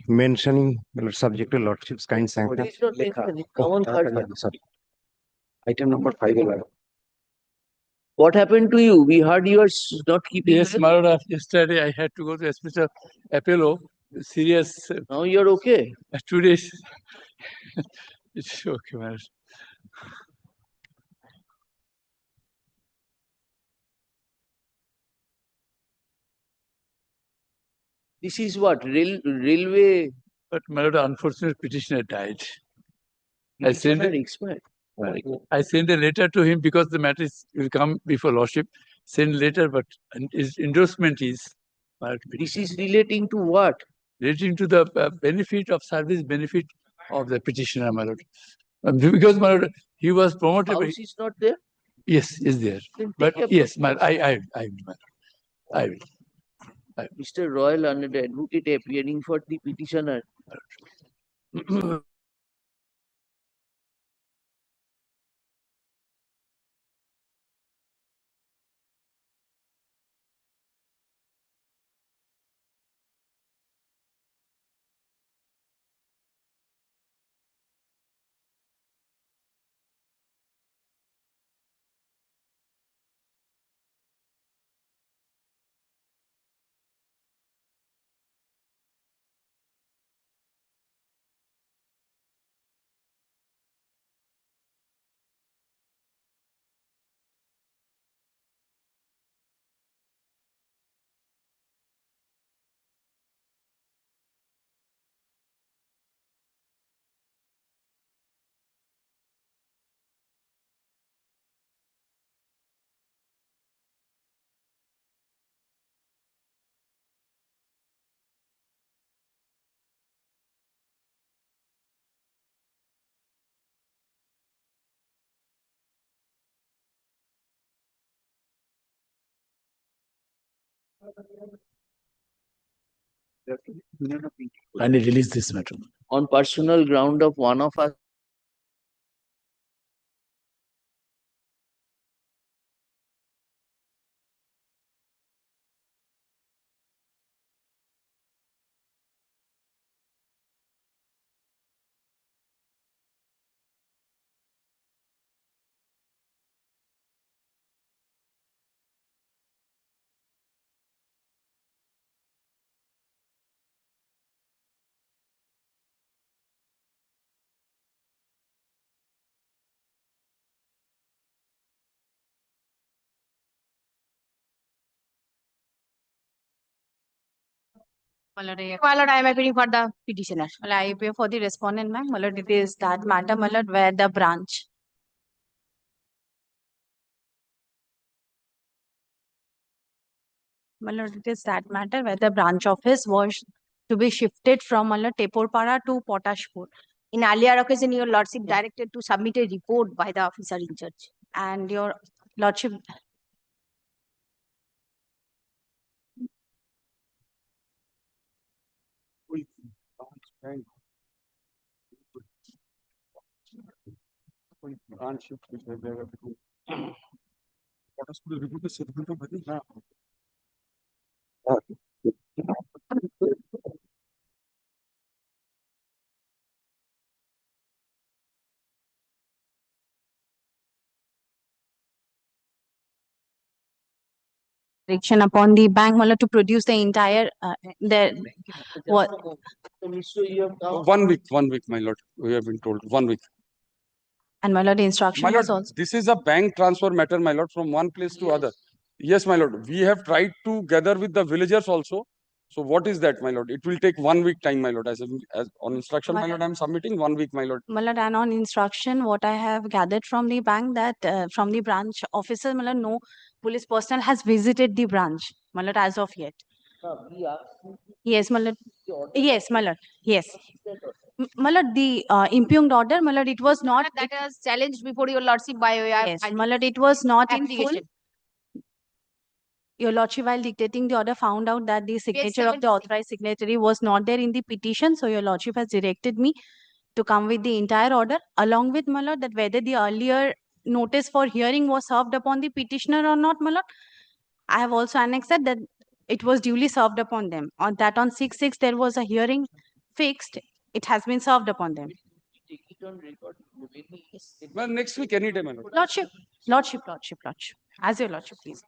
Mentioning subject to Lordship's kind sanction. Sorry. Item number 5. What happened to you? We heard you are not keeping. Yes, my lord, yesterday I had to go to Hospital Apollo. Serious. Now you're okay. 2 days. It's okay, my lord. This is what? Railway. But my lord, unfortunate petitioner died. I sent a letter to him because the matter will come before Lordship. Send letter, but his endorsement is. This is relating to what? Relating to the benefit of the petitioner, my lord. Because my lord, he was promoted. House is not there? Yes, is there. But yes, my I will. Mr. Royal Honored Advocate appearing for the petitioner. And release this matter. On personal ground of one of us. My lord, I am appearing for the petitioner. I appear for the respondent, ma'am. My lord, it is that matter, my lord, where the branch. My lord, it is that matter where the branch office was to be shifted from Teporpara to Potashpur. In earlier occasion, your lordship directed to submit a report by the officer in charge. And your lordship. Direction upon the bank, my lord, to produce the entire what? 1 week, my lord. We have been told 1 week. And my lord, the instruction My lord, was also. this is a bank transfer matter, my lord, from one place to other. Yes, my lord. We have tried to gather with the villagers also. So what is that, my lord? It will take 1 week time, my lord. As on instruction, my lord, I am submitting 1 week, my lord. My lord, and on instruction, what I have gathered from the bank that from the branch officer, my lord, no police personnel has visited the branch, my lord, as of yet. Yes, my lord. Yes, my lord. Yes. My lord, the impugned order, my lord, it was not. That was challenged before your lordship by Yes, my lord, it was not in full. application. Your lordship, while dictating the order, found out that the signature of the authorized signatory was not there in the petition. So your lordship has directed me to come with the entire order, along with, my lord, that whether the earlier notice for hearing was served upon the petitioner or not, my lord. I have also annexed that it was duly served upon them. On that, on 6/6, there was a hearing fixed. It has been served upon them. Take it on record. Well, next week, anytime, my lord. Lordship, lordship, lordship, lordship. As your lordship, please.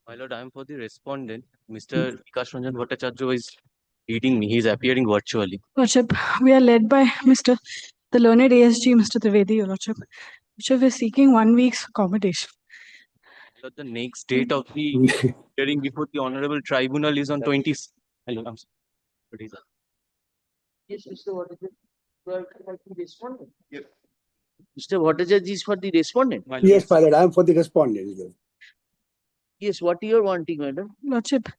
My lord, I am for the respondent. Mr. Vikas Ranjan Bhattacharya is leading me. He is appearing virtually. Lordship, we are led by the learned ASG, Mr. Trivedi, Your Lordship. Lordship, we are seeking 1 week's accommodation. But the next date of the hearing before the honorable tribunal is on 20. Hello, I'm sorry. What is that? Yes, Mr. Bhattacharya. You are for the respondent. Yes. Mr. Bhattacharya is for the respondent. My Yes, lord, pilot, I am for the respondent. Yes, what you are wanting, madam? Lordship,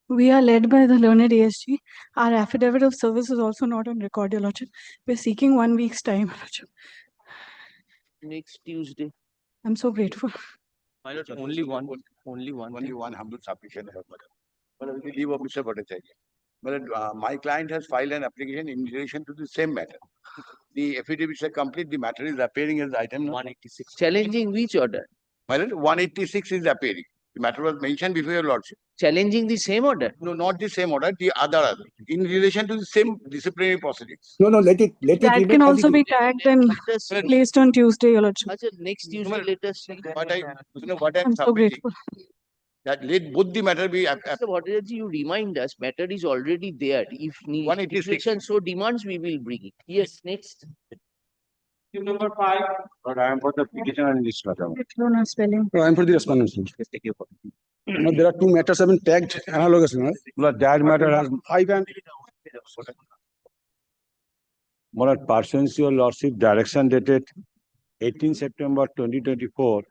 we are led by the learned ASG. Our affidavit of service is also not on record, Your Lordship. We are seeking 1 week's time, Lordship. Next Tuesday. I'm so grateful. my lord, only one Only thing. one humble supplication, madam. With the leave of Mr. Bhattacharya. But my client has filed an application in relation to the same matter. The affidavits are complete. The matter is appearing as item number 186. Challenging which order? My lord, 186 is appearing. The matter was mentioned before your lordship. Challenging the same order? No, not the same order, the other. In relation to the same disciplinary proceedings. No, let it That remain can as also it be is. tagged and Let us see. placed on Tuesday, Your Lordship. Achha, next Tuesday, let us see. What I'm I'm so submitting, grateful. that let both the matter be Mr. Bhattacharya, you remind us, matter is already there. If need, 186. situation so demands, we will bring it. Yes, next. But I am for the petition and list, madam. No, no spelling. I am for the respondent. No, there are two matters have been tagged analogously. But that matter has, I can. Lord, pursuant to your lordship direction dated 18 September 2024,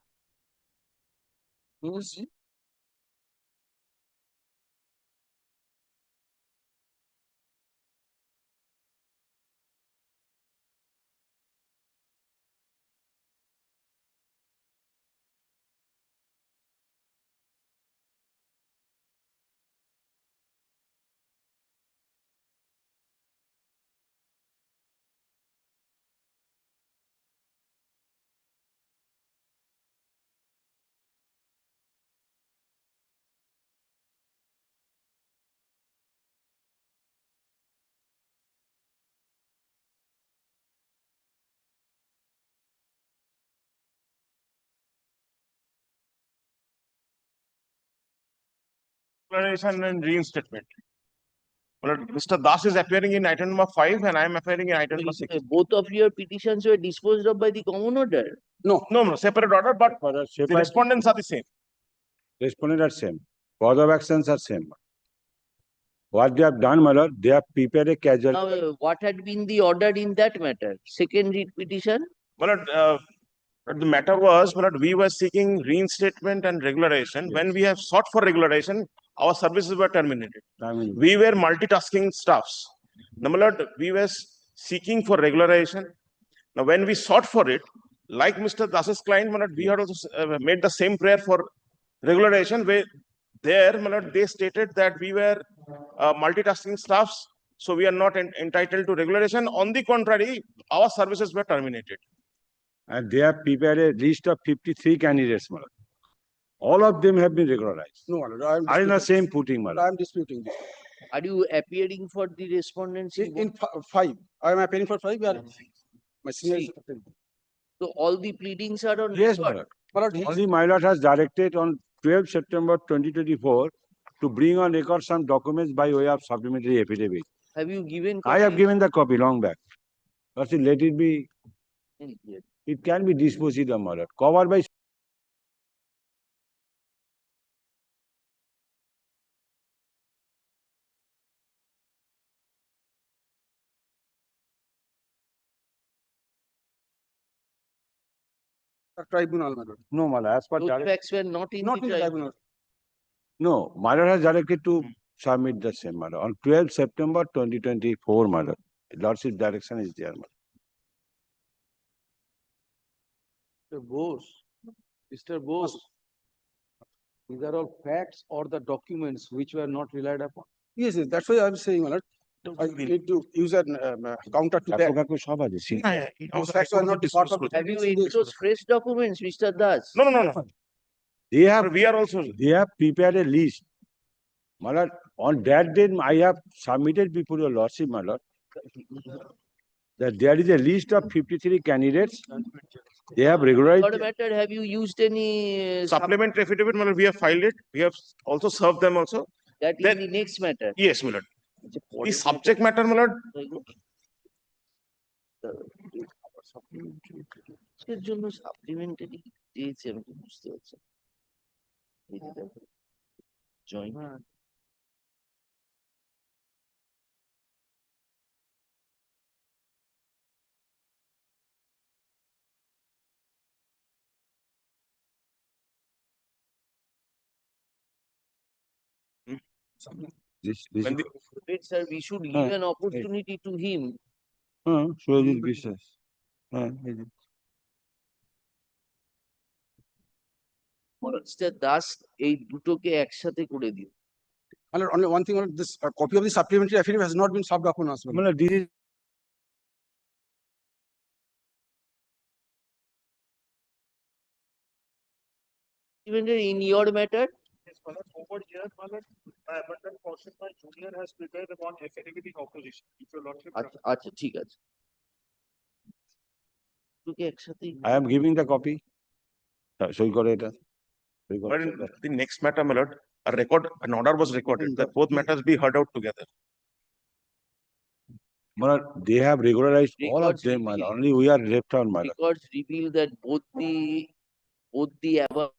declaration and reinstatement. Well, Mr. Das is appearing in item number 5 and I am appearing in item number 6. Both of your petitions were disposed of by the common order. No, separate order, but the respondents are the same. Respondents are same. Cause of actions are same. What they have done, my lord, they have prepared a casual. Now, what had been the order in that matter? Second read petition? Well, the matter was, well, we were seeking reinstatement and regularization. Yes. When we have sought for regularization, our services were terminated. Terminated. We were multitasking staffs. Now, my lord, we were seeking for regularization. Now, when we sought for it, like Mr. Das's client, my lord, we had also made the same prayer for regularization. Where there, my lord, they stated that we were multitasking staffs, so we are not entitled to regularization. On the contrary, our services were terminated. And they have prepared a list of 53 candidates, my lord. All of them have been regularized. No, my lord, I am Are in the disputing. same footing, my I lord. am disputing this. Are you appearing for the respondents? In 5, I am appearing for 5. My senior is See. appearing. So all the pleadings are on Yes, my record. lord. My lord, he is- Only my lord has directed on 12 September 2024 to bring on record some documents by way of supplementary affidavit. Have you given? I have copies? given the copy long back. But let it be, Yes. it can be disposed of, my lord. Covered by tribunal, my lord. no, my lord. As per Those direct, facts were not in Not the in the tribunal. tribunal. no, my lord has directed to submit the same, my lord. On 12 September 2024, my lord. Lordship direction is there, my Mr. Bose, Mr. Bose, these are all facts or the documents which were not relied upon. Yes, that's why I am saying, my lord. I need to use a counter to that. lord. সব আছে, see. Those facts are not part of the Have you evidence in this. endorsed fresh documents, Mr. Das? No. They have, We are also. they have prepared a list. My lord, on that day, I have submitted before your lordship, my lord, that there is a list of 53 candidates. They have regularized. For a matter, have you used any Supplementary affidavit, my lord, we have filed it. We have also served them also. that in Then- the next matter? Yes, my lord. The subject matter, my lord, কিসের জন্য supplementary দিয়েছি আমি তো বুঝতে পারছি না। এই যে দেখো, joint This, when the, Wait, sir, we should give an opportunity to him. Surajit বিশ্বাস. Mr. Das এই দুটোকে একসাথে করে দিন। My lord, only one thing, my lord, this copy of the supplementary affidavit has not been served upon us. my lord. My lord, this is Even in your matter, Yes, my lord, over here, my lord, my abundant caution, my junior has prepared upon affidavit in opposition. If your lordship. আচ্ছা আচ্ছা ঠিক আছে। দুটোকে একসাথেই I am giving the copy. সই করে এটা। সই করে but in the next matter, my lord, an order was recorded that both matters be heard out together. My lord, they have regularized all of Records them, my reveal- lord. Only we are left on, my lord. records reveal that both the above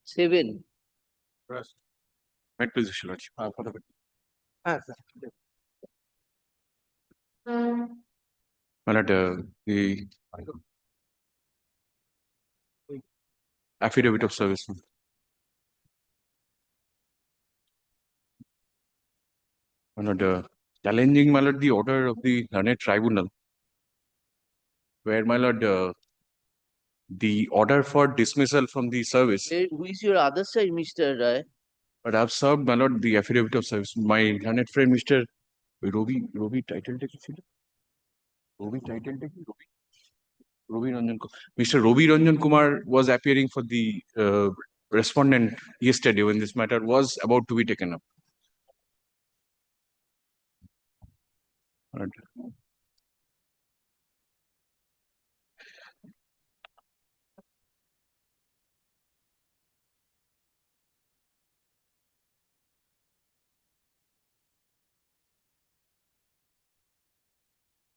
7. Met please, Your Lordship. For the. My Lord, the affidavit of service. My Lord, challenging, my Lord, the order of the learned tribunal, where, my Lord, the order for dismissal from the service. Who is your other side, Mr. Rai? But I've served, my Lord, the affidavit of service. My learned friend, Mr. Robi title take Robi title take Mr. Robi Ranjan Kumar was appearing for the respondent yesterday when this matter was about to be taken up. Right.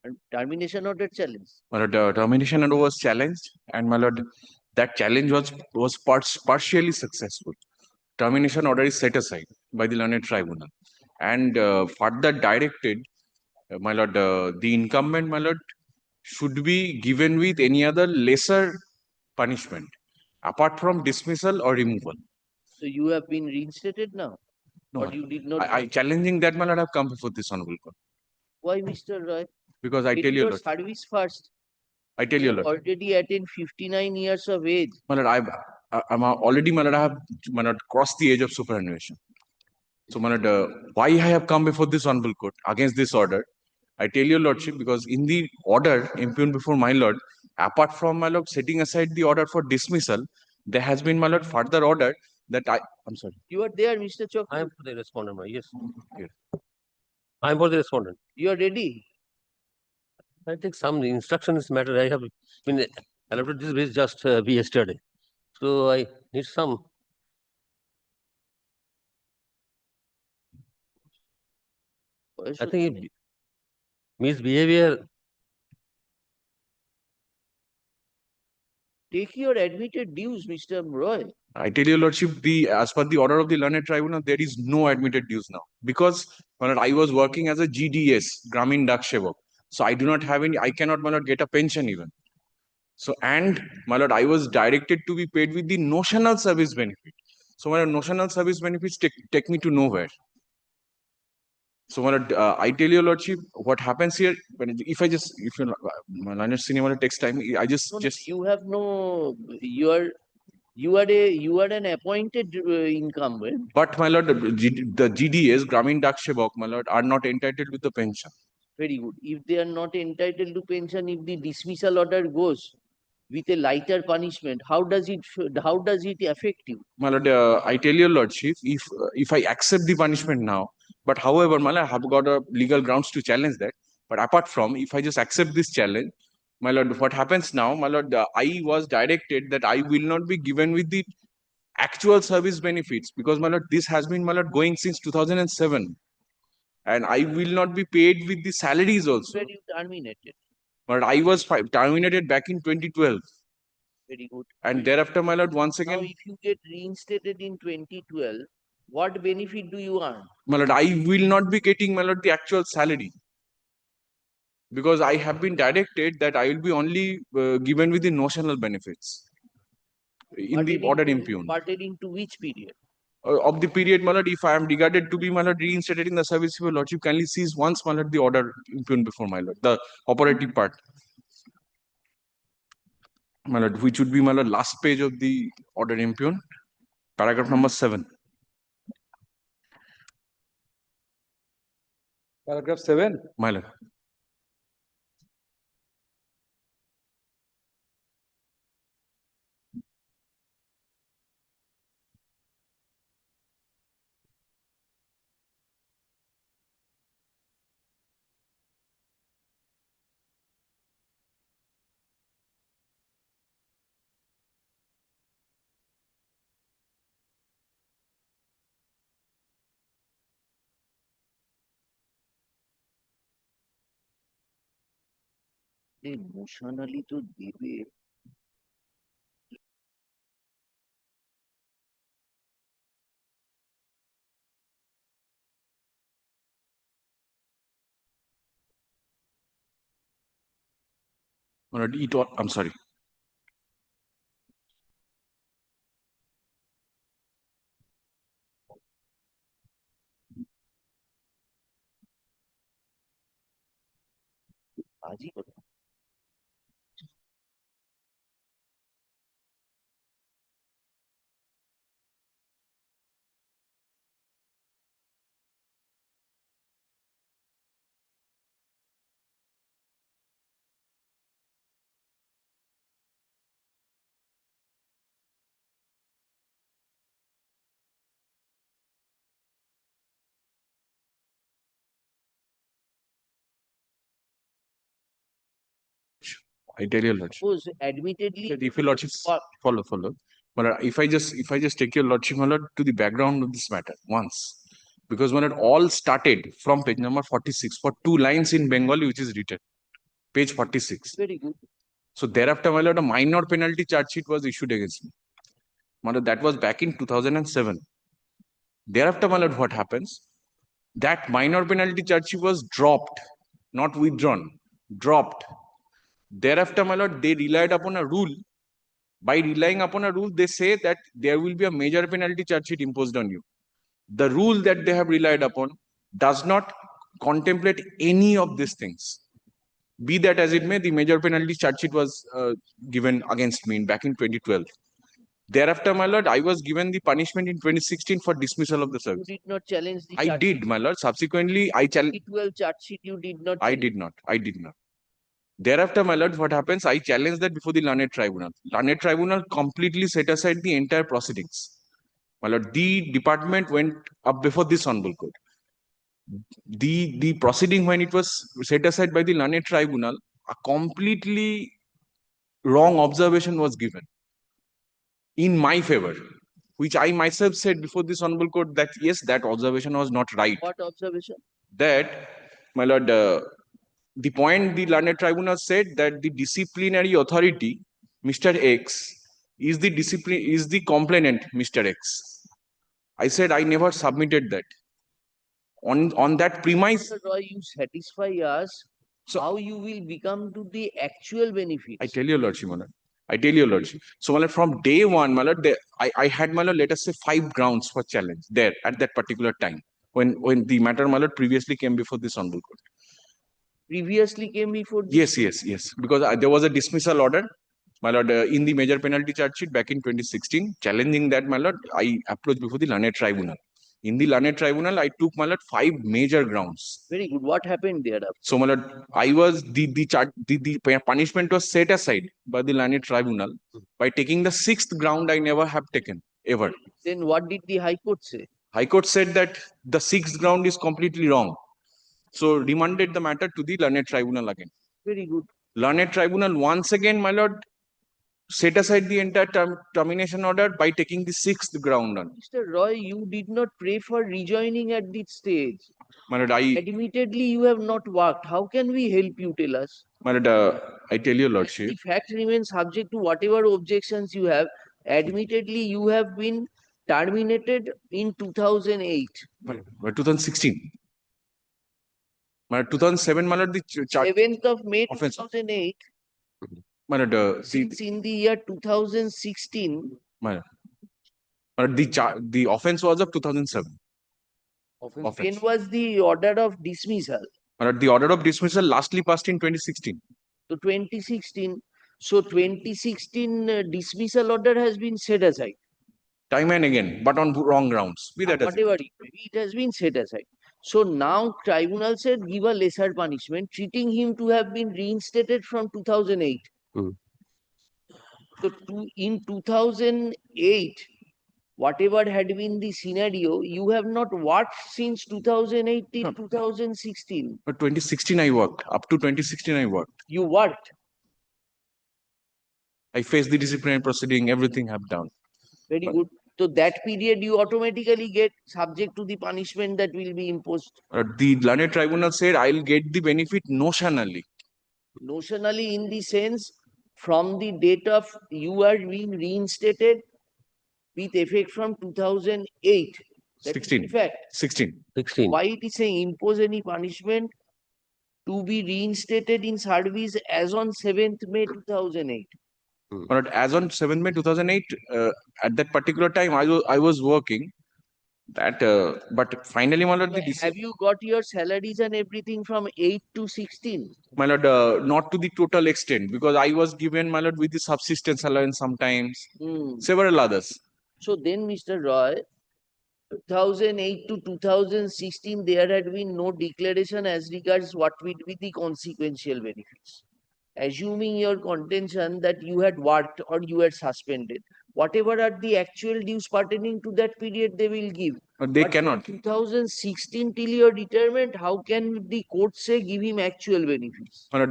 And termination order challenge. My Lord, termination order was challenged, and my Lord, that challenge was partially successful. Termination order is set aside by the learned tribunal, and further directed, my Lord, the incumbent, my Lord, should be given with any other lesser punishment apart from dismissal or removal. So you have been reinstated now? No, Or you did not? I challenging that, my Lord, have come before this honorable court. Why, Mr. Roy? Because I Get tell you, your Lord, service first. I tell you, Lord, Already attained 59 years of age. my Lord, I'm already, my Lord, I have, my Lord, crossed the age of superannuation. So, my Lord, why I have come before this honorable court against this order? I tell your lordship, because in the order impugned before my lord, apart from, my lord, setting aside the order for dismissal, there has been, my lord, further order that I'm sorry. You are there, Mr. Chok. I am for the respondent, yes. Yes. I am for the respondent. You are ready. I think some instruction is matter. I have been allotted this base just yesterday. So I need some. I think misbehavior. Take your admitted dues, Mr. Roy. I tell your lordship, as per the order of the learned tribunal, there is no admitted dues now, because, my lord, I was working as a GDS, Gramin Dak Sevak. So I do not have any, I cannot, my lord, get a pension even. So, and, my lord, I was directed to be paid with the notional service benefit. So, my lord, notional service benefits take me to nowhere. So, my lord, I tell your lordship, what happens here, if you, my learned cinema takes time, I just. You have no, you are an appointed incumbent. But, my lord, the GDS, Gramin Dak Sevak, my lord, are not entitled with the pension. Very good. If they are not entitled to pension, if the dismissal order goes with a lighter punishment, how does it affect you? My lord, I tell your lordship, if I accept the punishment now, but however, my lord, I have got a legal grounds to challenge that. But apart from, if I just accept this challenge, my lord, what happens now, my lord, I was directed that I will not be given with the actual service benefits, because, my lord, this has been, my lord, going since 2007, and I will not be paid with the salaries also. When you terminated. But I was terminated back in 2012. Very good. And thereafter, my lord, once again. Now, if you get reinstated in 2012, what benefit do you earn? My lord, I will not be getting, my lord, the actual salary, because I have been directed that I will be only given with the notional benefits in the order impugned. Pertaining to which period? Of the period, my lord, if I am regarded to be, my lord, reinstated in the service, your lordship kindly sees once, my lord, the order impugned before, my lord, the operative part, my lord, which would be, my lord, last page of the order impugned, paragraph number 7. Paragraph 7. My lord. Emotionally to দেবে My lord, I'm sorry. I tell your lordship. Suppose admittedly. If your lordship follow. But if I just take your lordship, my lord, to the background of this matter once, because when it all started from page number 46 for 2 lines in Bengali, which is written, page 46. Very good. So thereafter, my lord, a minor penalty charge sheet was issued against me. My lord, that was back in 2007. Thereafter, my lord, what happens? That minor penalty charge sheet was dropped, not withdrawn, dropped. Thereafter, my lord, they relied upon a rule. By relying upon a rule, they say that there will be a major penalty charge sheet imposed on you. The rule that they have relied upon does not contemplate any of these things. Be that as it may, the major penalty charge sheet was given against me back in 2012. Thereafter, my lord, I was given the punishment in 2016 for dismissal of the service. You did not challenge the I charge did, sheet. my lord. Subsequently, I challenged. 12 charge sheet you did not. I did not. Thereafter, my lord, what happens? I challenged that before the learned tribunal. Learned tribunal completely set aside the entire proceedings. My lord, the department went up before this honorable court. The proceeding, when it was set aside by the learned tribunal, a completely wrong observation was given in my favor, which I myself said before this honorable court that yes, that observation was not right. What observation? That, my lord, the point the learned tribunal said that the disciplinary authority, Mr. X, is the complainant, Mr. X. I said I never submitted that. On that premise, Mr. Roy, you satisfy us. So how you will become to the actual benefits? I tell your lordship, my lord. I tell your lordship. So, my lord, from day one, my lord, I had, my lord, let us say 5 grounds for challenge there at that particular time when the matter, my lord, previously came before this honorable court. Previously came before this? Yes. Because there was a dismissal order, my lord, in the major penalty charge sheet back in 2016. Challenging that, my lord, I approached before the learned tribunal. In the learned tribunal, I took, my lord, 5 major grounds. Very good. What happened there? So, my lord, I was the punishment was set aside by the learned tribunal by taking the 6th ground I never have taken ever. Then what did the High Court say? High Court said that the 6th ground is completely wrong. So remanded the matter to the learned tribunal again. Very good. Learned tribunal once again, my lord, set aside the entire termination order by taking the 6th ground on. Mr. Roy, you did not pray for rejoining at this stage. My lord, admittedly, you have not worked. How can we help you? Tell us. My lord, I tell your lordship. The fact remains subject to whatever objections you have. Admittedly, you have been terminated in 2008. 2016. My lord, 2007, my lord, the 7th of May 2008. My lord, since in the year 2016. My lord, the offense was of 2007. When was the order of dismissal? My lord, the order of dismissal lastly passed in 2016. So 2016. So 2016 dismissal order has been set aside. Time and again, but on wrong grounds. Be that whatever it has been set aside. So now tribunal said give a lesser punishment, treating him to have been reinstated from 2008. So in 2008, whatever had been the scenario, you have not worked since 2008 till 2016. But 2016 I worked. Up to 2016 I worked. You worked. I faced the disciplinary proceeding, everything have done. Very good. So that period you automatically get subject to the punishment that will be imposed. The learned tribunal said I'll get the benefit notionally. Notionally in the sense from the date of you are being reinstated with effect from 2008. 16. In fact, 16. why it is saying impose any punishment to be reinstated in service as on 7th May 2008. But as on 7th May 2008, at that particular time, I was working. That, but finally, my lord, the Have you got your salaries and everything from 8 to 16? my lord, not to the total extent, because I was given, my lord, with the subsistence allowance sometimes, several others. So then, Mr. Roy, 2008 to 2016, there had been no declaration as regards what would be the consequential benefits. Assuming your contention that you had worked or you had suspended, whatever are the actual dues pertaining to that period, they will give. They But cannot. 2016 till your retirement, how can the court say give him actual benefits? My lord,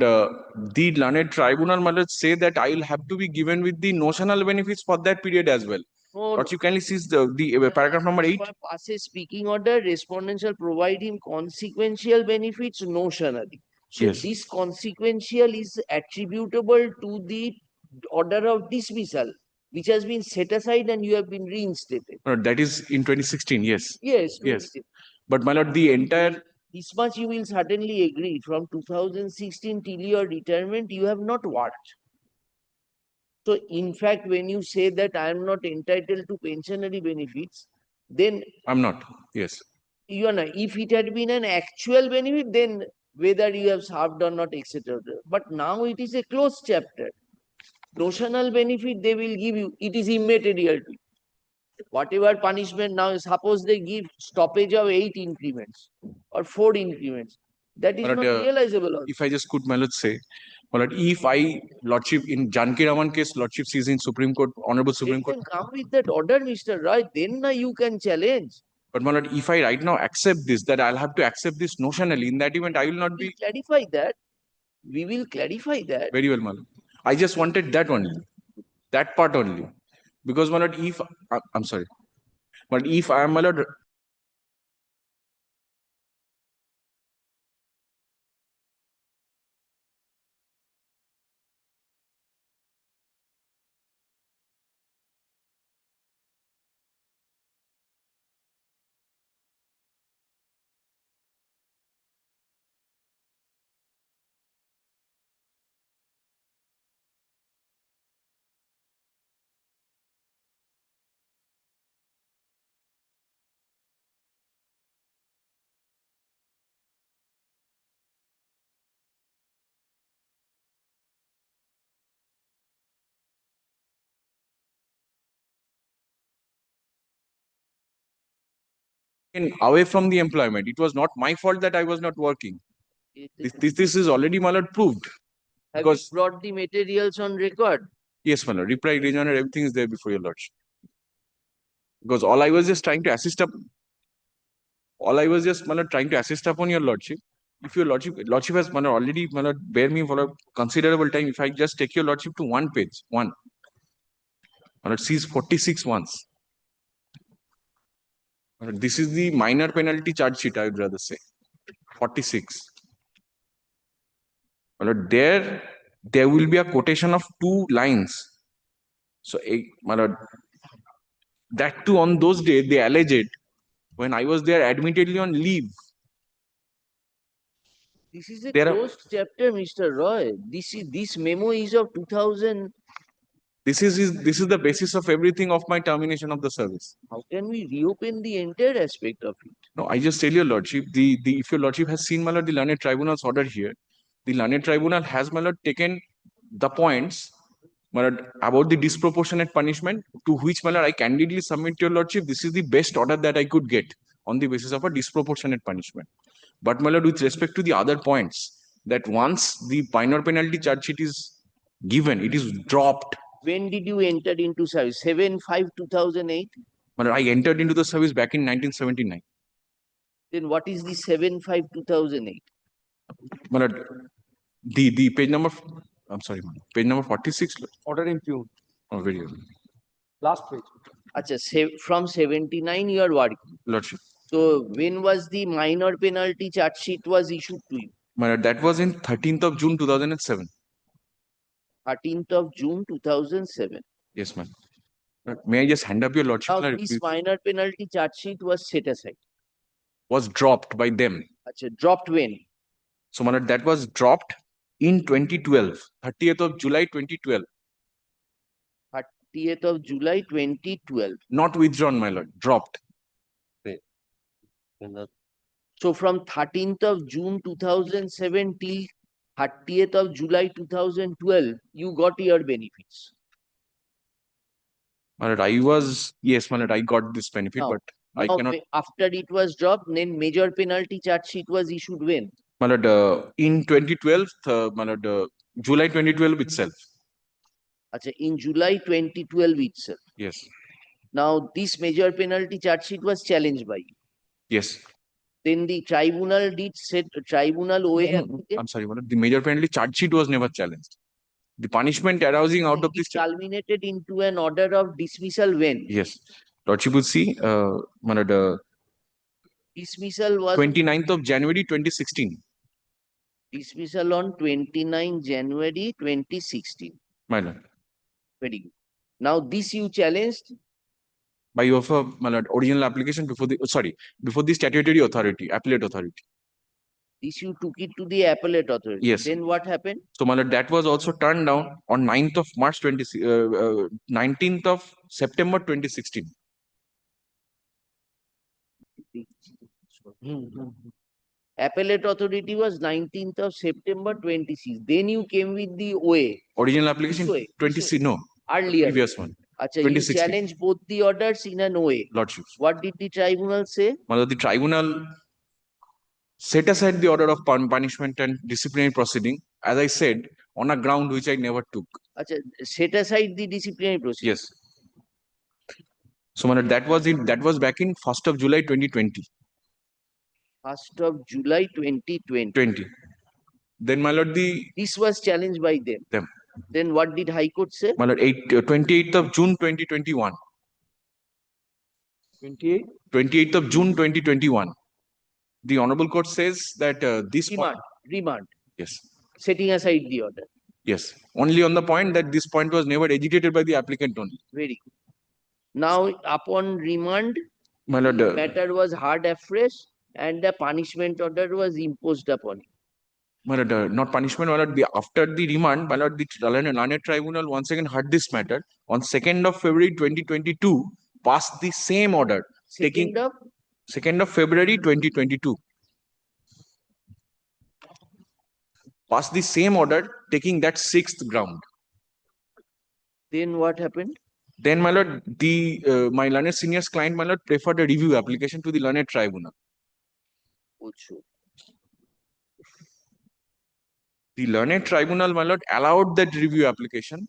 the learned tribunal, my lord, say that I will have to be given with the notional benefits for that period as well. No, But you kindly see the paragraph number 8. For passes speaking order, respondent shall provide him consequential benefits notionally. So Yes. this consequential is attributable to the order of dismissal, which has been set aside and you have been reinstated. That is in 2016, yes. Yes, Yes. But my lord, the entire, this much you will certainly agree. From 2016 till your retirement, you have not worked. So in fact, when you say that I am not entitled to pensionary benefits, then I'm not, yes. you are not. If it had been an actual benefit, then whether you have served or not, etc. But now it is a closed chapter. Notional benefit they will give you, it is immaterial to you. Whatever punishment now, suppose they give stoppage of 8 increments or 4 increments, that is But, not realizable. Also. if I just could, my lord, say, my lord, if I, lordship, in Janki Raman case, lordship sees in Supreme Court, Honorable Supreme They Court. can come with that order, Mr. Roy, then now you can challenge. But my lord, if I right now accept this, that I'll have to accept this notionally, in that event, I will not be. Clarify that. We will clarify that. Very well, my lord. I just wanted that only, that part only. Because, my lord, if, I'm sorry, but if I am, my lord, away from the employment. It was not my fault that I was not working. This is already, my lord, proved. Have Because, you brought the materials on record? yes, my lord, reply, rejoinder, everything is there before your lordship. Because all I was just trying to assist up, all I was just, my lord, trying to assist upon your lordship. If your lordship has, my lord, already, my lord, bear me for a considerable time. If I just take your lordship to one page, my lord, sees 46 once. My lord, this is the minor penalty charge sheet, I would rather say. 46. My lord, there will be a quotation of 2 lines. So, my lord, that too on those days, they alleged when I was there admittedly on leave. This is a There are- closed chapter, Mr. Roy. This memo is of 2000. This is the basis of everything of my termination of the service. How can we reopen the entire aspect of it? No, I just tell your lordship, if your lordship has seen, my lord, the learned tribunal's order here, the learned tribunal has, my lord, taken the points, my lord, about the disproportionate punishment, to which, my lord, I candidly submit to your lordship, this is the best order that I could get on the basis of a disproportionate punishment. But, my lord, with respect to the other points, that once the minor penalty charge sheet is given, it is dropped. When did you enter into service? 7/5/2008? My lord, I entered into the service back in 1979. Then what is the 7/5/2008? My lord, the page number, I'm sorry, page number 46. Order impugned. Oh, very well. Last page. Achha, from 79 you are working. Lordship. So when was the minor penalty charge sheet was issued to you? My lord, that was in 13th of June 2007. 13th of June 2007. Yes, ma'am. May I just hand up your lordship? Now this minor penalty charge sheet was set aside. Was dropped by them. Achha, dropped when? So my lord, that was dropped in 2012, 30th of July 2012. 30th of July 2012. Not withdrawn, my lord, dropped. So from 13th of June 2007 till 30th of July 2012, you got your benefits. My lord, I was, yes, my lord, I got this benefit, Now- but I Now, cannot. after it was dropped, then major penalty charge sheet was issued when? My lord, in 2012, my lord, July 2012 itself. Acha, in July 2012 itself. Yes. Now, this major penalty charge sheet was challenged by you. Yes. Then the tribunal did set tribunal OA. I'm sorry, my lord, the major penalty charge sheet was never challenged. The punishment arising out of It this. culminated into an order of dismissal when? Yes. Lordship will see, my lord, Dismissal was 29th of January 2016. dismissal on 29 January 2016. My lord. Very good. Now, this you challenged By of a, my lord, original application before the, before the statutory authority, appellate authority. this you took it to the appellate authority. Yes. Then what happened? So, my lord, that was also turned down on 9th of March 19th of September 2016. Appellate authority was 19th of September 26. Then you came with the OA. Original application This way, 20, no, earlier. previous one. Acha, you 2016. challenge both the orders in an OA. Lordship. What did the tribunal say? My lord, the tribunal set aside the order of punishment and disciplinary proceeding, as I said, on a ground which I never took. Acha, set aside the disciplinary proceeding. Yes. So, my lord, that was back in 1st of July 2020. 1st of July 2020. 20. Then, my lord, this was challenged by them. Then what did High Court say? My lord, 28th of June 2021. 28th of June 2021. The Honorable Court says that this remand. Yes. Setting aside the order. Yes. Only on the point that this point was never agitated by the applicant only. Very good. Now, upon remand, My lord, the matter was heard afresh and the punishment order was imposed upon it. my lord, not punishment, my lord, after the remand, my lord, the learned tribunal once again heard this matter on 2nd of February 2022, passed the same order. 2nd of February 2022. Passed the same order, taking that 6th ground. Then what happened? Then, my lord, my learned senior's client, my lord, preferred a review application to the learned tribunal. The learned tribunal, my lord, allowed that review application,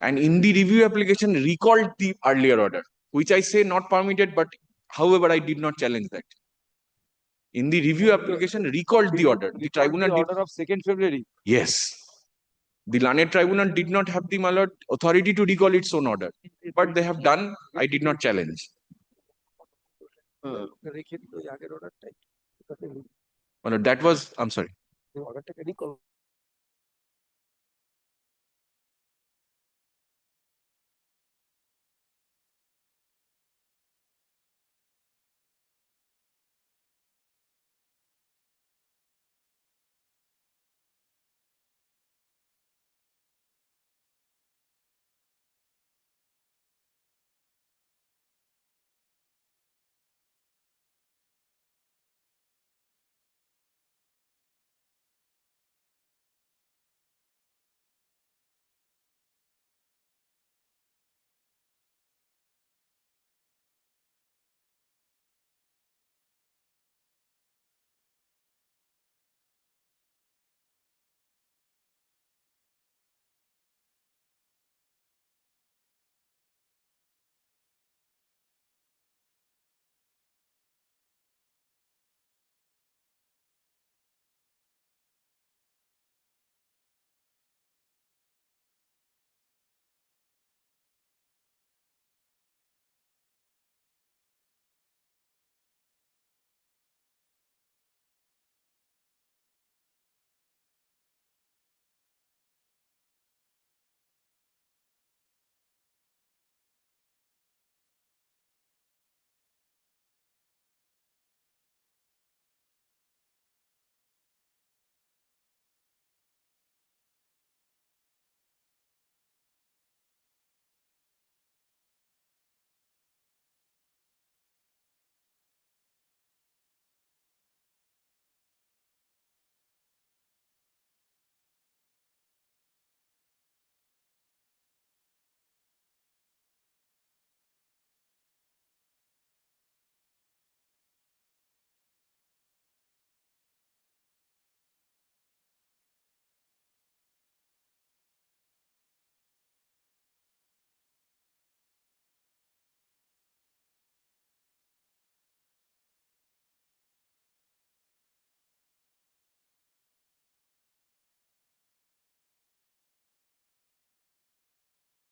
and in the review application recalled the earlier order, which I say not permitted, but however, I did not challenge that. In the review application, recalled the order. The tribunal order of 2nd February. Yes. The learned tribunal did not have the, my lord, authority to recall its own order, but they have done. I did not challenge. My lord, that was, I'm sorry.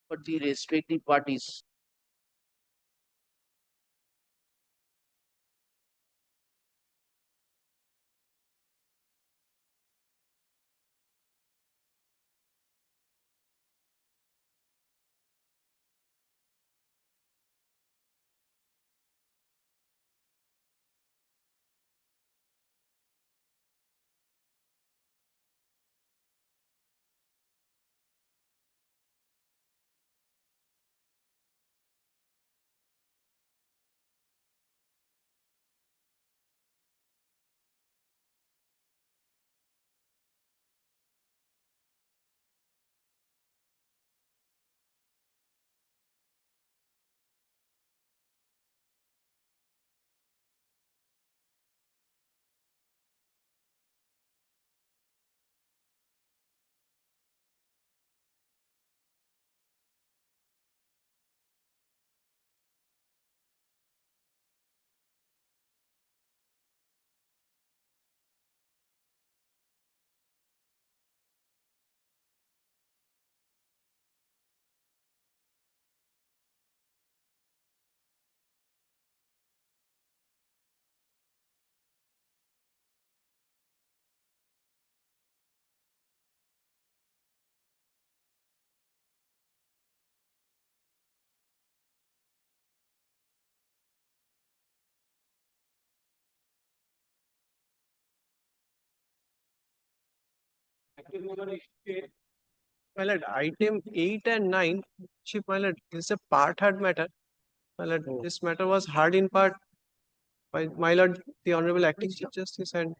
for the respective parties. My lord, item 8 and 9, Chief, my lord, is a part hard matter. My lord, this matter was hard in part by my lord, the Honorable Acting Chief Justice, and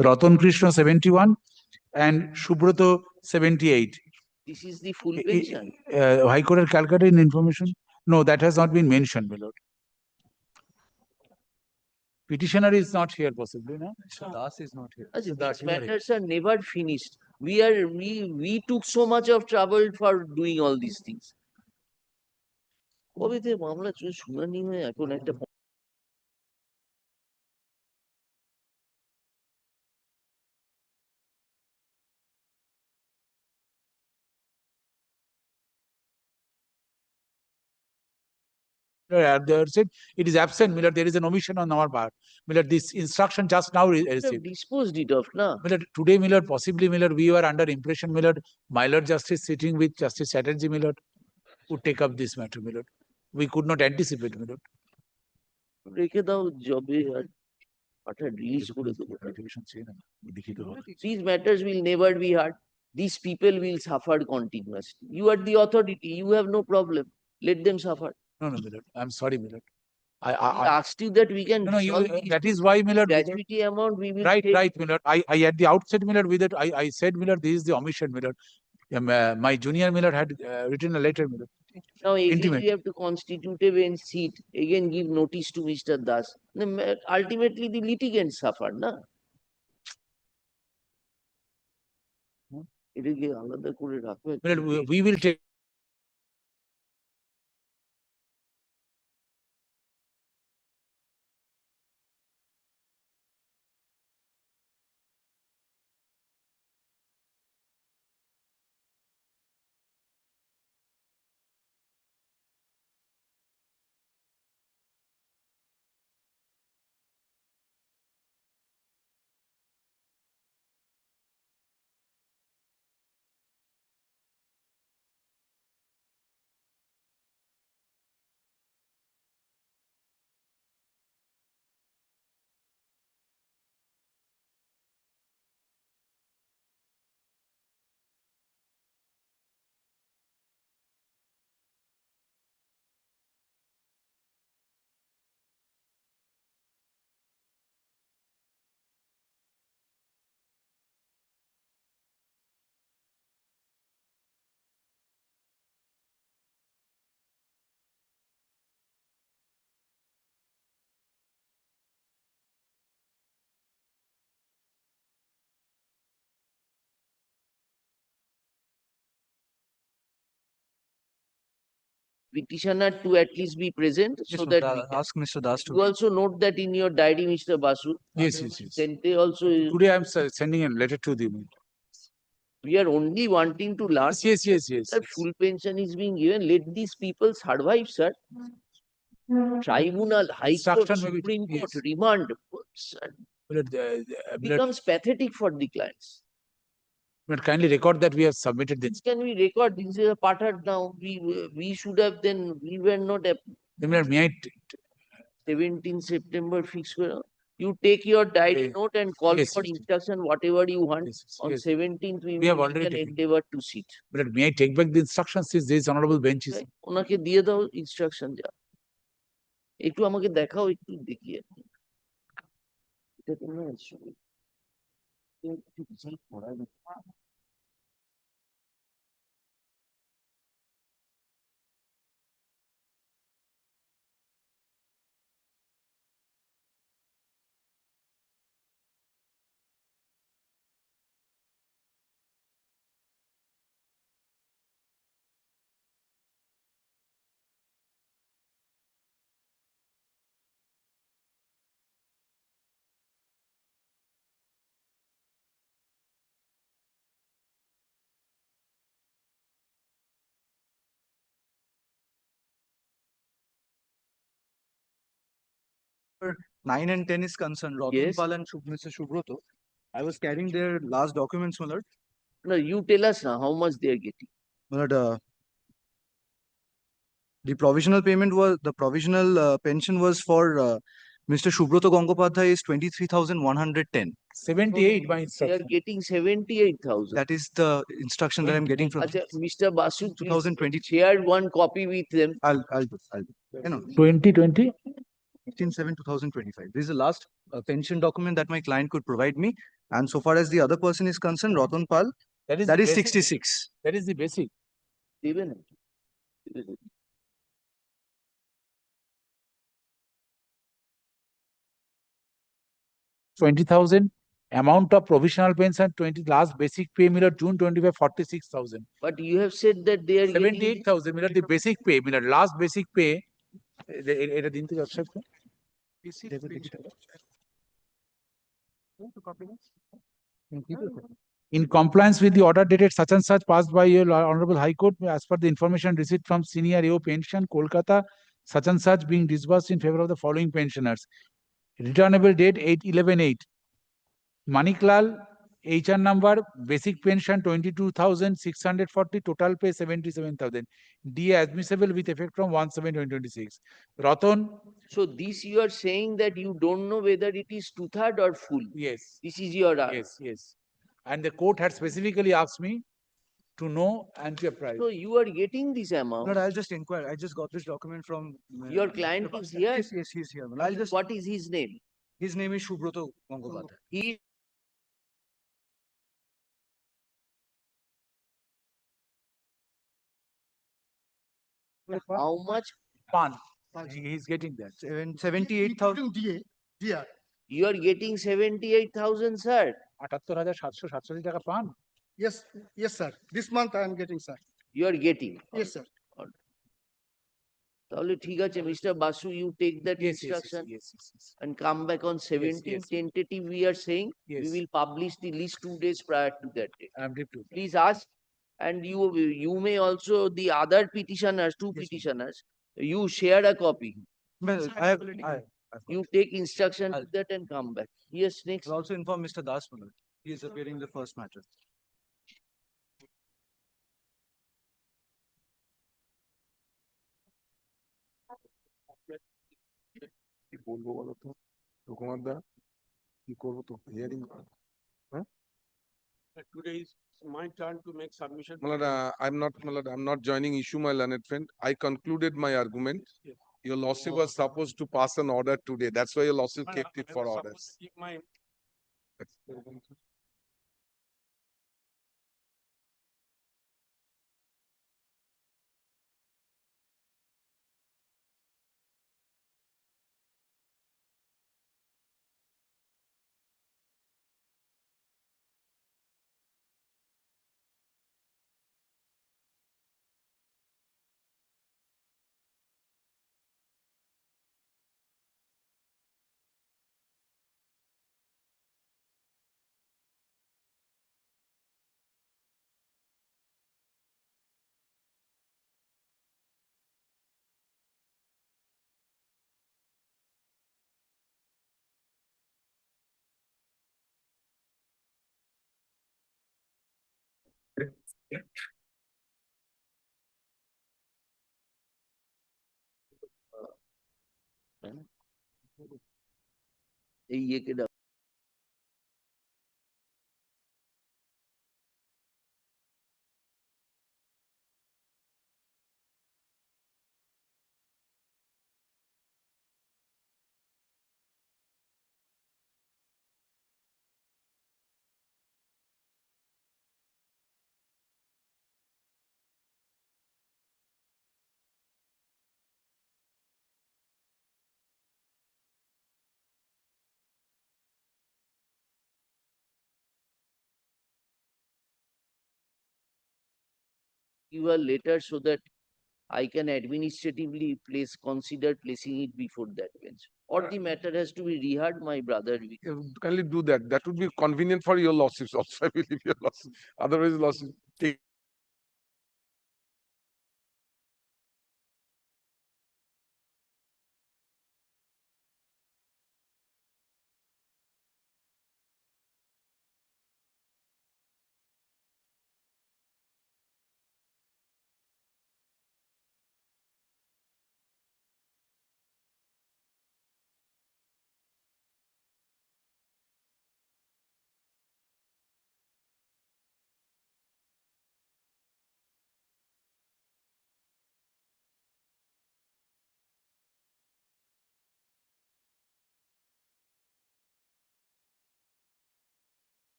Ratan Krishna 71 and Subroto 78. This is the full pension. High Court of Calcutta in information? No, that has not been mentioned, my lord. Petitioner is not here possibly, no? Das is not here. These matters are never finished. We took so much of trouble for doing all these things. কবে থেকে মামলা শুনানি হয়ে এখন একটা They said it is absent, Miller. There is an omission on our part. Miller, this instruction just now received. Disposed it of, na? Miller, today, Miller, possibly, Miller, we were under impression, Miller, my Lord Justice sitting with Justice Chatterjee, Miller, would take up this matter, Miller. We could not anticipate, Miller. রেখে দাও জবে আর পাঠা release করে দেবো these matters will never be heard. These people will suffer continuously. You are the authority, you have no problem, let them suffer. No, Miller, I'm sorry, Miller. I asked you that we can that is why, Miller, gratuity amount we will right, Miller. I at the outset, Miller, with it, I said, Miller, this is the omission, Miller. My junior Miller had written a letter, Miller. Now again we have to constitute a bench seat, again give notice to Mr. Das. Ultimately the litigants suffer, na? এটাকে আলাদা করে রাখবে। We will take petitioner to at least be present so that we can- Ask Mr. Das you also note that in your diary, Mr. Basu. Yes, yes, yes. Sente also is- Today I'm sending a letter to them. we are only wanting to learn. Yes. That full pension is being given. Let these people survive, sir. Tribunal, High Court, Instruction maybe- Supreme Court, yes. remand, sir, But, becomes pathetic for the clients. but kindly record that we have submitted this. Can we record? This is a part of now. We should have then, we were not a May I 17 September fix. You take your diary note and call Yes, for yes. instruction, whatever you want. Yes, On yes. 17th, we We have will already make an taken. endeavor to sit. But may I take back the instructions since this honorable bench is Right? ওনাকে দিয়ে দাও instruction যা একটু আমাকে দেখাও একটু দেখিয়ে এটা তোমরা একটু কিছু পড়ার Where 9 and 10 is concerned, Yes. Pal and Mr. Shubroto, I was carrying their last documents, my lord. No, you tell us now how much they are getting. My lord, the provisional pension was for Mr. Shubroto Gangopadhyay is 23,110. 78 by They are instruction. getting 78,000. That is the instruction that I'm getting from Acha, Mr. Basu, please 2020. share one copy with them. I'll do. You know, 2020? 15/7/2025. This is the last pension document that my client could provide me. And so far as the other person is concerned, Ratan Pal, that the is basic. 66. That is the basic. দেবেন 20,000. Amount of provisional pension 20 last basic pay mirror June 25 46,000. But you have said that they are getting 78,000 mirror the basic pay mirror last basic pay. এটা দিন তো ব্যবসা করে। In compliance with the order dated such and such passed by your Honorable High Court, as per the information received from Senior AO Pension, Kolkata, such and such being disbursed in favor of the following pensioners. Returnable date 8/11/8. Maniklal, HR number, basic pension 22,640, total pay 77,000. DA admissible with effect from 1/7/2026. Ratan, So this you are saying that you don't know whether it is 2/3 or full. yes, This is your yes. And the court had specifically asked me to know and to apprise. So you are getting this amount. Lord, I'll just inquire. I just got this document from Your client is here. Yes, he's here. I'll just. What is his name? His name is Shubroto Gangopadhyay. He how much? Pan. He's getting that. 78,000. You are getting 78,000, sir. 78,787 টাকা পান। Yes, sir. This month I am getting, sir. You are getting. Yes, sir. তাহলে ঠিক আছে, Mr. Basu, you take that instruction Yes. and come back on 17th. Tentative, we are saying we Yes. will publish the list 2 days prior to that date. I'm deep to. Please ask, and you may also the other petitioners, two petitioners, you share a copy. Well, You take instruction to that and come back. Yes, next. I'll also inform Mr. Das. He is appearing in the first matter. কি বলবো বলো তো রঘুনাথ দা কি করবো তো hearing Today is my turn to make submission. I'm not joining issue, my learned friend. I concluded my argument. Your lordship was supposed to pass an order today. That's why your lordship kept it for orders. Keep my ये के give a letter so that I can administratively consider placing it before that bench. Or the matter has to be reheard, my brother. Kindly do that. That would be convenient for your lawsuits also, I believe your lawsuit. Otherwise, lawsuit take.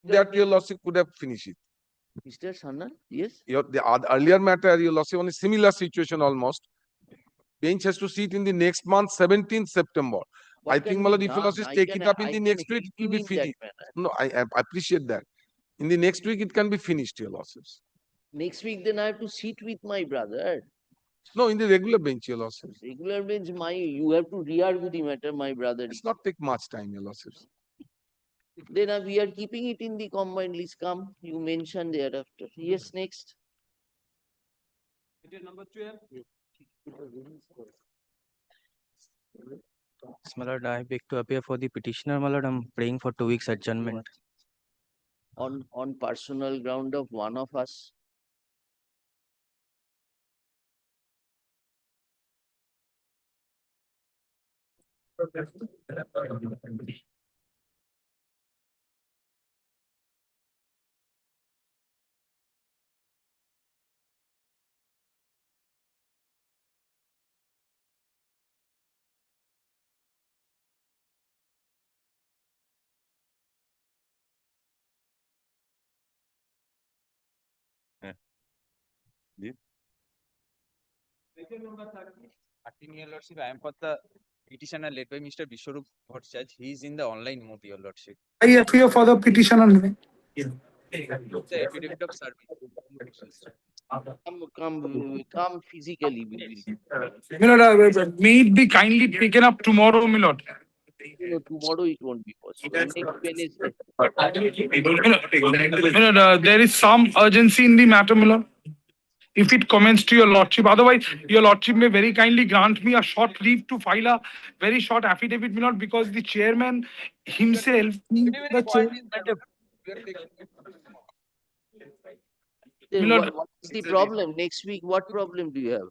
That your lawsuit could have finished it. Mr. Sanal, yes? The earlier matter, your lawsuit on a similar situation almost. Bench has to see it in the next month, 17th September. I think, Malad, if your lawsuit take it up in the next week, it will be finished. No, I appreciate that. In the next week, it can be finished, your lawsuits. Next week, then I have to sit with my brother. No, in the regular bench, your lawsuits. Regular bench, you have to re-argue the matter, my brother. It's not take much time, your lawsuits. Then we are keeping it in the combined list. Come, you mentioned thereafter. Yes, next. Number 12. My lord, I beg to appear for the petitioner, my lord. I'm praying for 2 weeks adjournment. On personal ground of one of us. Your Lordship, I am for the petitioner led by Mr. Vishwarup Bhattacharya. He is in the online mode, Your Lordship. I appear for the petitioner. The affidavit of service. Come physically. May it be kindly taken up tomorrow, my lord. No, tomorrow it won't be possible. Next Wednesday. There is some urgency in the matter, my lord. If it comments to your lordship, otherwise, your lordship may very kindly grant me a short leave to file a very short affidavit, my lord, because the chairman himself. Then what is the problem? Next week, what problem do you have?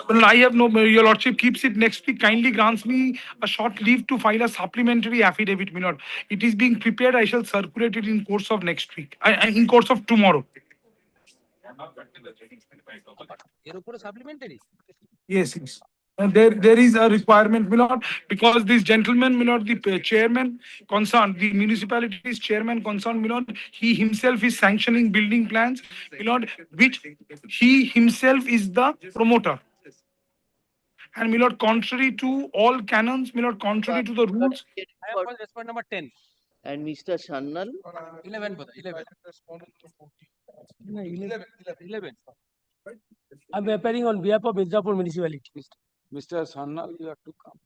Well, I have no, your lordship keeps it next week. Kindly grants me a short leave to file a supplementary affidavit, my lord. It is being prepared. I shall circulate it in course of next week. In course of tomorrow. Supplementary. Yes, yes. There is a requirement, my lord, because this gentleman, my lord, the chairman concerned, the municipality's chairman concerned, my lord, he himself is sanctioning building plans, my lord, which he himself is the promoter. And my lord, contrary to all canons, my lord, contrary to the rules. I have called respondent number 10. And Mr. Sannal? 11, brother, 11. 11. I'm appearing on behalf of Mirzapur municipality. Mr. Sannal, you have to come.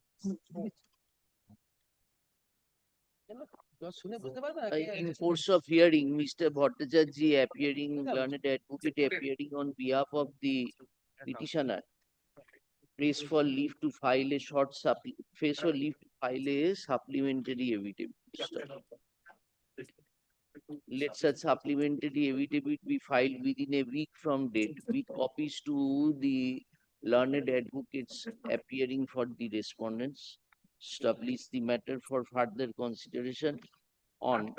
In course of hearing, Mr. Bhattacharya appearing, learned advocate appearing on behalf of the petitioner, prays for leave to file a supplementary affidavit. Let such supplementary affidavit be filed within a week from date with copies to the learned advocates appearing for the respondents. Establish the matter for further consideration on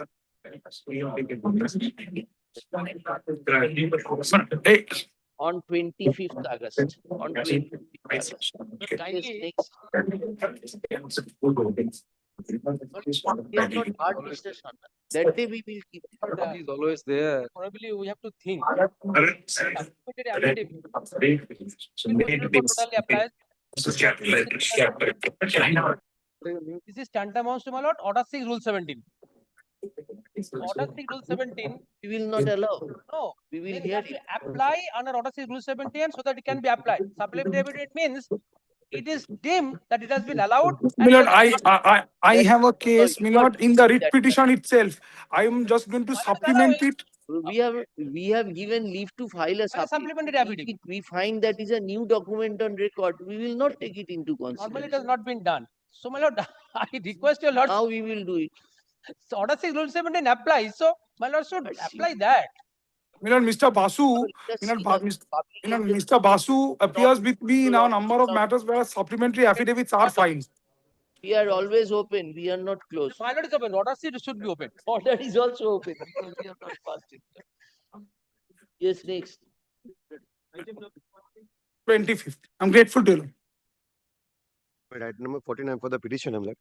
on 25th August. On 25th August. Kindly next. We have not heard Mr. Sannal. That day we will keep it. He's always there. Probably we have to think. This is tantamount to, my lord, Order 6, Rule 17. Order 6, Rule 17. We will not allow. No, we will then hear have to it. apply under Order 6, Rule 17 so that it can be applied. Supplementary evidence means it is deemed that it has been allowed. My lord, I have a case, my lord, in the writ petition itself. I am just going to supplement it. We have given leave to file a supplementary affidavit. If we find that is a new document on record, we will not take it into Normally consideration. it has not been done. So, my lord, I request your lord. Now we will do it. So Order 6, Rule 17 applies. So, my lord should apply that. My lord, Mr. Basu, Mr. Basu appears with me in a number of matters where supplementary affidavits are filed. We are always open. We are not closed. My lord is open. Order 6 should be open. Order is also open because we have not passed it. Yes, next. 25th. I'm grateful to you. Item number 49 for the petition, I'm like,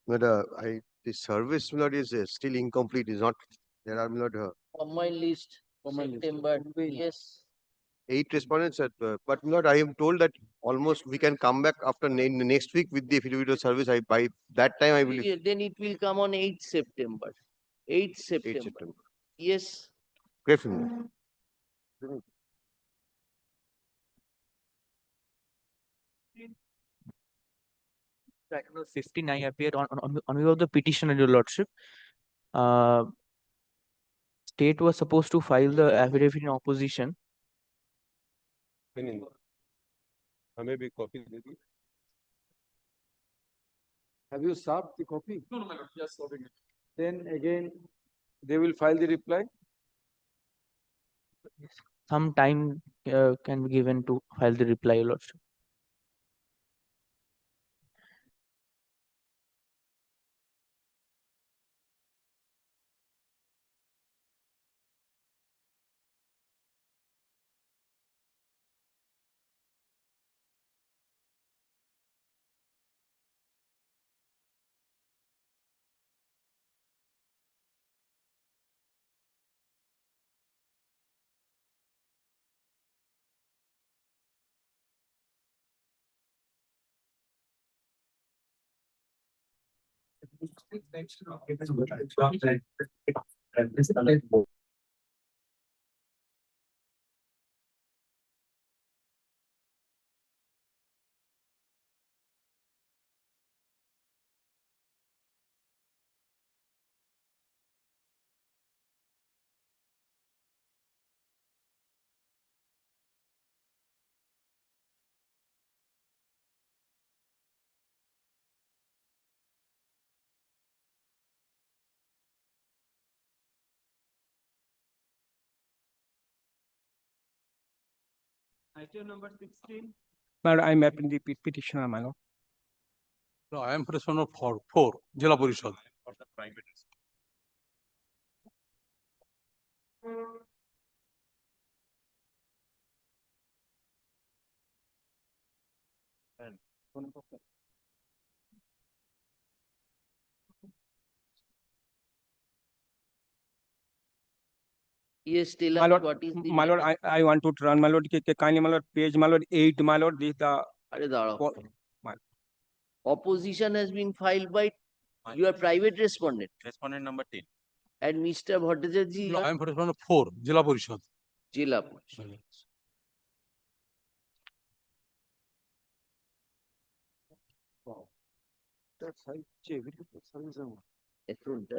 but the service is still incomplete. Is not there are Combined list. September. Yes. 8 respondents, but I am told that almost we can come back after next week with the affidavit of service. By that time I believe. Then it will come on 8th September. 8th September. 8 September. Yes. Grateful. Item number 15, I appear on behalf of the petitioner, your lordship. State was supposed to file the affidavit in opposition. Maybe copy. Have you served the copy? No, my lord, just serving it. Then again, they will file the reply. Some time can be given to file the reply, your lordship. Item number 16. My lord, I am applying the petitioner, my lord. No, I am for respondent four, Jila Parishad. For the private. Yes, tell My us lord, what is the my lord, matter. I want to run, my lord, kindly, my lord, page, my lord, 8, my lord, this the. Are दाঁड़ाओ. My- Opposition has been filed by your private respondent Respondent number 10. and Mr. Bhattacharjee, No, I am for respondent four, Jila Parishad. Jila Parishad. এখনটা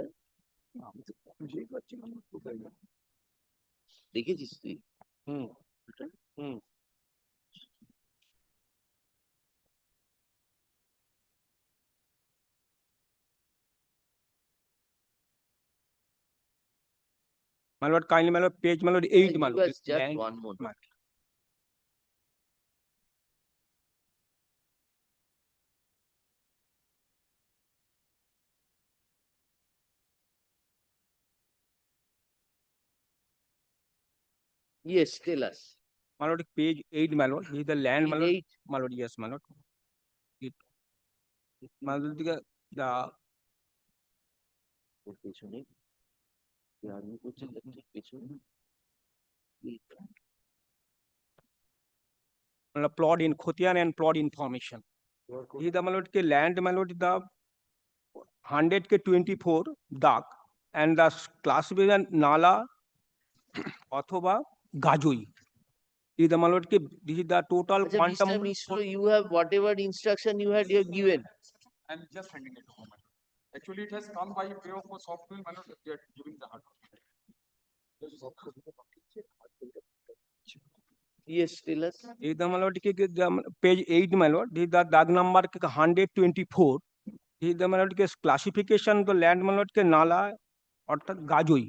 দেখেছিস তুই? My lord, kindly, my lord, page, my lord, 8, my Give lord. us just Land- one more. my- Yes, tell us. My lord, page 8, my lord, this is the land, my Page lord. 8. My lord, yes, my lord. My lord, the ওর পেছনে যে army করছে তার ঠিক পেছনে plot in Khotian and plot information. This is the, my lord, land, my lord, the 100 ke 24 dark and the classification Nala অথবা Gajoi. This is the, my lord, this is the total আচ্ছা, quantum. Mr. Mishra, you have whatever instruction you had, you have given. I'm just sending it to home. Actually, it has come by way of a software, my lord, they are giving the hard copy. Yes, tell us. This is the, my lord, page 8, my lord, this is the dag number 124. This is the, my lord, classification the land, my lord, Nala অর্থাৎ গাজই.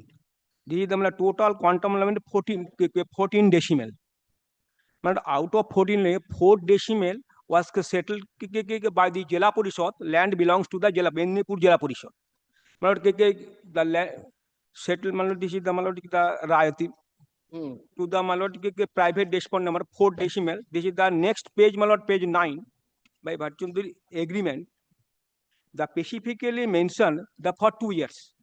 This is the, my lord, total quantum element 14 decimal. But out of 14, 4 decimal was settled by the Jila Parishad. Land belongs to the Jila Bednipur Jila Parishad. But the land settlement, this is the, my lord, the Rayati to the, my lord, private respondent number 4 decimal. This is the next page, my lord, page 9. By virtue of the agreement, the specifically mentioned the for 2 years.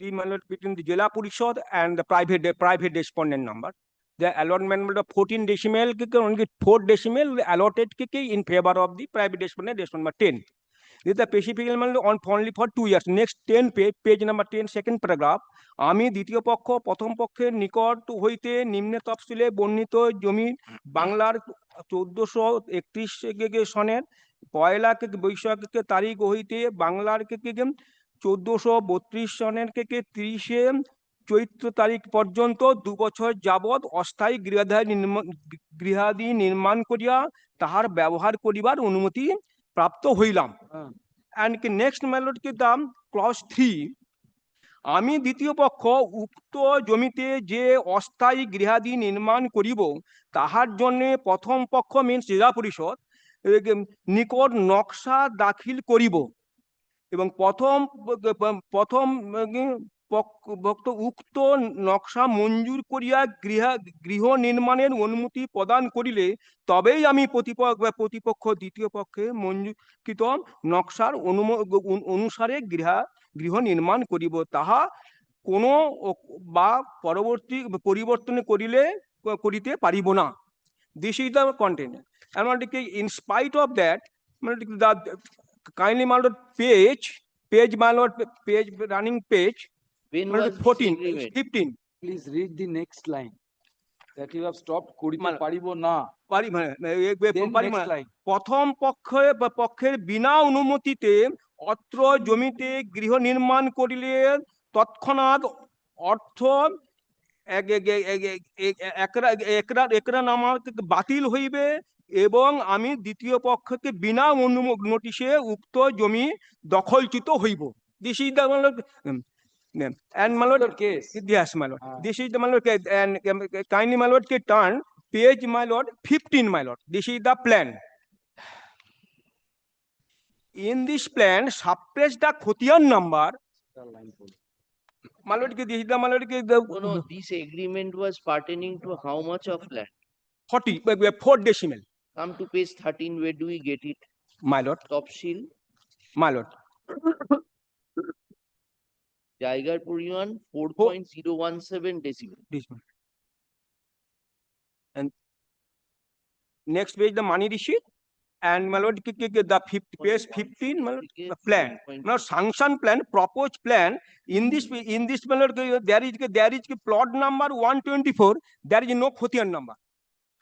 The, my lord, between the Jila Parishad and the private respondent number. The allotment of 14 decimal, only 4 decimal allotted in favor of the private respondent number 10. This is the specific on only for 2 years. Next 10 page number 10, second paragraph. আমি দ্বিতীয় পক্ষ প্রথম পক্ষের নিকট হইতে নিম্নে তফসিলে বর্ণিত জমি বাংলার 1431 সনের পয়লা বৈশাখ তারিখ হইতে বাংলার 1432 সনের 30 চৈত্র তারিখ পর্যন্ত 2 বছর যাবৎ অস্থায়ী গৃহাদি নির্মাণ করিয়া তাহার ব্যবহার করিবার অনুমতি প্রাপ্ত হইলাম। And next, my lord, দাম clause 3. আমি দ্বিতীয় পক্ষ উক্ত জমিতে যে অস্থায়ী গৃহাদি নির্মাণ করিব তাহার জন্য প্রথম পক্ষ মিন্স জেলা পরিষদ নিকট নকশা দাখিল করিব এবং প্রথম উক্ত নকশা মঞ্জুর করিয়া গৃহ নির্মাণের অনুমতি প্রদান করিলে তবেই আমি প্রতিপক্ষ দ্বিতীয় পক্ষে মঞ্জুরকৃত নকশার অনুসারে গৃহ নির্মাণ করিব তাহা কোনো বা পরিবর্তন করিতে পারিব না। This is the content. And in spite of that, the kindly, my lord, page, my lord, page running page. When was 14, this agreement? 15. Please read the next line. That you have stopped করিতে মানে- পারিব না। পারি মানে Then পারি next মানে line. প্রথম পক্ষের বিনা অনুমতিতে অত্র জমিতে গৃহ নির্মাণ করিলে তৎক্ষণাৎ অর্থ একরা নামা বাতিল হইবে এবং আমি দ্বিতীয় পক্ষকে বিনা নোটিশে উক্ত জমি দখলচ্যুত হইব। This is the and my lord case. Yes, my lord. This is the my lord and kindly my lord turn page my lord 15 my lord. This is the plan. In this plan suppress the Khotian number. My lord, this is the my lord No, this agreement was pertaining to how much of land? 40 4 decimal. Come to page 13, where do we get it? My lord. Topsil, My lord. জায়গার পরিমাণ 4.017 decimal. Decimal. And next page the money receipt. And my lord, the page 15, my lord, the plan. Now, sanction plan, proposed plan. In this, my lord, there is plot number 124. There is no Khotian number.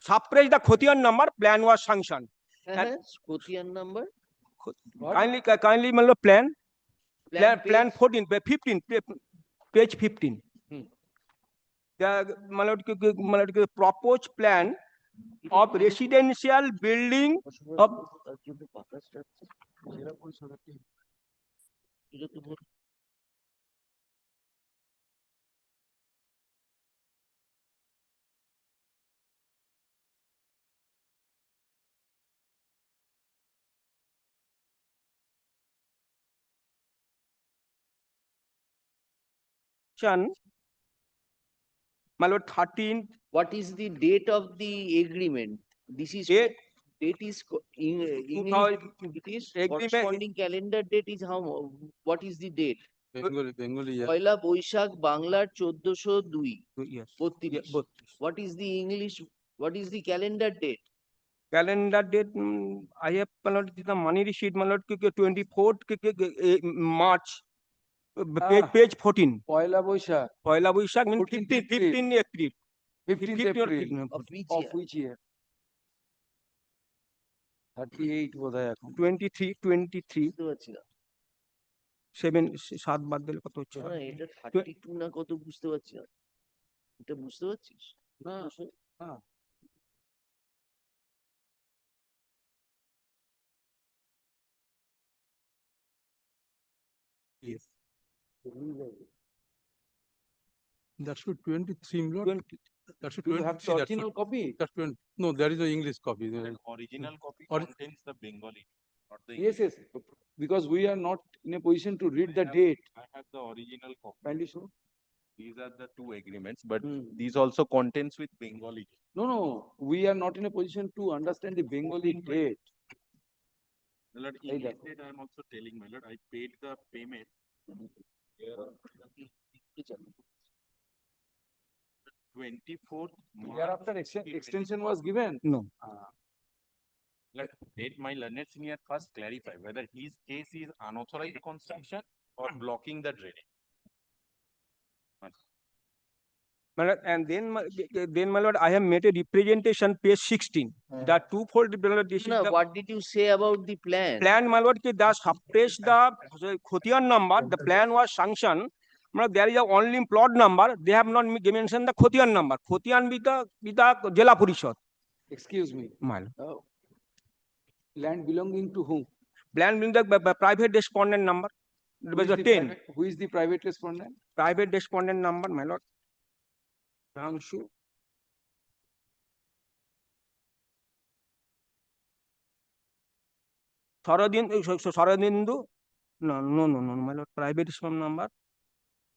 Suppress the Khotian number. Plan was sanctioned. Khotian number? Kindly, my lord, plan 14, 15, page 15. The my lord, proposed plan of residential building of my lord 13. What is the date of the agreement? This is date is it is corresponding calendar date is how, what is the date? Bengali, yeah. পয়লা বৈশাখ বাংলার 1402 Yes. 32. What is the English? What is the calendar date? Calendar date, I have my lord, the money receipt, my lord, 24th March, page 14. Poila Boishakh. Poila Boishakh means 15 April. 15th April. Of which year? 38 বোধহয় এখন। 23. বুঝতে পারছি না। 7 বাদ দিলে কত হচ্ছে? না, এটা 32 না কত বুঝতে পারছি না। এটা বুঝতে পারছিস? না, না। Yes. That should 23, Lord. That should Do you have the 23, that original should- copy? That's 20. No, there is an English copy. An original copy Or- contains the Bengali, not the Yes, yes. Because we are not in a position to read the date. I have the original copy. Kindly show. These are the two agreements, but these also contains with Bengali. No, no, we are not in a position to understand the Bengali date. My lord, in this date, I am also telling, my lord, I paid the payment. Here, 24th Thereafter extension was given. No. Let my learned senior first clarify whether his case is unauthorized construction or blocking the drainage. And then my lord, I have made a representation, page 16. The twofold, my lord, this is No, the what did you say about the plan? plan, my lord, the suppress the Khotian number. The plan was sanctioned. There is only plot number. They have not mentioned the Khotian number. Khotian with the Jela Parishad. Excuse me. My lord. Land belonging to whom? Plan with the private respondent number. It was Who is the the 10. Who is the private respondent? Private respondent number, my lord. Rangshu. Saradindu. No, my lord. Private respondent number.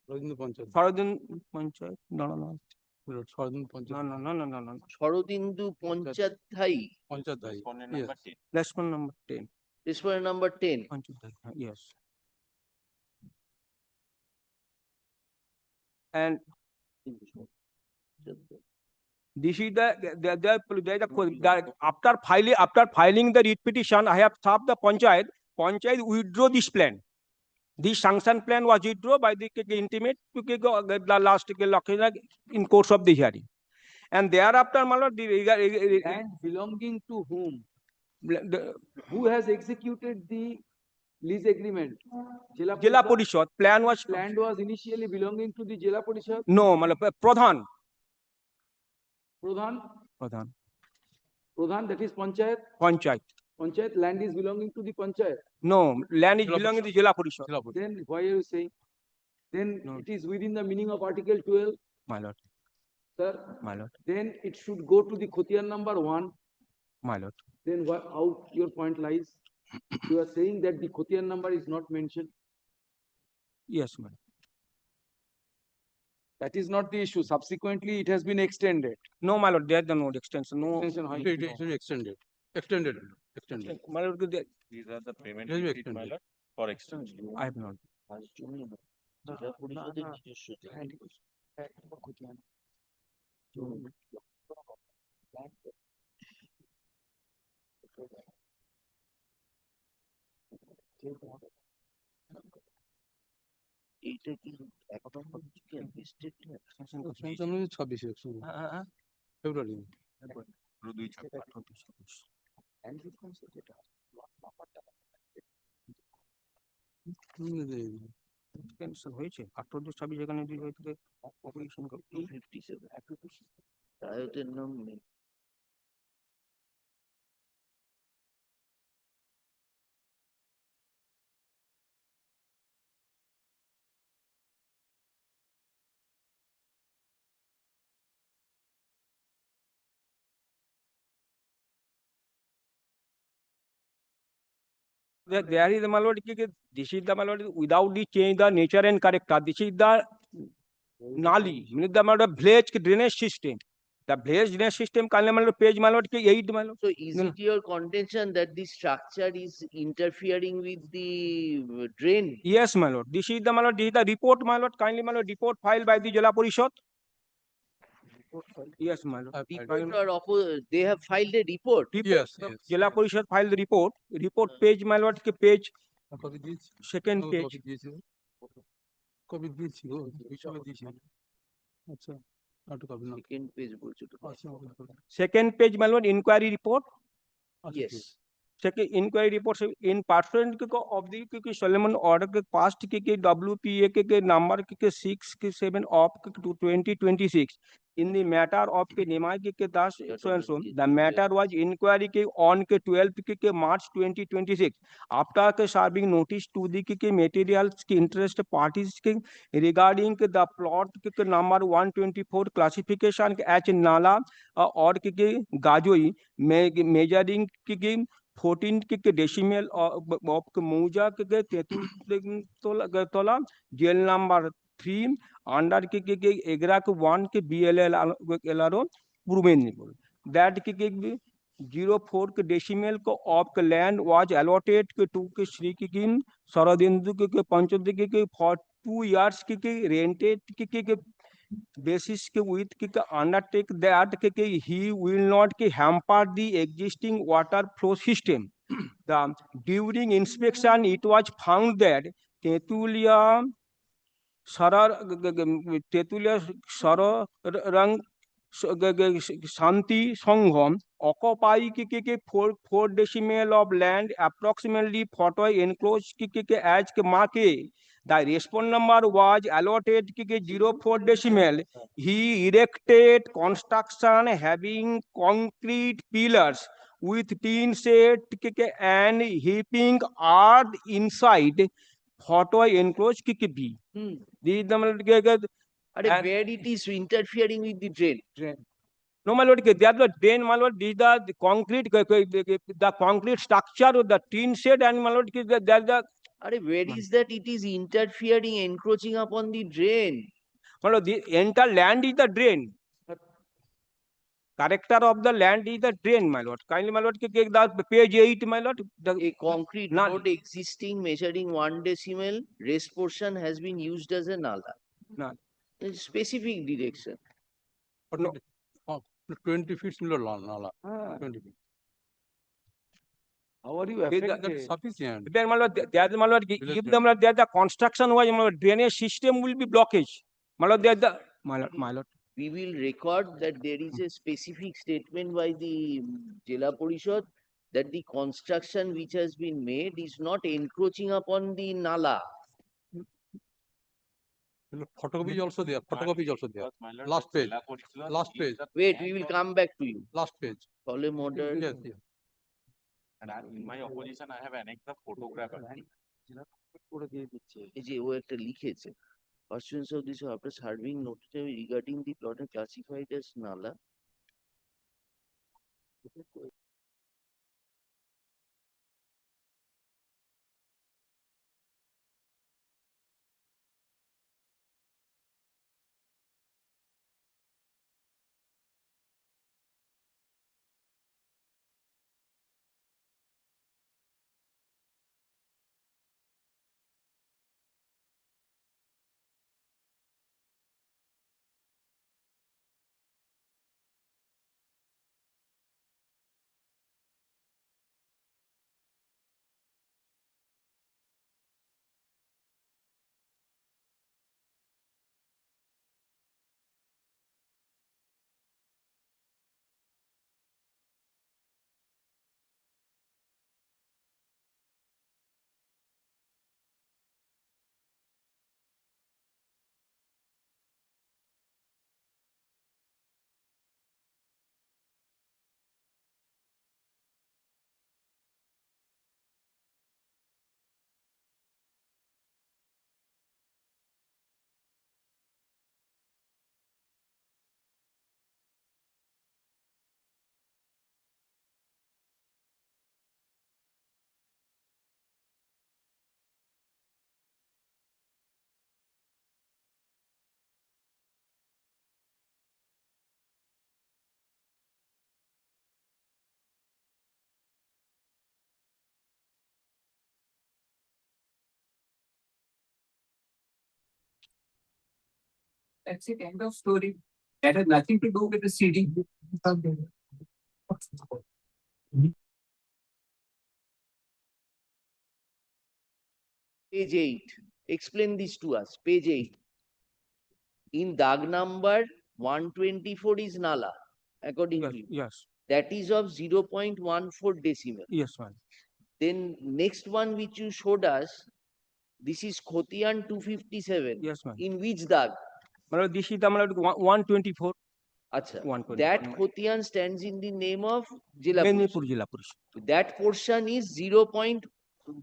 Sarojini Panchayat. Saradin Panchayat. No. Sarojini Panchayat. No. Sharadindu পঞ্চাধ্যায়ী। Panchayat. Respondent Yes. number 10. Respondent number 10. Respondent number 10. Yes. And this is after filing the writ petition, I have served the Panchayat. Panchayat withdraw this plan. This sanction plan was withdrawn by the intimate to the last in course of the hearing. And thereafter, my lord, And belonging to whom? the Who has executed the lease agreement? Jila Jila Parishad? Parishad plan was Land was initially belonging to the Jila Parishad? no, my lord, Pradhan. Pradhan? Pradhan. Pradhan, that is Panchayat? Panchayat. Panchayat land is belonging to the Panchayat. No, land is belonging to Jila Parishad. Then why are you saying? Then it is within the meaning of Article 12, My lord, sir. my lord, Then it should go to the Khotiar number 1. my lord. Then how your point lies? You are saying that the Khotiar number is not mentioned. Yes, my lord. That is not the issue. Subsequently, it has been extended. No, my lord, there is no extension. No. Extension, how It is extended. Extended. Extended. My lord, These are the payment Yes, we receipt, extended. my lord, for extension. I have not. এইটা কি একদম estate না? Extension হচ্ছে 26 ফেব্রুয়ারি। Extension হয়েছে 1826 এখানে operation করে 57 রায়তের নাম নেই। There is the my lord, this is the my lord, without the change the nature and character. This is the nali, means the my lord village drainage system. The village drainage system, my lord, page my lord, 8 my lord. So is it your contention that the structure is interfering with the drain? Yes, my lord. This is the my lord, this is the report, my lord. Kindly, my lord, report filed by the Jila Parishad. Yes, my lord. Report or they have filed a report? Yes, The yes. Jila Parishad filed the report. Report page, my lord, page copy দিয়েছি second page. Copy দিয়েছি copy দিয়েছি গো হিসাবে দিয়েছি আচ্ছা আটু copy না Second page বলছো তো? আচ্ছা Second page, my lord, inquiry report. Yes. Second inquiry report in pursuant of the Solomon order passed WPA number 6-7 of 2026 in the matter of Nimai Das so and so. The matter was inquiry on 12 March 2026 after serving notice to the materials interest parties regarding the plot number 124 classification as Nala or Gajoi measuring 14 decimal of Mouja Tola, jail number 3, under Egrak 1 BLL LRO, that 04 decimal of land was allotted to Sri Saradendu Panchodi for 2 years rented basis with undertake that he will not hamper the existing water flow system. During inspection, it was found that Tetulia Sararang Shanti Sangham occupy 4 decimal of land approximately 40 enclosed as market. The response number was allotted 04 decimal. He erected construction having concrete pillars with tin set and heaping earth inside 40 enclosed B. This is the where it is interfering with the drain? No, my lord, they are the drain, my lord, these are the concrete, the concrete structure of the tin shed, and my lord, they are the. Where is that it is interfering, encroaching upon the drain? My lord, the entire land is the drain. Character of the land is the drain, my lord. Kindly, my lord, the page 8, my lord. A concrete road existing measuring 1 decimal, rest portion has been used as a nala. In specific direction. But no. 20 feet nala. 20 feet. How are you affected? That's sufficient. Then, my lord, there is, my lord, if the construction was, my lord, drainage system will be blockage. My lord, there is the, my lord, we will record that there is a specific statement by the Jila Parishad that the construction which has been made is not encroaching upon the Nala. Photocopy is also there. Photocopy is also there. Last page. Last page. Wait, we will come back to you. Last page. Follow modern. Yes, yes. And in my opposition, I have annexed the photograph. এই যে ও একটা লিখেছে pursuance of this after serving notice regarding the plot and classified as Nala. That's it, end of story. That has nothing to do with the CD. Page 8. Explain this to us. Page 8. In Dag number 124 is Nala, according to you. Yes. That is of 0.14 decimal. Yes, ma'am. Then next one which you showed us, this is Khotian 257. Yes, ma'am. In which Dag? This is the 124. Acha. 124. That Khotian stands in the name of Jila Mednipur Jila Parishad. That portion is 0.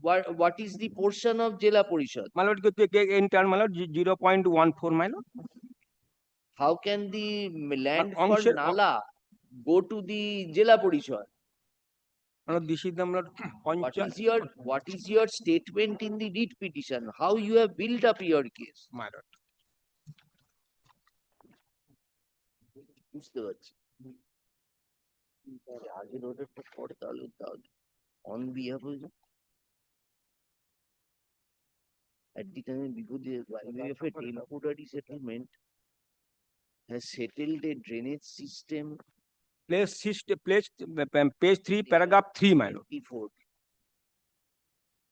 What is the portion of Jila Parishad? My lord, in turn, my lord, 0.14, my lord. How can the land for Amshar- Nala go to the Jila Parishad? My lord, this is the, my lord, What is your statement in the writ petition? How you have built up your case? My lord. বুঝতে পারছি আগের অর্ডারটা পড়ে তাহলে on behalf of at the time before the by way of a temporary settlement has settled a drainage system. Page 3, paragraph 3, my lord. 24.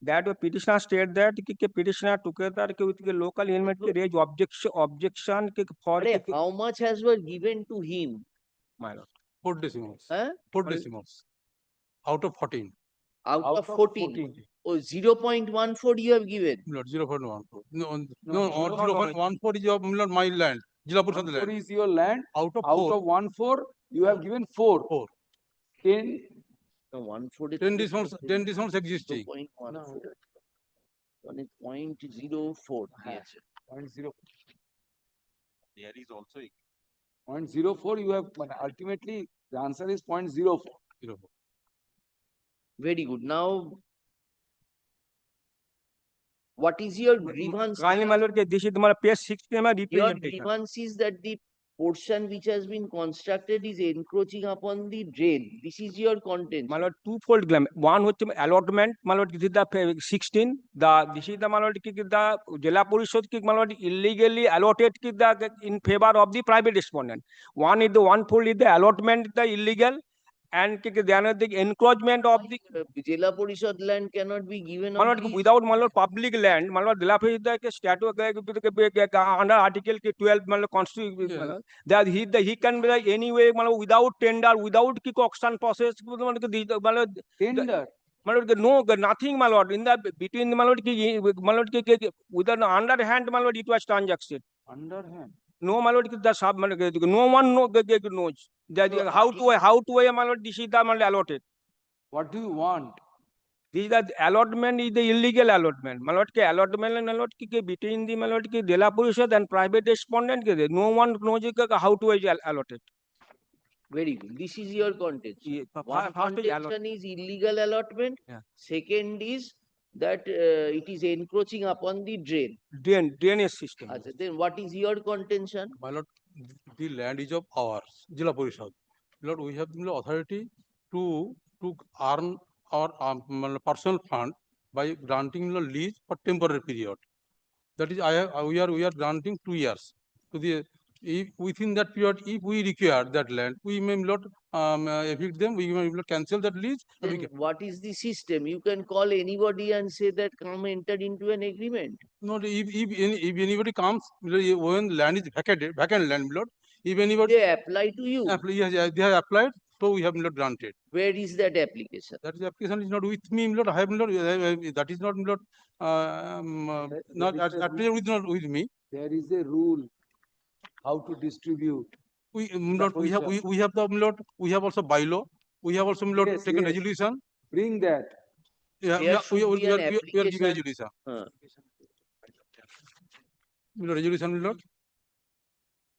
That the petitioner state that petitioner together with the local element raise objection for How much has been given to him? My lord. 4 decimals. Huh? 4 decimals. Out of 14. Out of 14. Oh, 0.14 you have given. Not 0.14. No, 0.14 is your my land. Jila Parishad land. 4 is your land. Out of 14, you have given 4. 4. 10. No, 140. 10 decimals existing. 0.14. 0.04. Yes. 0.04. There is also 0.04 you have, but ultimately the answer is 0.04. Very good. Now, what is your grievance? My lord, this is the page 16, my Your representation. grievance is that the portion which has been constructed is encroaching upon the drain. This is your content. My lord, twofold claim. One with allotment, my lord, this is the 16. This is the, my lord, the Jila Parishad, my lord, illegally allotted in favor of the private respondent. One is the one fold is the allotment, the illegal. and the encroachment of the Jila Parishad land cannot be given my on lord, lease. without my lord public land, my lord, the statute under Article 12, my lord, Constitution, my lord, that he can be like anyway, my lord, without tender, without auction process, my lord, Tender. my lord, no, nothing, my lord, in the between my lord, with an underhand, my lord, it was transaction. Underhand. No, my lord, the sub, my lord, no one knows that So, how to, my lord, this is the my lord, allotted. What do you want? This is the allotment is the illegal allotment. My lord, allotment and allot between the my lord Jila Parishad and private respondent, no one knows how to allot it. very good. This is your contention. One First is contention is illegal allotment. Yeah. Second is that it is encroaching upon the drain. Drainage system. Then what is your contention? My lord, the land is of ours, Jila Parishad. Lord, we have the authority to earn our personal fund by granting the lease for temporary period. That is, we are granting 2 years to the. If within that period, if we require that land, we may not evict them. We may not cancel that lease. Then what is the system? You can call anybody and say that come enter into an agreement. No, if anybody comes when land is vacant land, Lord, if anybody They apply to you. Yes, they have applied, so we have not granted. Where is that application? That application is not with me, Lord. I have not. That is not, Lord. Not not with me. There is a rule how to distribute. We have the Lord. We have also bylaw. We have also Lord Yes, taken yes. resolution. Bring that. Yeah, There yeah, should be an we are giving application. resolution. Resolution, Lord.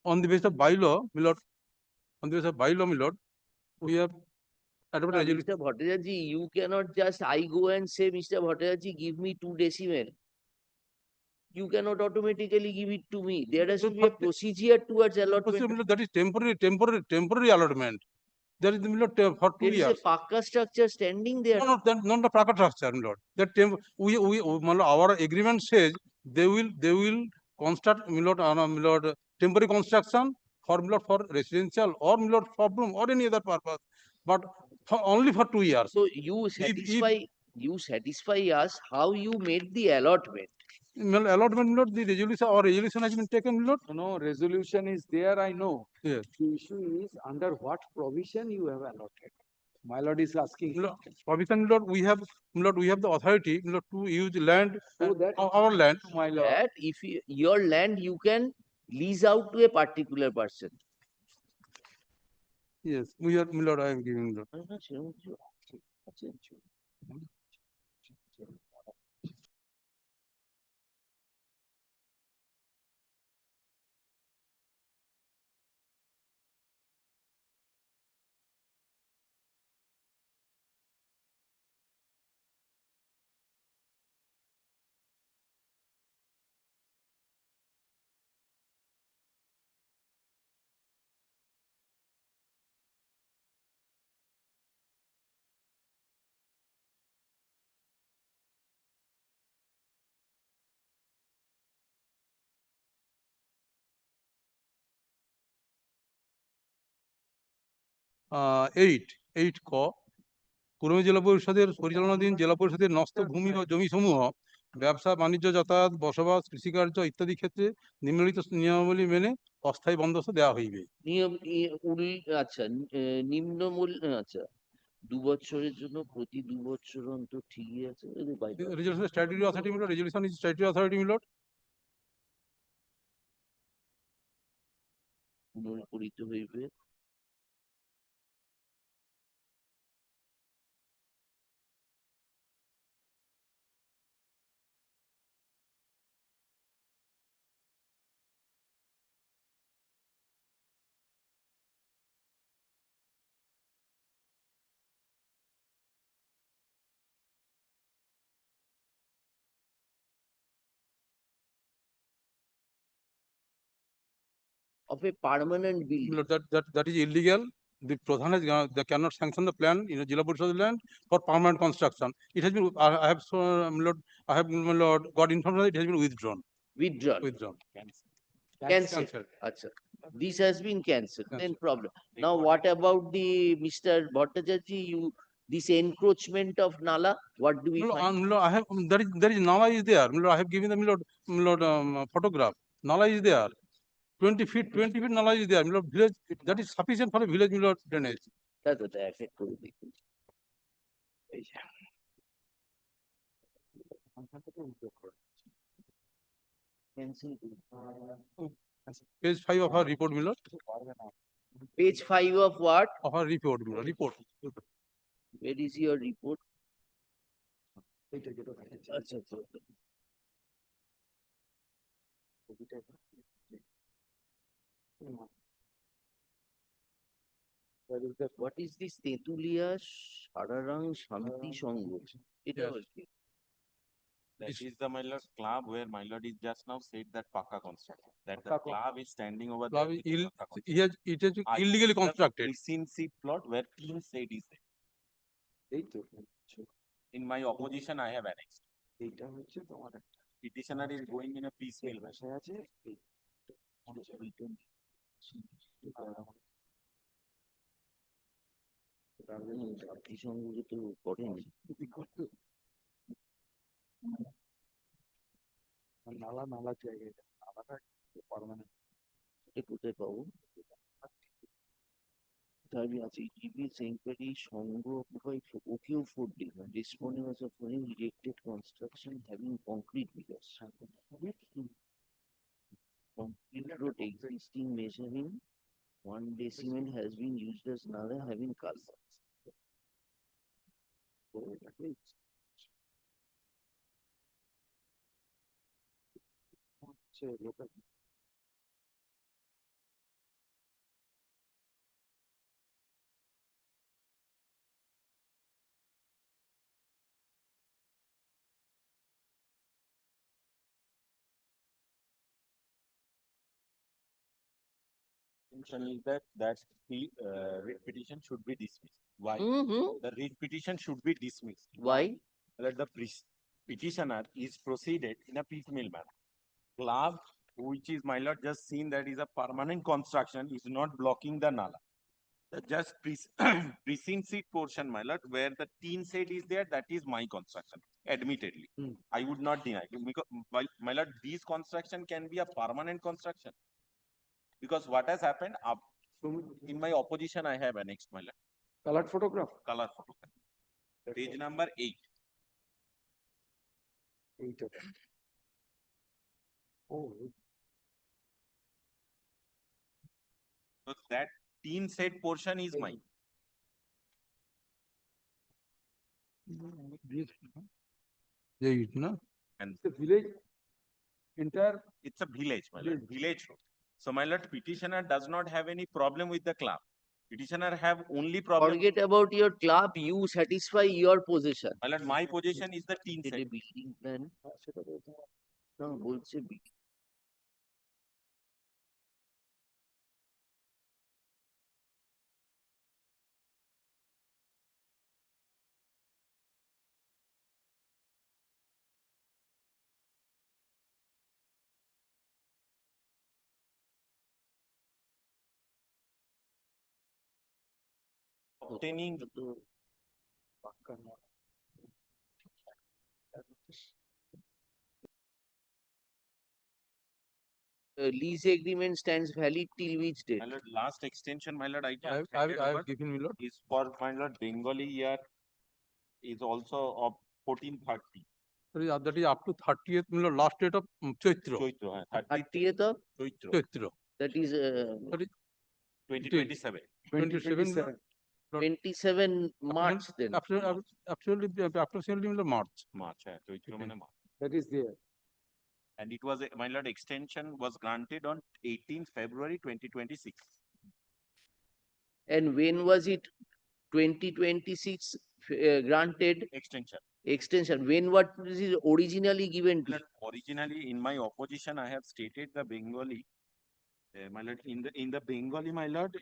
On the basis of bylaw, Lord. On the basis of bylaw, Lord, we have adopted resolution. Mr. Bhattacharya, you cannot just I go and say, Mr. Bhattacharya, give me 2 decimal. You cannot automatically give it to me. There has to be a procedure towards allotment. That is temporary allotment. There is for 2 There is years. a Pakka structure standing there. No, not the Pakka structure, Lord. That our agreement says they will construct Lord temporary construction for residential or showroom or any other purpose, but only for 2 years. So you satisfy us how you made the allotment. Allotment, Lord, the resolution has been taken, Lord. No, resolution is there, I know. Yes. The issue is under what provision you have allotted. My lord is asking. Provision, Lord, we have the authority, Lord, to use land, So that our land. my lord. That if your land you can lease out to a particular person. Yes, we are, Lord, I am giving, Lord. eight ক কুড়মি জেলা পরিষদের পরিচালনাধীন জেলা পরিষদের ন্যস্ত ভূমি ও জমিসমূহ ব্যবসা বাণিজ্য যাতায়াত বসবাস কৃষিকার্য ইত্যাদি ক্ষেত্রে নিম্নলিখিত নিয়মাবলী মেনে অস্থায়ী বন্দোবস্ত দেওয়া হইবে। আচ্ছা নিম্ন মূল্য আচ্ছা 2 বছরের জন্য প্রতি 2 বছর অন্তর ঠিকই আছে। রেজুলেশন স্ট্যাটুটরি অথরিটি মিলট রেজুলেশন ইজ স্ট্যাটুটরি অথরিটি মিলট পুনর্করিত হইবে। Of a permanent building. That is illegal. The Pradhan has they cannot sanction the plan in Jila Parishad land for permanent construction. It has been I have got information that it has been withdrawn. Withdrawn. Withdrawn. Cancelled. Acha. This has been cancelled. Then problem. Now what about the Mr. Bhattacharya? This encroachment of Nala, what do we find? I have there is Nala is there. I have given the photograph. Nala is there. 20 feet Nala is there. Village that is sufficient for a village drainage. That's what I said to you. Page 5 of our report, Miller. Page 5 of what? Of our report, Miller. Report. Where is your report? Acha, acha. What is this Tetulia Shararang Shanti Sangha? That is the my lord club where my lord is just now said that Paka construction. That the club is standing over there. with the Paka construction. It is I illegally see the constructed. Pristine seat plot where team said is there. In my opposition, I have annexed. Petitioner is going in a piecemeal manner. Shanti Sangha তো করেনি। নালা জায়গায় নালাটা permanent এটা কোথায় পাবো? তাহলে আছে EBS inquiry Sangha occupied OQ food responding as a foreign erected construction having concrete pillars. Concrete road existing measuring 1 decimal has been used as nala having culverts. Is that the writ petition should be dismissed. Why? The writ petition should be dismissed. Why? That the petitioner is proceeded in a piecemeal manner. Club, which is my lord just seen that is a permanent construction, is not blocking the nala. The just preceding seat portion, my lord, where the teen set is there, that is my construction. Admittedly, I would not deny because my lord, this construction can be a permanent construction. Because what has happened in my opposition, I have annexed my lord. Colored photograph. Color photograph. Page number 8. 8. Oh. So that teen set portion is mine. And the village entire. It's a village, my lord. Village road. So my lord, petitioner does not have any problem with the club. Petitioner have only problem. Forget about your club, you satisfy your position. My lord, my position is the teen set. Building plan. No, বলছে obtaining lease agreement stands valid till which date? my lord, last extension, my lord, I have given my lord. Is for my lord Bengali year is also of 1430. That is up to 30th, last date of Chaitra. 30th of Chaitra. That is 2027. 27 March then. Approximately March. March. That is there. And it was, my lord, extension was granted on 18th February 2026. And when was it 2026 granted? Extension. Extension. When what is originally given to? Originally, in my opposition, I have stated the Bengali. My lord, in the Bengali, my lord.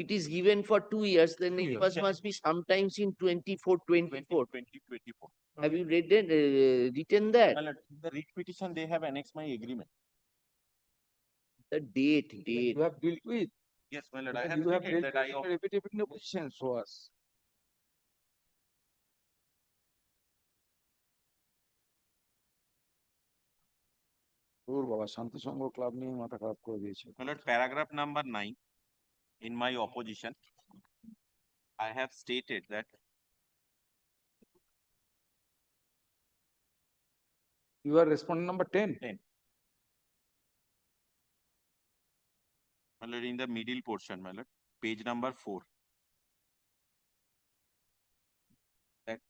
It is given for 2 years. Then it must be sometimes in 24. Have you read it, written that? My lord, in the writ petition, they have annexed my agreement. The date. You have dealt with. Yes, my lord, I Because have you have stated dealt that with the affidavit in the position, show us. ওর বাবা শান্তি সংঘ club নিয়ে মাথা খারাপ করে দিয়েছে। my lord, paragraph number 9, in my opposition, I have stated that You are respondent number 10. 10. My lord, in the middle portion, my lord, page number 4. That,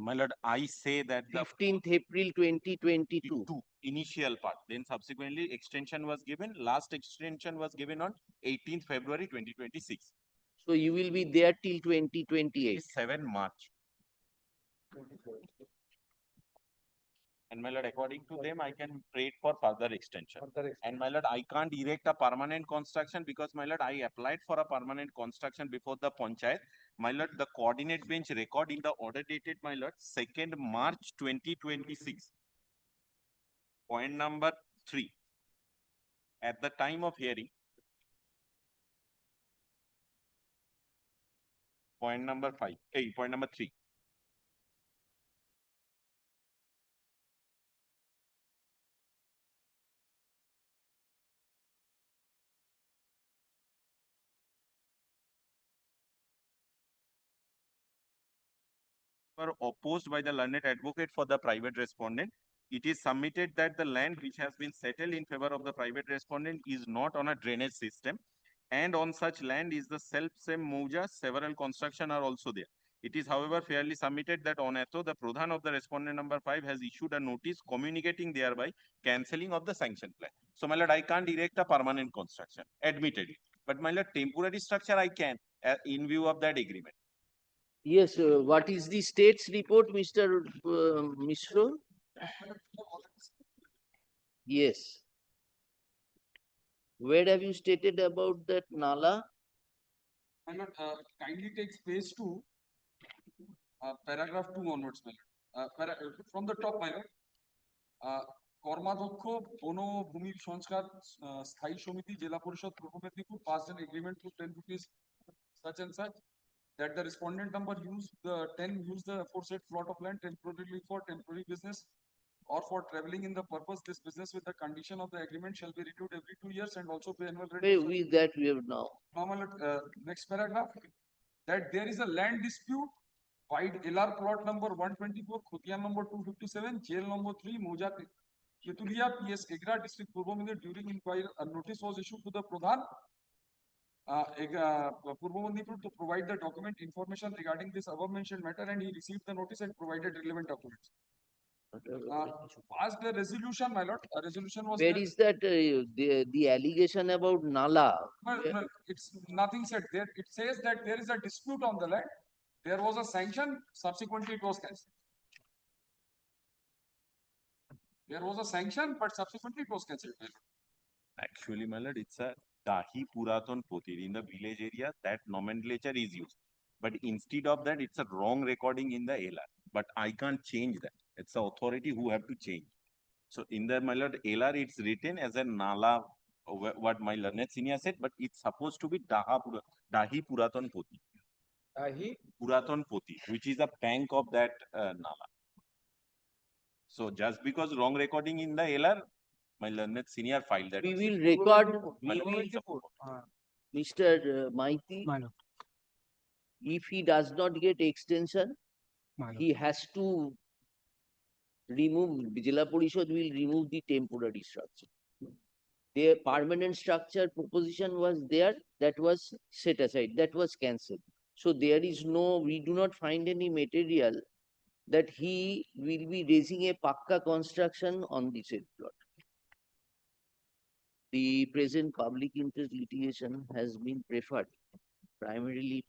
my lord, I say that the 15th April 2022. initial part, then subsequently extension was given, last extension was given on 18th February 2026. So you will be there till 2028. 7 March. And my lord, according to them, I can trade for further extension. And my lord, I can't erect a permanent construction because my lord, I applied for a permanent construction before the panchayat. My lord, the coordinate bench record in the order dated, my lord, 2nd March 2026. Point number 3. At the time of hearing, point number 5, point number 3. Were opposed by the learned advocate for the private respondent. It is submitted that the land which has been settled in favor of the private respondent is not on a drainage system, and on such land is the self-same mouja. Several construction are also there. It is, however, fairly submitted that on Eto, the Pradhan of the respondent number 5 has issued a notice communicating thereby cancelling of the sanction plan. So, my lord, I can't erect a permanent construction, admittedly. But, my lord, temporary structure I can, in view of that agreement. Yes, what is the state's report, Mr. Mishra? Yes. Where have you stated about that Nala? My lord, kindly take page 2, paragraph 2 onwards, my lord. From the top, my lord. কর্মাধ্যক্ষ বন ভূমি সংস্কার স্থায়ী সমিতি জেলা পরিষদ পূর্ব Medinipur passed an agreement to 10 rupees such and such that the respondent number used the aforesaid plot of land temporarily for temporary business or for traveling in the purpose this business with the condition of the agreement shall be renewed every 2 years and also pay annual rent. Where with that we have now. Normal, next paragraph, that there is a land dispute wide LR plot number 124, Khutian number 257, jail number 3, Moja Ketulia, PS Egra district Purbo Medir. During inquiry, a notice was issued to the Pradhan Purbo Medir to provide the document information regarding this above mentioned matter, and he received the notice and provided relevant documents. Passed the resolution, my lord. A resolution was Where there. is that the allegation about Nala? No, it's nothing said there. It says that there is a dispute on the land. There was a sanction, subsequently it was cancelled. There was a sanction, but subsequently it was cancelled. Actually, my lord, it's a Dahi Puraton Potir. In the village area, that nomenclature is used. But instead of that, it's a wrong recording in the LR. But I can't change that. It's the authority who have to change. So in the, my lord, LR, it's written as a Nala, what my learned senior said, but it's supposed to be Dahi Puraton Poti. Dahi Puraton Poti, which is a bank of that Nala. So just because wrong recording in the LR, my learned senior filed that. We will record, My we lord, will, it's a- Mr. Maiti, if he does not get extension, he has to remove, Jila Parishad will remove the temporary structure. Their permanent structure proposition was there, that was set aside, that was cancelled. So there is no, we do not find any material that he will be raising a pakka construction on the said plot. The present public interest litigation has been preferred primarily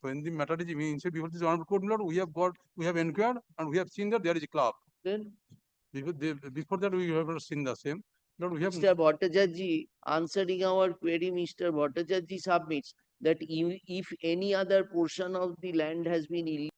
when the matter is initiated before this honorable court, my lord, we have inquired and we have seen that there is a club. Then Before that, we have not seen the same. Lord, we have Mr. Bhattacharjee, answering our query, Mr. Bhattacharjee submits that if any other portion of the land has been illegal,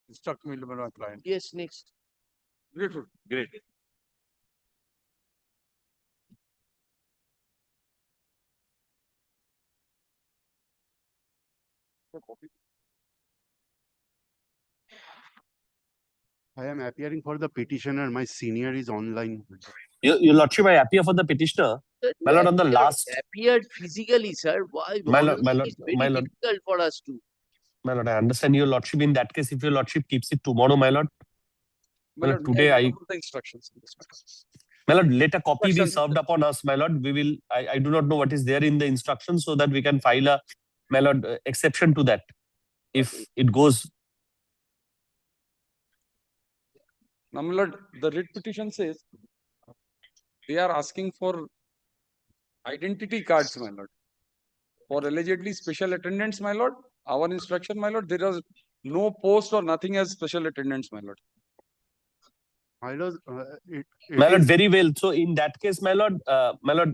instruct me to my client. yes, next. Great, Lord. Great. I am appearing for the petitioner. My senior is online. Your Lordship, I appear for the petitioner. Sir, My lord, on the last, appeared physically, sir. Why? my lord, Online is very difficult for us to. my lord, I understand your Lordship. In that case, if your Lordship keeps it tomorrow, my lord, My lord, today I the instructions in this matter. my lord, let a copy be Instructions. served upon us, my lord. We will, I do not know what is there in the instructions so that we can file a, my lord, exception to that. If it goes, Now, my lord, the writ petition says they are asking for identity cards, my lord. For allegedly special attendants, my lord, our instruction, my lord, there is no post or nothing as special attendants, my lord. My lord, my lord, very well. So in that case, my lord,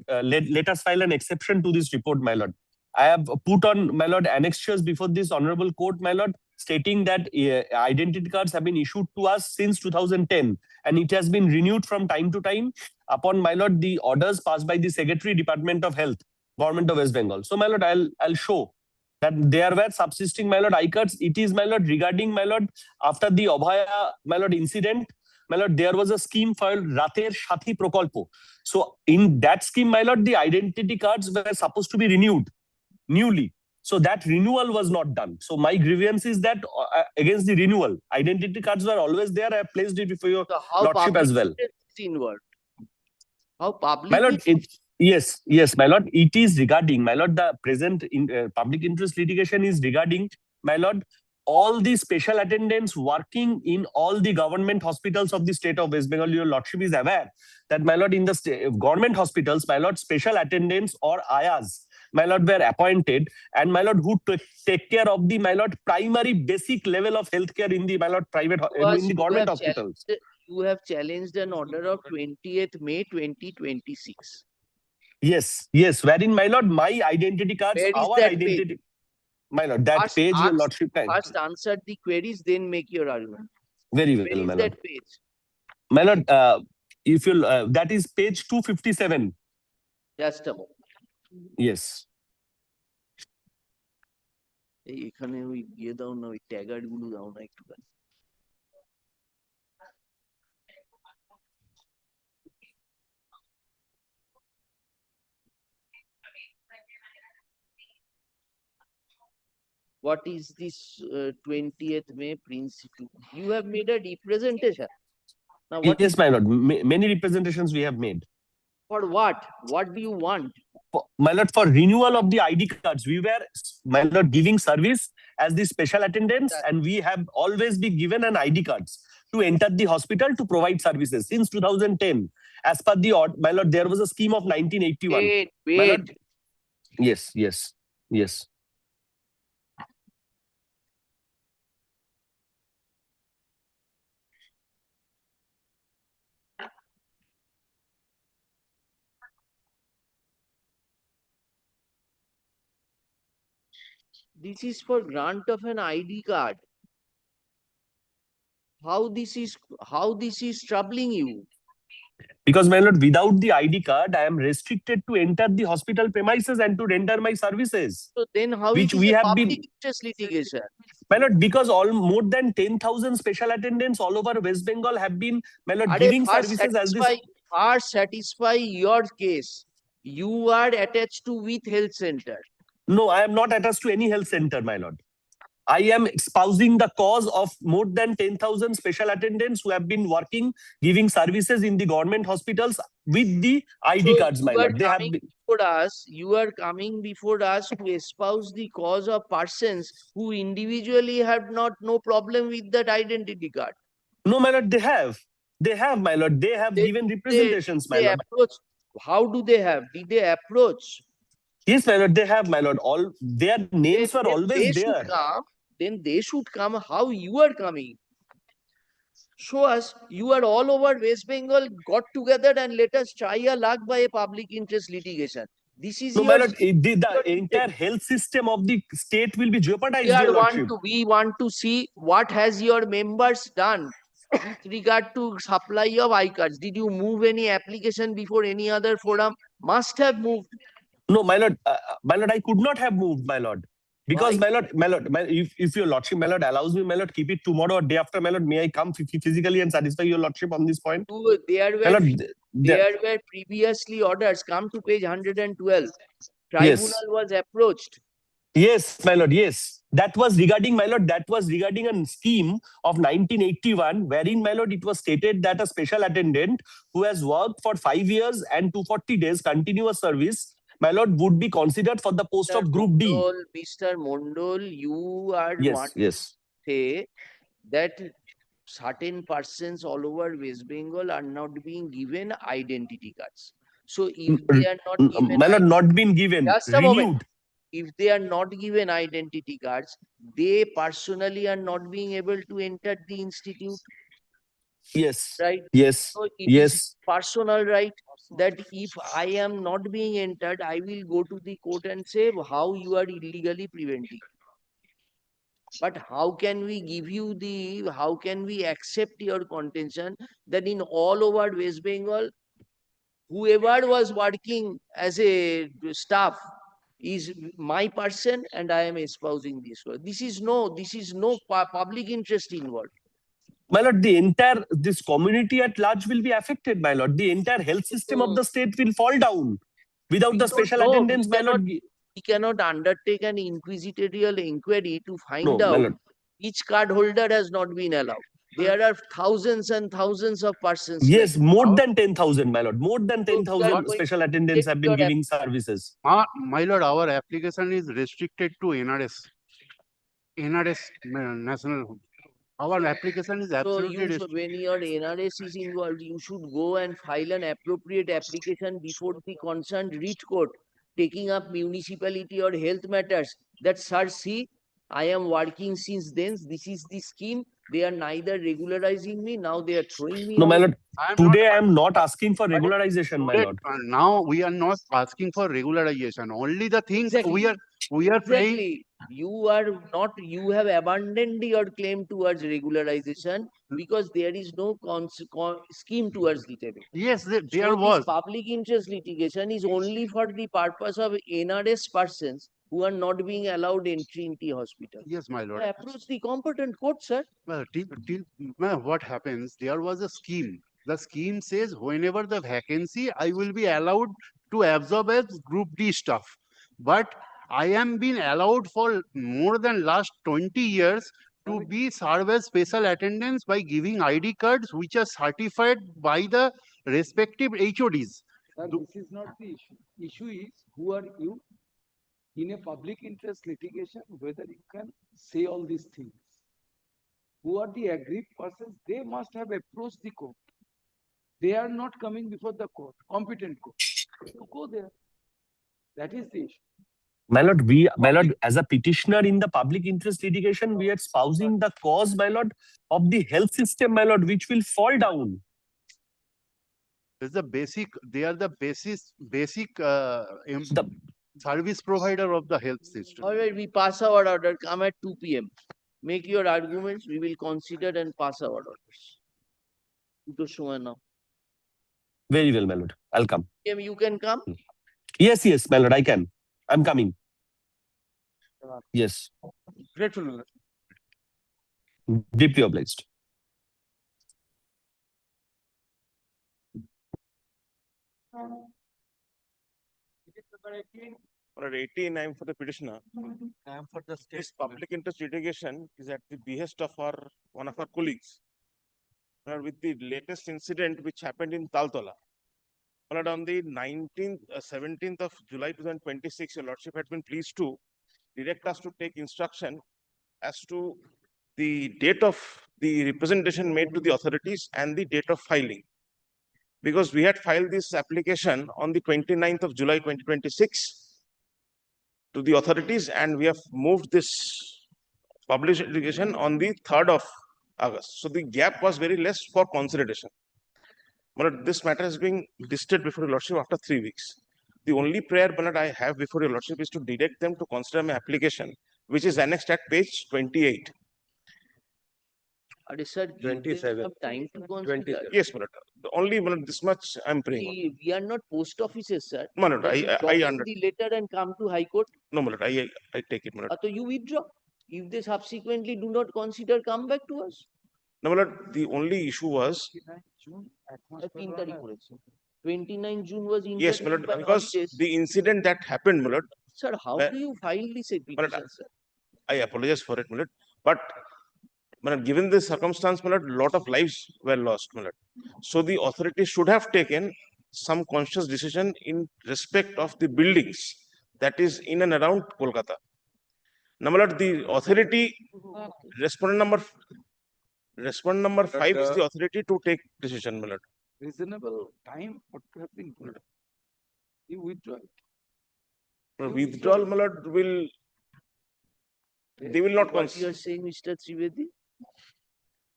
let us file an exception to this report, my lord. I have put on, my lord, annexures before this honorable court, my lord, stating that identity cards have been issued to us since 2010 and it has been renewed from time to time upon, my lord, the orders passed by the Secretary, Department of Health, Government of West Bengal. So, my lord, I'll show that there were subsisting, my lord, I-cards. It is, my lord, regarding, my lord, after the Abhaya, my lord, incident, my lord, there was a scheme called Rater Shathi Prokalpo. So in that scheme, my lord, the identity cards were supposed to be renewed newly. So that renewal was not done. So my grievance is that against the renewal, identity cards were always there. I have placed it before your Lordship as well. Inward. How public? My lord, yes, my lord, it is regarding, my lord, the present public interest litigation is regarding, my lord, all the special attendants working in all the government hospitals of the state of West Bengal. Your Lordship is aware that, my lord, in the government hospitals, my lord, special attendants or ayas, my lord, were appointed, and, my lord, who take care of the, my lord, primary basic level of healthcare in the, my lord, private in the government hospitals. You have challenged an order of 20th May 2026. Yes, wherein, my lord, my identity cards, Where is our that identity. page? My lord, that page, your Lordship. First answer the queries, then make your argument. Very well, Where is my that lord. page? My lord, if you that is page 257. Just a moment. Yes. এখানে ওই ইয়ে দাও না, ওই ট্যাগার গুলো দাও না একটু। What is this 20th May principle? You have made a representation. Now, what Yes, my lord. Many representations we have made. For what? What do you want? My lord, for renewal of the ID cards, we were, my lord, giving service as the special attendants, and we have always been given an ID cards to enter the hospital to provide services since 2010. As per the, my lord, there was a scheme of 1981. Wait. My lord, yes. This is for grant of an ID card. How this is troubling you? Because, my lord, without the ID card, I am restricted to enter the hospital premises and to render my services. So then how which it is we a have public been interest litigation? My lord, because more than 10,000 special attendants all over West Bengal have been, my lord, giving services as this. First satisfy your case. You are attached to with health center. No, I am not attached to any health center, my lord. I am espousing the cause of more than 10,000 special attendants who have been working, giving services in the government hospitals with the ID cards, my lord. They have been. You are coming before us to espouse the cause of persons who individually have no problem with that identity card. No, my lord, they have. They have, my lord. They have given representations, my lord. How do they have? Did they approach? Yes, my lord, they have, my lord. All their names were always there. Then they should come. How you are coming? Show us. You are all over West Bengal, got together and let us try a luck by a public interest litigation. This is No, my lord, the entire health system of the state will be jeopardized, dear lordship. We want to see what has your members done with regard to supply of I-cards. Did you move any application before any other forum? Must have moved. No, my lord, I could not have moved, my lord. Because, my lord, if your lordship, my lord, allows me, my lord, keep it tomorrow or day after, my lord, may I come physically and satisfy your lordship on this point? There were previously orders. Come to page 112. Tribunal was approached. Yes, my lord, yes. That was regarding, my lord, that was regarding a scheme of 1981, wherein, my lord, it was stated that a special attendant who has worked for 5 years and 240 days continuous service, my lord, would be considered for the post of Group D. Mr. Mondal, you are Yes, yes. Say that certain persons all over West Bengal are not being given identity cards. So if they are not given, my lord, not been given, renewed. If they are not given identity cards, they personally are not being able to enter the institute. Yes. Right? Yes. So it yes. is personal right that if I am not being entered, I will go to the court and say how you are illegally preventing. But how can we give you how can we accept your contention that in all over West Bengal, whoever was working as a staff is my person and I am espousing this. This is no public interest involved. My lord, this community at large will be affected, my lord. The entire health system of the state will fall down without the special attendance, my lord. We cannot undertake an inquisitorial inquiry to find out which card holder has not been allowed. There are thousands and thousands of persons. Yes, more than 10,000, my lord. More than 10,000 special attendants have been giving services. My lord, our application is restricted to NRS. National. Our application is absolutely So when your NRS is involved, you should go and file an appropriate application before the concerned writ court, taking up municipality or health matters. That, sir, see, I am working since then. This is the scheme. They are neither regularizing me. Now they are throwing me No, out. my lord. Today I am not asking for regularization, my lord. Now we are not asking for regularization. Only the things we are playing. You have abandoned your claim towards regularization because there is no scheme towards the table. Yes, there So was. this public interest litigation is only for the purpose of NRS persons who are not being allowed entry into the hospital. Yes, my lord. Approach the competent court, sir. Well, what happens? There was a scheme. The scheme says whenever the vacancy, I will be allowed to absorb as Group D staff. But I am being allowed for more than last 20 years to be served as special attendants by giving ID cards which are certified by the respective HODs. Sir, this is not the issue. Issue is who are you in a public interest litigation, whether you can say all these things. Who are the aggrieved persons? They must have approached the court. They are not coming before the court, competent court. So go there. That is the issue. My lord, as a petitioner in the public interest litigation, we are espousing the cause, my lord, of the health system, my lord, which will fall down. They are the basic service provider of the health system. All right, we pass our order. Come at 2 p.m. Make your arguments. We will consider and pass our orders. Now. Very well, my lord. I'll come. You can come? Yes, my lord, I can. I'm coming. Yes. Grateful, my lord. Deeply obliged. Or 18, I am for the petitioner. I am for the state. This public interest litigation is at the behest of one of our colleagues. With the latest incident which happened in Taltola. On the 17th of July 2026, your lordship had been pleased to direct us to take instruction as to the date of the representation made to the authorities and the date of filing. Because we had filed this application on the 29th of July 2026 to the authorities, and we have moved this published application on the 3rd of August. So the gap was very less for consideration. But this matter is being listed before your lordship after 3 weeks. The only prayer ballot I have before your lordship is to direct them to consider my application, which is annexed at page 28. Sir, give them 27. some time to consider. 27. Yes, Malad. Only Malad, this much I'm praying. We are not post offices, sir. Malad, That you I drop in understand. the letter and come to High Court. No, Malad, I take it, Malad. So you withdraw. If they subsequently do not consider, come back to us. No, Malad, the only issue was, 29 June was yes, intervened Malad, by because holidays. the incident that happened, Malad. Sir, how where- do you file this petition, sir? I apologize for it, Malad. But Malad, given this circumstance, Malad, lot of lives were lost, Malad. So the authorities should have taken some conscious decision in respect of the buildings that is in and around Kolkata. Now, Malad, the authority, respondent number 5 is the authority to take decision, Malad. Reasonable time ought to have been given. You withdraw it. Withdrawal, Malad, they will not What you are consider. saying, Mr. Trivedi?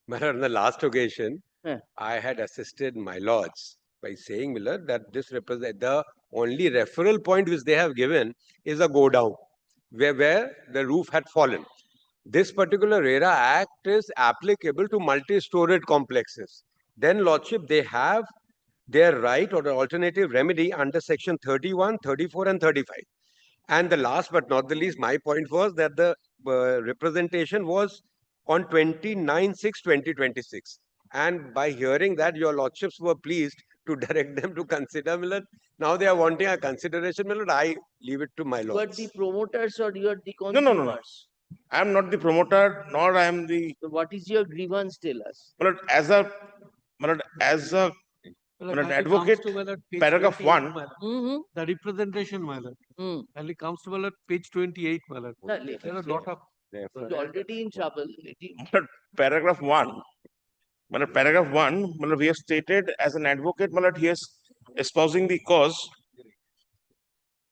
Matter on the last occasion, Eh. I had assisted my lords by saying, Miller, that this represent the only referral point which they have given is a go down, where the roof had fallen. This particular RERA Act is applicable to multi-storied complexes. Then, Lordship, they have their right or an alternative remedy under section 31, 34, and 35. And the last but not the least, my point was that the representation was on 29/6/2026. And by hearing that, your lordships were pleased to direct them to consider, Milord. Now they are wanting a consideration, Milord. I leave it to my You are lords. the promoters or you are the No, consumers? no. I am not the promoter, nor I am the. So what is your grievance? Tell us. Malad, as a Malad, advocate, paragraph 1. The representation, my lord. And it comes to my lord, page 28, my lord. No, let There are him a lot say. of. He's already in trouble. Let him. Malad, paragraph 1. Malad, paragraph 1, Malad, we have stated as an advocate, Malad, he is espousing the cause,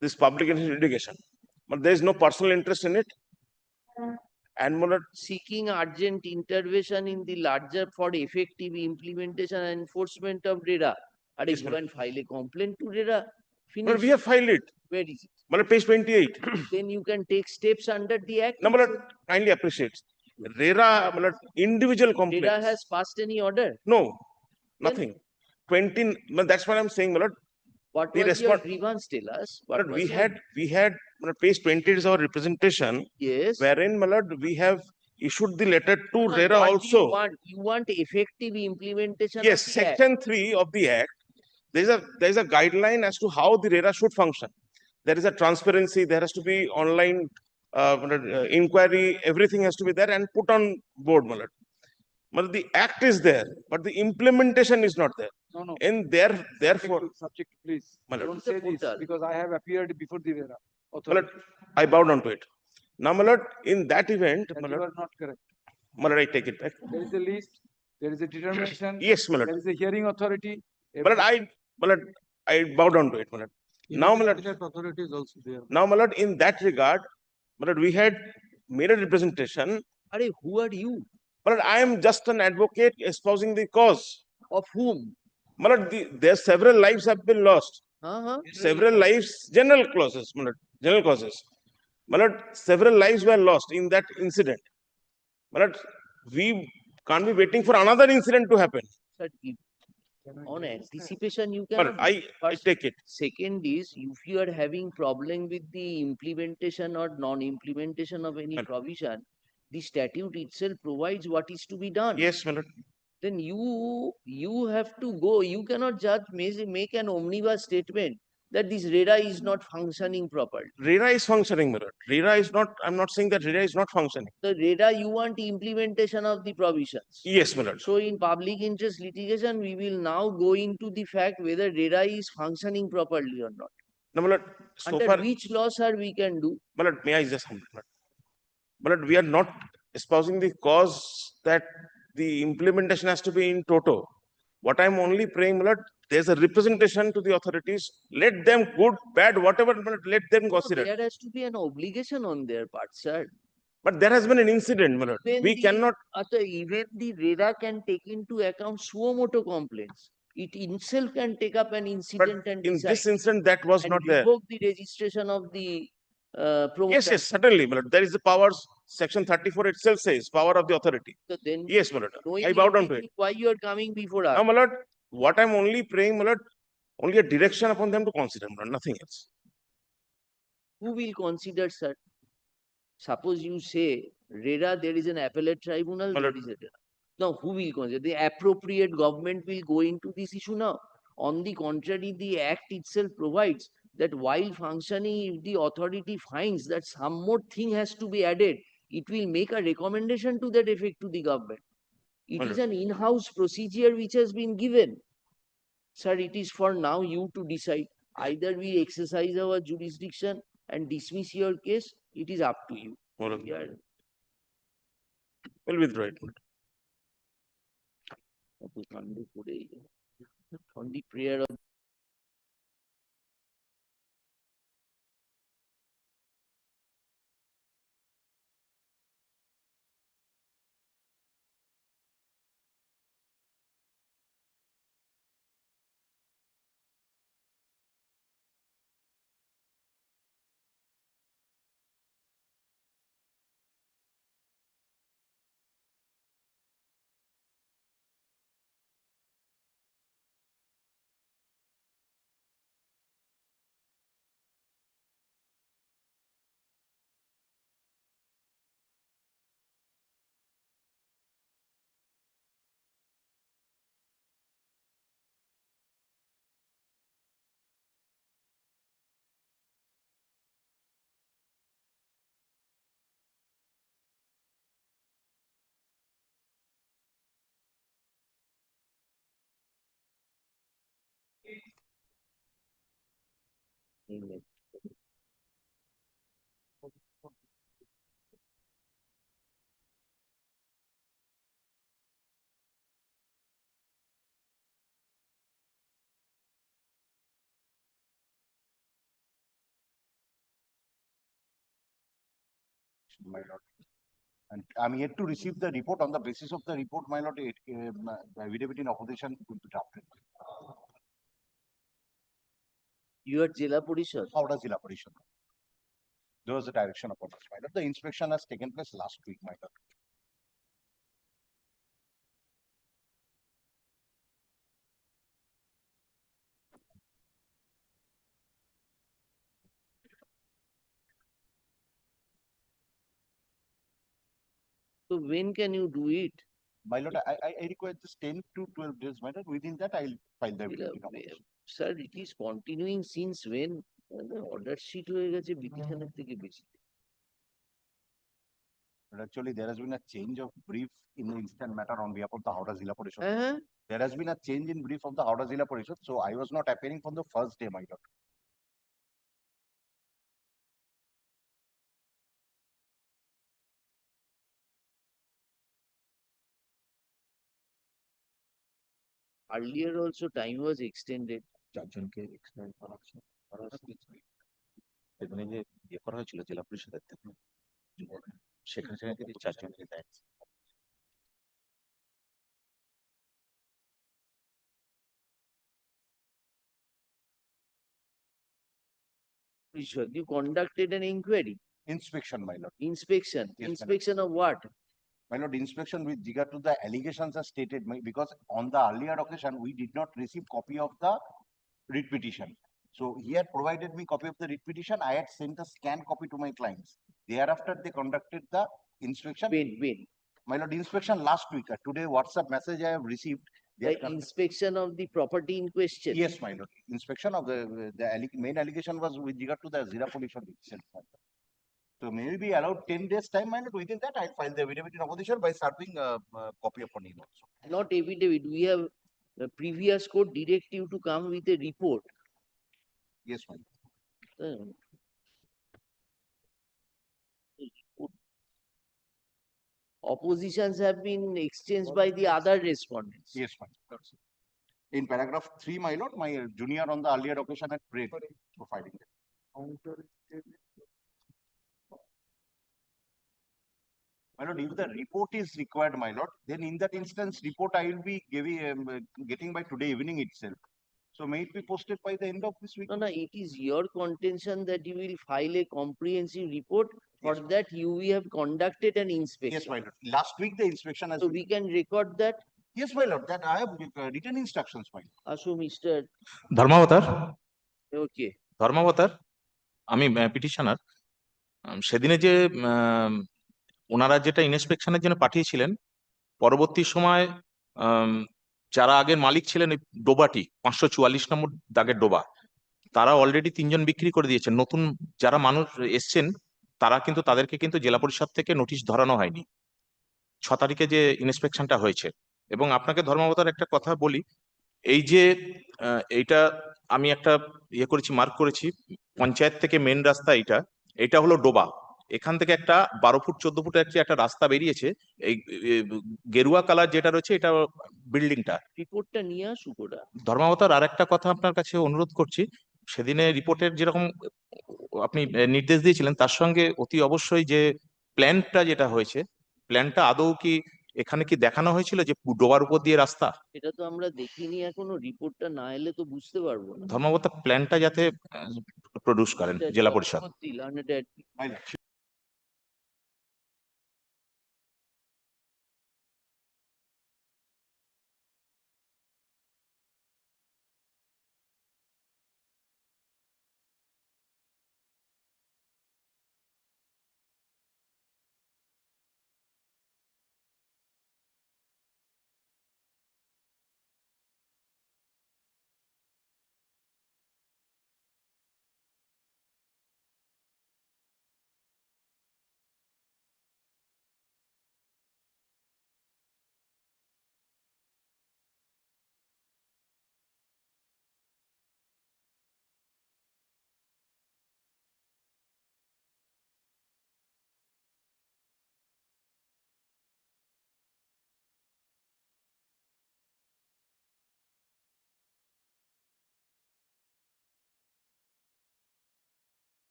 this public interest litigation. But there is no personal interest in it. And Malad, Seeking urgent intervention in the larger for effective implementation and enforcement of RERA. And Yes, you madam. can file a complaint to RERA. Malad, Finish. we have filed it. Where is it? Malad, page 28. Then you can take steps under the act. No, Malad, kindly appreciate. RERA, Malad, individual complaints. RERA has passed any order. No, nothing. 20, well, that's what I'm saying, Malad. What The was your respond- grievance? Tell us. What Malad, was we had, Malad, page 20 is our representation, Yes. wherein, Malad, we have issued the letter to No, RERA what do also. You want effective implementation Yes, of the act. section 3 of the Act, there is a guideline as to how the RERA should function. There is a transparency, there has to be online inquiry, everything has to be there and put on board, Malad. Malad, the Act is there, but the implementation is not there. No. And therefore, Subject, please. Malad. Don't say this because I have appeared before the RERA. Malad, I bow down to it. Now, Malad, in that event, That you Malad, are not correct. Malad, I take it back. There is a list, there is a determination. Yes, Malad. There is a hearing authority. Malad, I bow down to it, Malad. Now, Malad, Authority is also there. now, Malad, in that regard, Malad, we had made a representation. Are who are you? Malad, I am just an advocate espousing the cause. Of whom? Malad, there several lives have been lost. Several lives, general causes, Malad, general causes. Malad, several lives were lost in that incident. Malad, we can't be waiting for another incident to happen. Sir, on anticipation, you Malad, can. I take it. Second is, if you are having problem with the implementation or non-implementation of any provision, the statute itself provides what is to be done. Yes, Malad. Then you have to go. You cannot just make an omnibus statement. that this RERA is not functioning properly. RERA is functioning, my lord. RERA is not, I'm not saying that RERA is not functioning. The RERA, you want implementation of the provisions. Yes, my lord. So in public interest litigation, we will now go into the fact whether RERA is functioning properly or not. No, my lord, so Under far, which law, sir, we can do? my lord, may I just complete, my lord? My lord, we are not espousing the cause that the implementation has to be in toto. What I'm only praying, my lord, there's a representation to the authorities. Let them, good, bad, whatever, my lord, let them No, consider. there has to be an obligation on their part, sir. But there has been an incident, my lord. We cannot. Even the RERA can take into account suo moto complaints. It itself can take up an incident and In decide this incident, that was and not there. revoke the registration of the promoter. Yes, yes, certainly, my lord. There is the powers, section 34 itself says, power of the authority. So then, Yes, my lord. knowing I bow down to it. everything, why you are coming before us? Now, my lord, what I'm only praying, my lord, only a direction upon them to consider, my lord, nothing else. Who will consider, sir? Suppose you say, RERA, there is an appellate tribunal, there is a RERA. Now, who will consider? The appropriate government will go into this issue now. On the contrary, the Act itself provides that while functioning, if the authority finds that some more thing has to be added, it will make a recommendation to that effect to the government. It is an in-house procedure which has been given. Sir, it is for now you to decide. Either we exercise our jurisdiction and dismiss your case, it is up to you. Well, Yeah. we'll withdraw it. On the prayer of my lord. And I'm yet to receive the report. On the basis of the report, my lord, affidavit in opposition will be drafted. You are Jila Parishad? Howrah Jila Parishad. There was a direction upon us, my lord. The inspection has taken place last week, my lord. So when can you do it? My lord, I require just 10 to 12 days, my lord. Within that, I'll file the affidavit in opposition. Sir, it is continuing since when? The order sheet হয়ে গেছে petitioner থেকে বেশি। But actually, there has been a change of brief in the instant matter on behalf of the Howrah Jila Parishad. There has been a change in brief of the Howrah Jila Parishad, so I was not appearing from the first day, my lord. Earlier also time was extended. চারজনকে extend করা হচ্ছে সেখানে যে ইয়ে করা হয়েছিল জেলা পরিষদের থেকে সেখানে কিন্তু চারজনকে দেয় You conducted an inquiry. Inspection, my lord. Inspection. Yes, Inspection of what? My lord, inspection with regard to the allegations as stated, because on the earlier occasion, we did not receive copy of the writ petition. So he had provided me copy of the writ petition. I had sent a scanned copy to my clients. Thereafter, they conducted the inspection. When? My lord, inspection last week. Today, WhatsApp message I have received They The are inspection of the property in question. Yes, my lord. Inspection of the main allegation was with regard to the Zira pollution itself. My lord. So may we be allowed 10 days time, my lord. Within that, I'll file the affidavit in opposition by serving a copy upon him also. Not affidavit, we have the previous court direct you to come with a report. Yes, my lord. Uh, Oppositions have been exchanged by the other respondents. Yes, my lord. In paragraph 3, my lord, my junior on the earlier occasion had prayed for filing that. My lord, if the report is required, my lord, then in that instance, report I will be getting by today evening itself. So may it be posted by the end of this week? No, it is your contention that you will file a comprehensive report. For that, you have conducted an inspection. Yes, my lord. Last week the inspection has So been. we can record that. Yes, my lord. That I have written instructions, my lord. So, Mr. ধর্মাবতার Okay. ধর্মাবতার আমি petitioner সেদিনে যে ওনারা যেটা ইন্সপেকশনের জন্য পাঠিয়েছিলেন পরবর্তী সময় যারা আগের মালিক ছিলেন ওই ডোবাটি 544 নম্বর দাগের ডোবা তারা অলরেডি 3 জন বিক্রি করে দিয়েছেন নতুন যারা মানুষ এসছেন তারা কিন্তু তাদেরকে কিন্তু জেলা পরিষদ থেকে নোটিশ ধরানো হয়নি 6 তারিখে যে ইন্সপেকশনটা হয়েছে এবং আপনাকে ধর্মাবতার একটা কথা বলি এই যে এইটা আমি একটা করেছি মার্ক করেছি পঞ্চায়েত থেকে মেন রাস্তা এটা হলো ডোবা এখান থেকে একটা 12 ফুট 14 ফুটের একটা রাস্তা বেরিয়েছে এই গেরুয়া কালার যেটা রয়েছে এটা বিল্ডিংটা রিপোর্টটা নিয়ে আসুক ওরা ধর্মাবতার আর একটা কথা আপনার কাছে অনুরোধ করছি সেদিনে রিপোর্টের যেরকম আপনি নির্দেশ দিয়েছিলেন তার সঙ্গে অতি অবশ্যই যে প্ল্যানটা যেটা হয়েছে প্ল্যানটা আদৌ কি এখানে কি দেখানো হয়েছিল যে ডোবার উপর দিয়ে রাস্তা এটা তো আমরা দেখিনি এখনো রিপোর্টটা না এলে তো বুঝতে পারবো না ধর্মাবতার প্ল্যানটা যাতে প্রডিউস করেন জেলা পরিষদ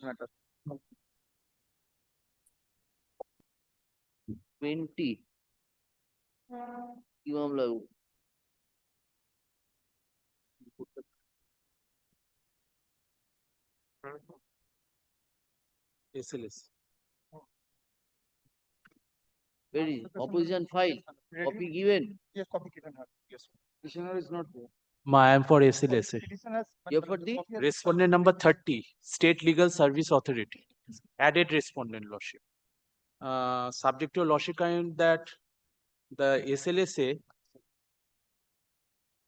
matter. 20 কি মামলা SLS. Where is opposition file? Copy given? Yes, copy given. Yes. Petitioner is not there. I am for SLSA. You're for the Respondent number 30, State Legal Service Authority, added respondent lordship. Subject to lordship kind that the SLSA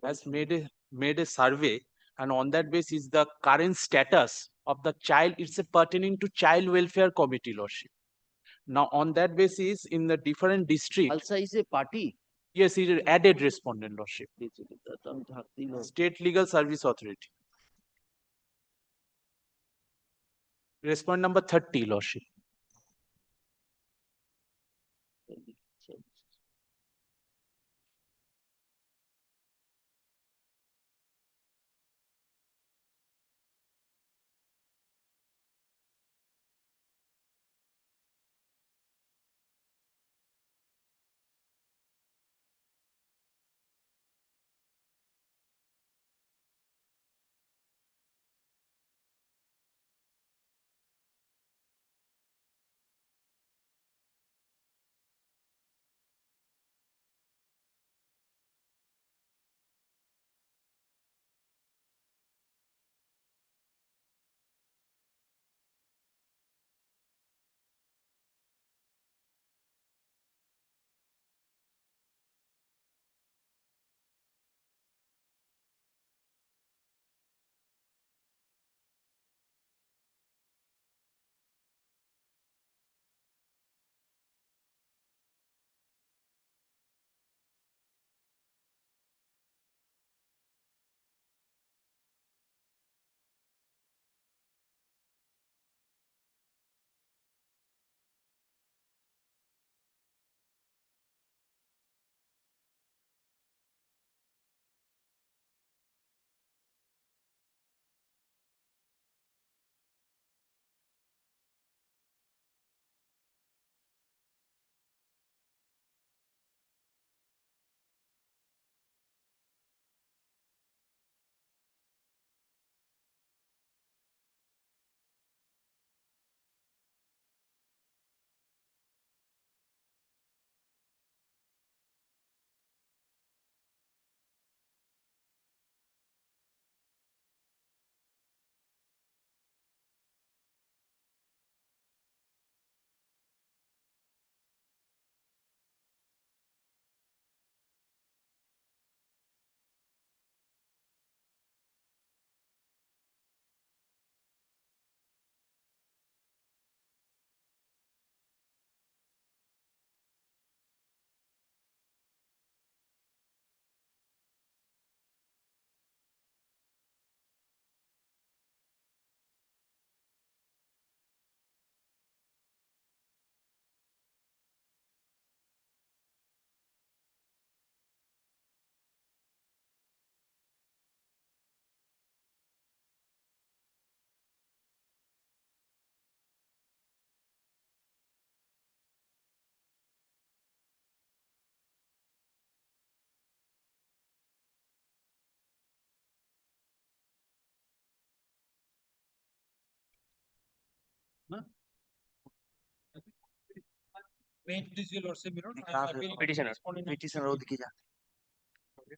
has made a survey, and on that basis the current status of the child is pertaining to child welfare committee lordship. Now on that basis in the different district, also is a party. yes, it is added respondent lordship. State Legal Service Authority. Respondent number 30 lordship.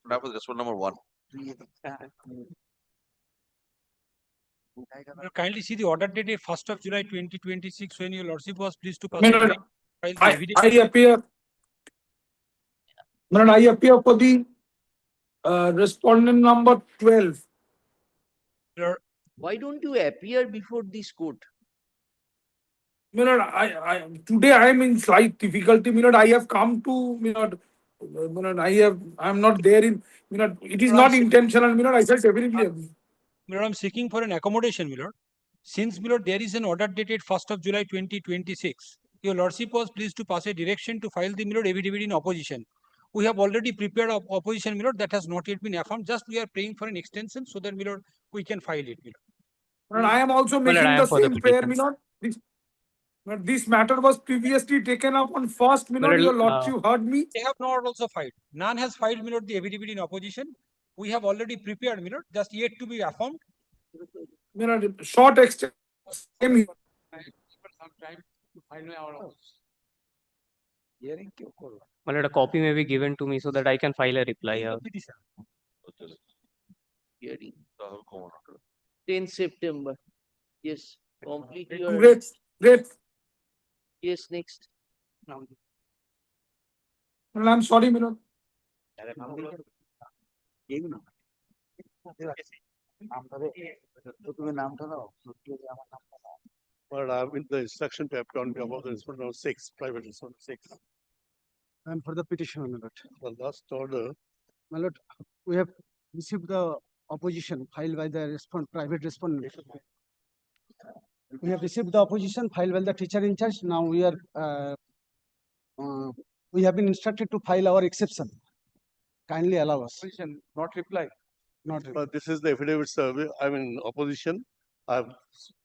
That was respondent number 1. Kindly see the order dated 1st of July 2026 when your lordship was pleased to pass No, a no, direct file the evidence. I appear. No, no, I appear for the respondent number 12. Why don't you appear before this court? No, no, today I am in slight difficulty. I have come to, I am not there in, it is not intentional. I said definitely. Milord, I am seeking for an accommodation, Milord. Since, Milord, there is an order dated 1st of July 2026, your lordship was pleased to pass a direction to file the, Milord, affidavit in opposition. We have already prepared opposition, Milord, that has not yet been affirmed. Just we are praying for an extension so that, Milord, we can file it, Milord. I am also making the same prayer, this matter was previously taken up on first, your lordship heard me. They have not also filed. None has filed, Milord, the affidavit in opposition. We have already prepared, Milord, just yet to be affirmed. Short extension. A copy may be given to me so that I can file a reply here. hearing. 10th September. Yes, complete your. Great, great. Yes, next. Well, I'm sorry, Milord. But I'm in the instruction to have on behalf of the respondent 6, private respondent 6. And for the petition, my lord. The last order, My lord, we have received the opposition filed by the private respondent. We have received the opposition filed by the teacher in charge. Now we are, we have been instructed to file our exception. Kindly allow us. not reply. Not This is the affidavit survey. I'm in opposition. I've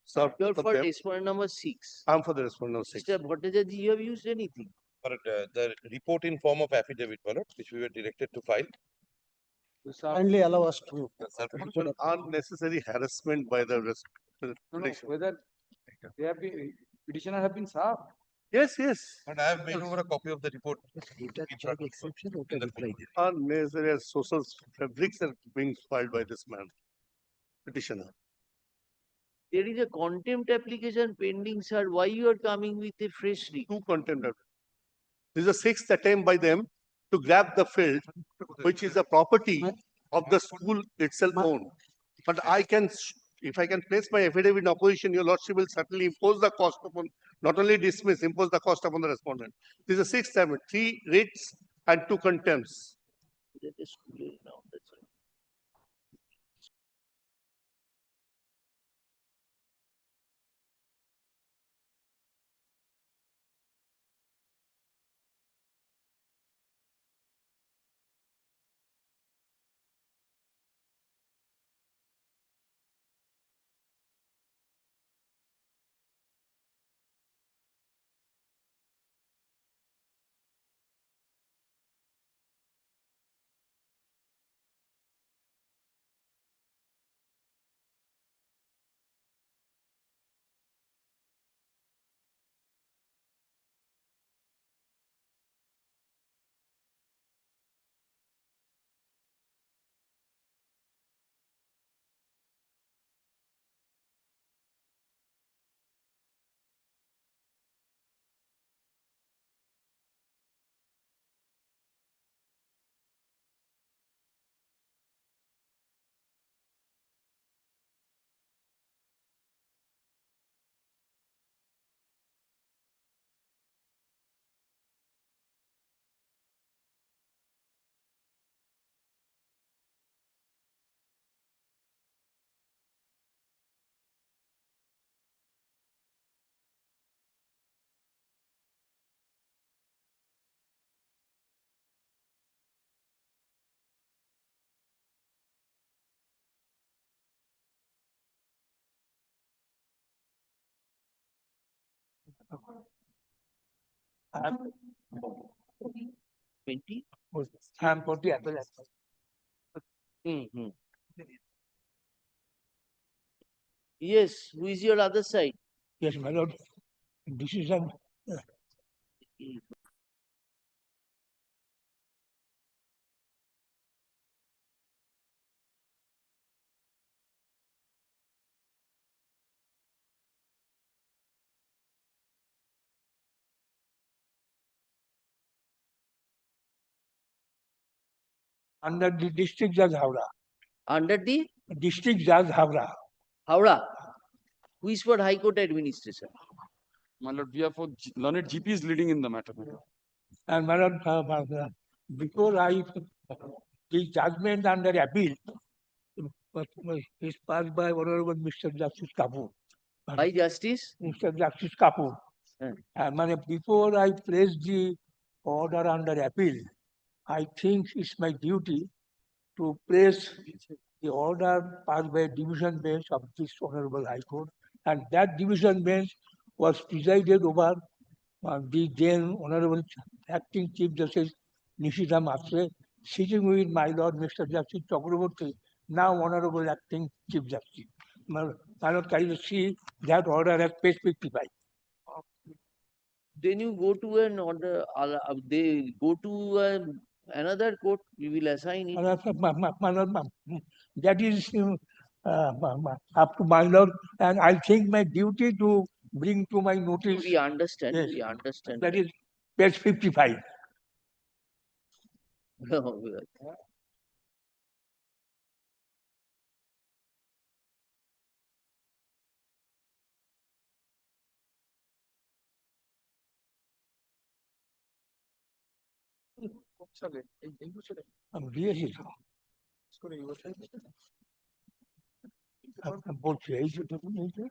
served You're for for them. respondent number 6. I'm for the respondent 6. Mr. Bhattacharya, you have used anything? The report in form of affidavit, my lord, which we were directed to file. Kindly allow us to. Unnecessary harassment by the Whether they have been, petitioner have been served. Yes, yes. And I have made over a copy of the report. Unnecessary social fabrics are being filed by this man, petitioner. There is a contempt application pending, sir. Why you are coming with a fresh read? Two contempt. This is the 6th attempt by them to grab the field, which is a property of the school itself owned. But I can, if I can place my affidavit in opposition, your lordship will certainly impose the cost upon, not only dismiss, impose the cost upon the respondent. This is the 6th attempt, 3 writs and 2 contempts. That is school now, that's all. Yes, who is your other side? Yes, my lord. Decision. Under the district judge Howrah. Under the District judge Howrah. Howrah. Who is for High Court administration? My lord, we are for learned GP is leading in the matter. My lord. And my lord, before I, the judgment under appeal is passed by Honorable Mr. Justice Kapoor. By Justice? Mr. Justice Kapoor. And before I place the order under appeal, I think it's my duty to place the order passed by division bench of this Honorable High Court. And that division bench was presided over the then Honorable Acting Chief Justice Nishita Matre, sitting with my Lord Mr. Justice Chakraborty, now Honorable Acting Chief Justice. My Lord, can you see that order at page 55? Then you go to an order, they go to a Another court, we will assign it. That is up to my lord, and I think my duty to bring to my notice. We understand, Yes, we understand. that is page 55. I'm really I'm বলছি এই যে দেখুন এই যে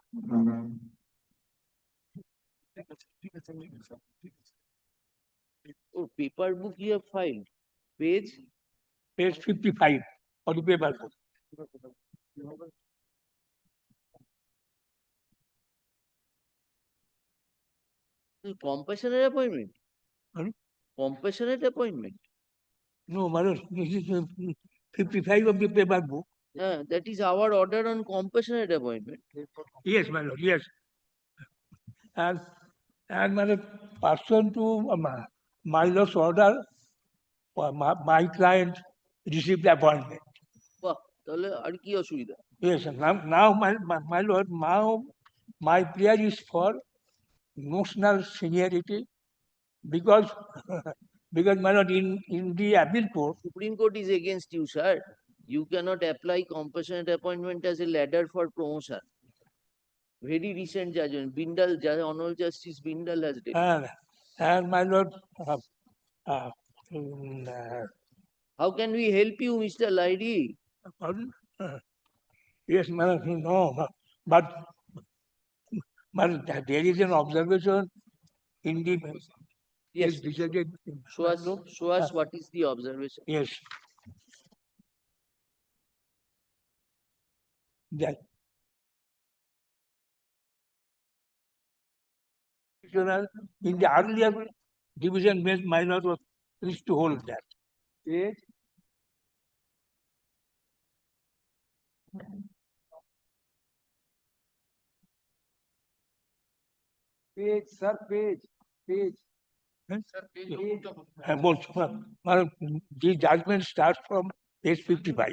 Oh, paper book you have filed. Page? Page 55 on the paper book. Compassionate appointment? Pardon? Compassionate appointment? No, Maharaj, this is 55 of the paper book. That is our order on compassionate appointment. Yes, my lord, yes. And my person to my lord's order, my client received the appointment. বাহ, তাহলে আর কি অসুবিধা? Yes, now my lord, now my prayer is for notional seniority because because my lord, in the appeal court, Supreme Court is against you, sir. You cannot apply compassionate appointment as a ladder for promotion. Very recent judgment, Bindal, Honorable Justice Bindal has done. and my lord, how can we help you, Mr. Laidi? Pardon? Yes, madam, no, but there is an observation in the Yes. decided. Show us what is the observation. Yes. That in the earlier division bench, my lord was pleased to hold that. Page. Page, sir, page. The judgment starts from page 55.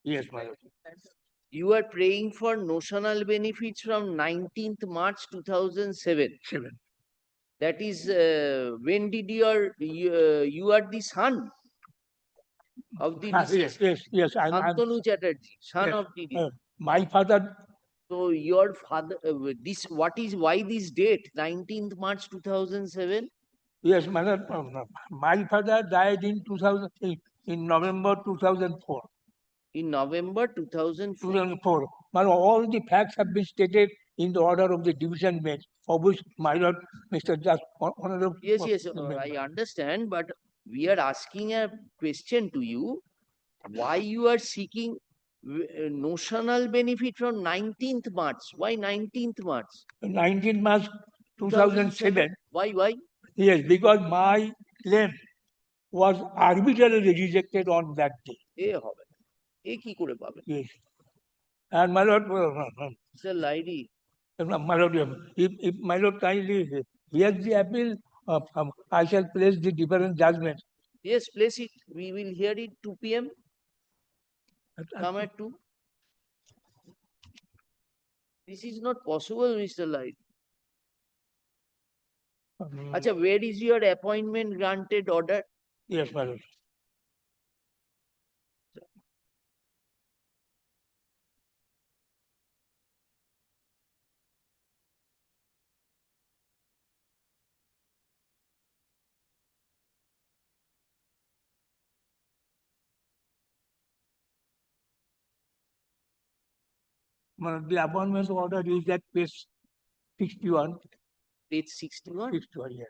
Yes, my lord. You are praying for notional benefits from 19th March 2007. That is, when did you are the son of the deceased? Yes. Shantanu Chatterjee, son Yes. of the My father. So your father, why this date, 19th March 2007? Yes, my father died in 2008, in November 2004. In November 2004. 2004. All the facts have been stated in the order of the division bench, of which my lord, Mr. Just Honorable. Yes, I understand, but we are asking a question to you. Why you are seeking notional benefit from 19th March? Why 19th March? 19th March 2007. Why? Yes, because my claim was arbitrarily rejected on that day. Yes. And my lord, Sir Laidi. My lord, if my lord kindly hears the appeal, I shall place the different judgment. Yes, place it. We will hear it 2 p.m. Come at 2. This is not possible, Mr. Light. Acha, where is your appointment granted order? Yes, my lord. The appointment order is at page 61. Page 61? 61, yes.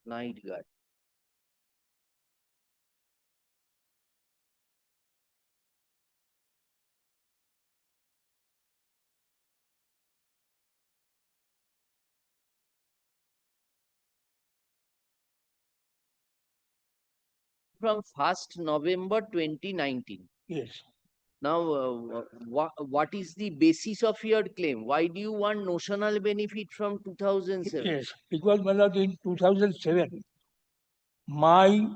Night guard. from 1st November 2019. Yes. Now, what is the basis of your claim? Why do you want notional benefit from 2007? Yes, because my lord, in 2007, my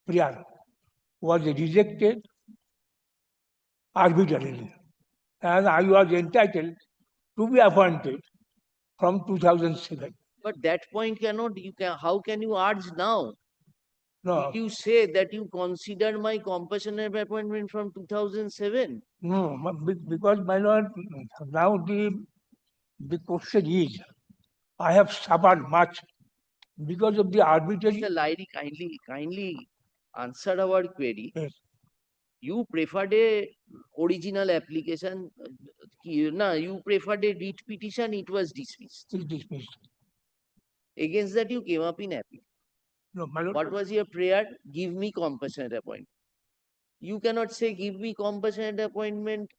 prayer was rejected arbitrarily, and I was entitled to be appointed from 2007. But that point how can you urge now? No, Did you say that you consider my compassionate appointment from 2007? no, because my lord, now the question is, I have suffered much because of the arbitrary. Mr. Lairi, kindly answer our query. Yes. You preferred a original application. You preferred a writ petition. It was dismissed. It's dismissed. Against that, you came up in appeal. No, my lord. What was your prayer? Give me compassionate appointment. You cannot say, give me compassionate appointment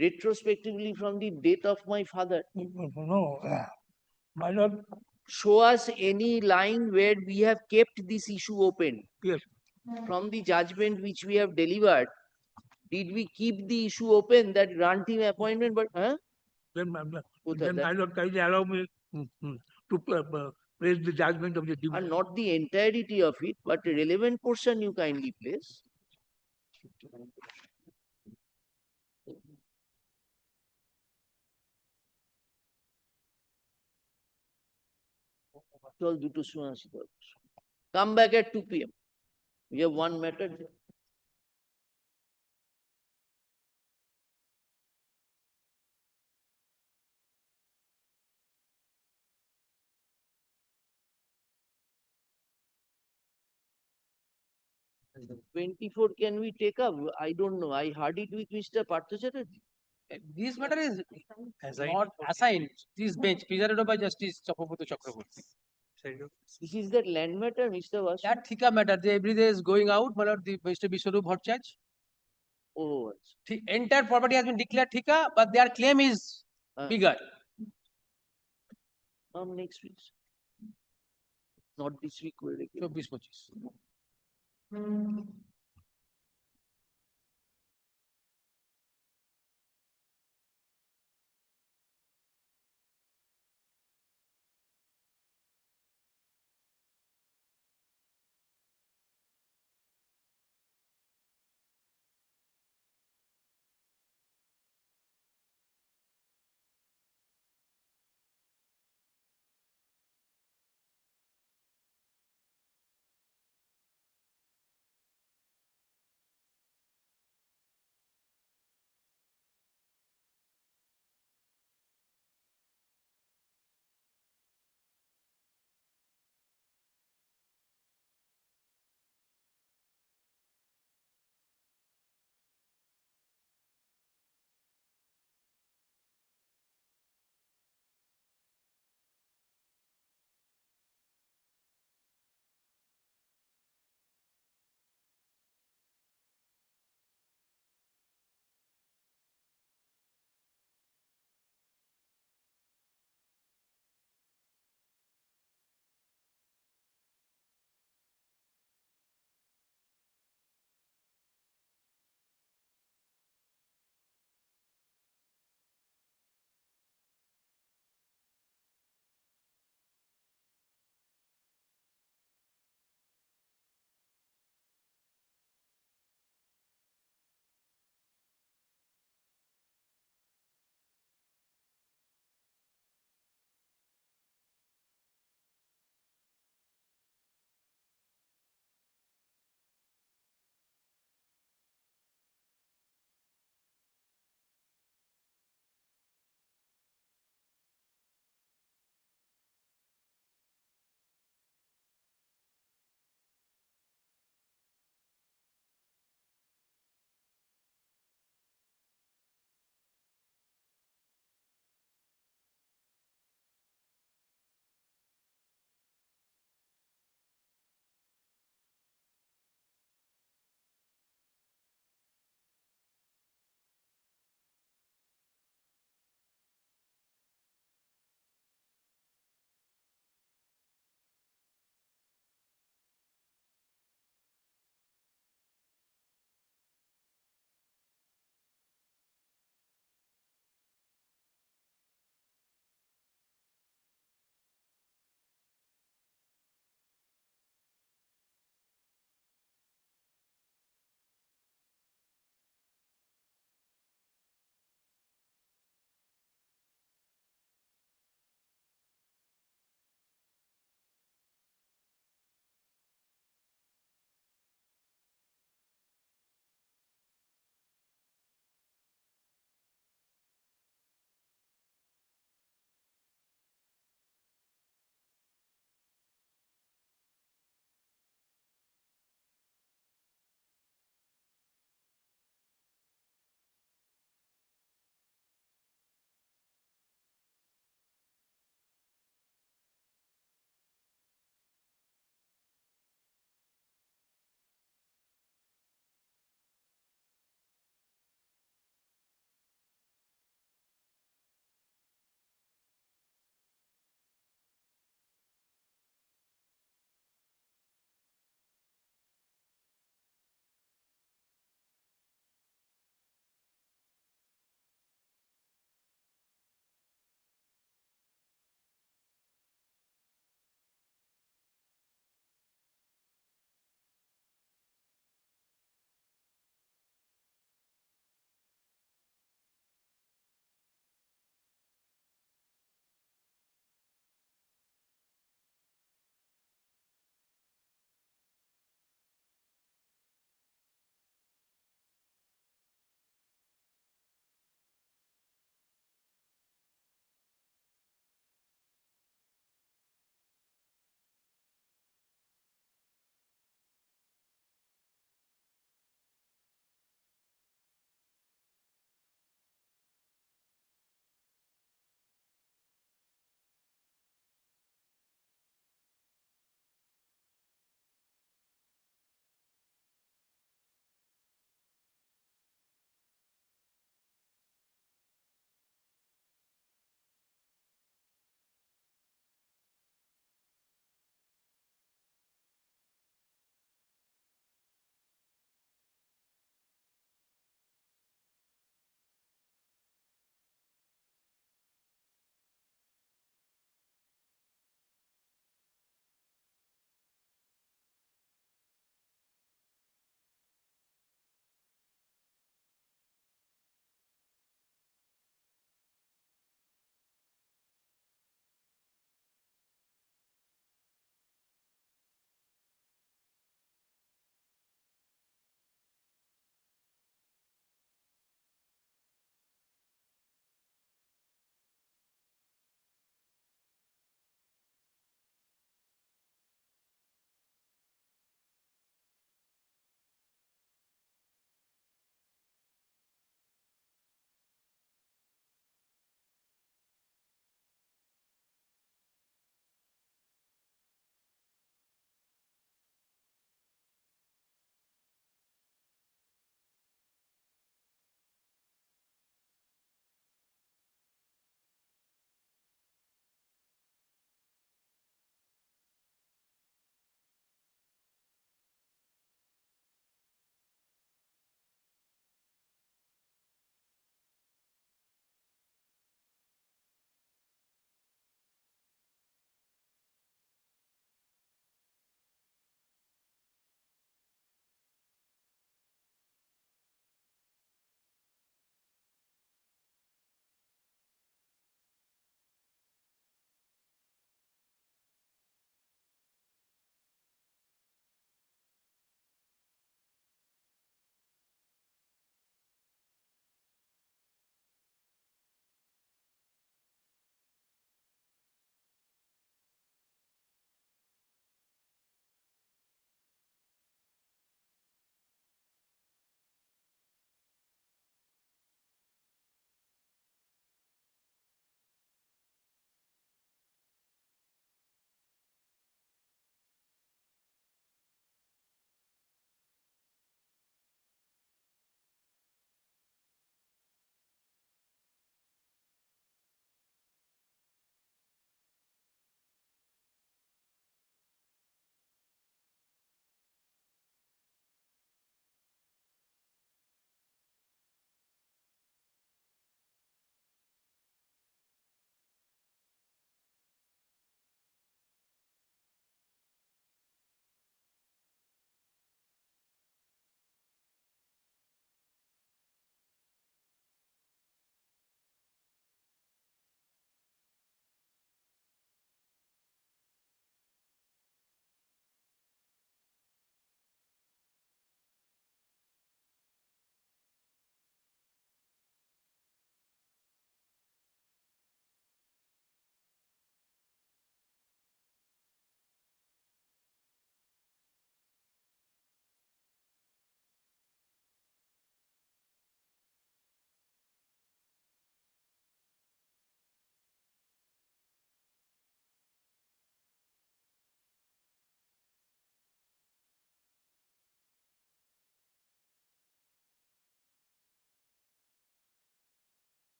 retrospectively from the death of my father. No, my lord. Show us any line where we have kept this issue open. Yes. From the judgment which we have delivered, did we keep the issue open that grant him appointment? But Then my lord, kindly allow me to praise the judgment of the division. And not the entirety of it, but a relevant portion you kindly place. Come back at 2 p.m. We have one matter. 24 can we take up? I don't know. I heard it with Mr. Partha Chatterjee. This matter is not assigned. This bench presided by Justice Chakraborty Chakraborty. This is that land matter, Mr. Vasu? That Thika matter. They every day is going out, but the Mr. Biswarup Bhattacharya. Oh, The entire property has been declared Thika, but their claim is bigger. Next week. Not this week. 24-25.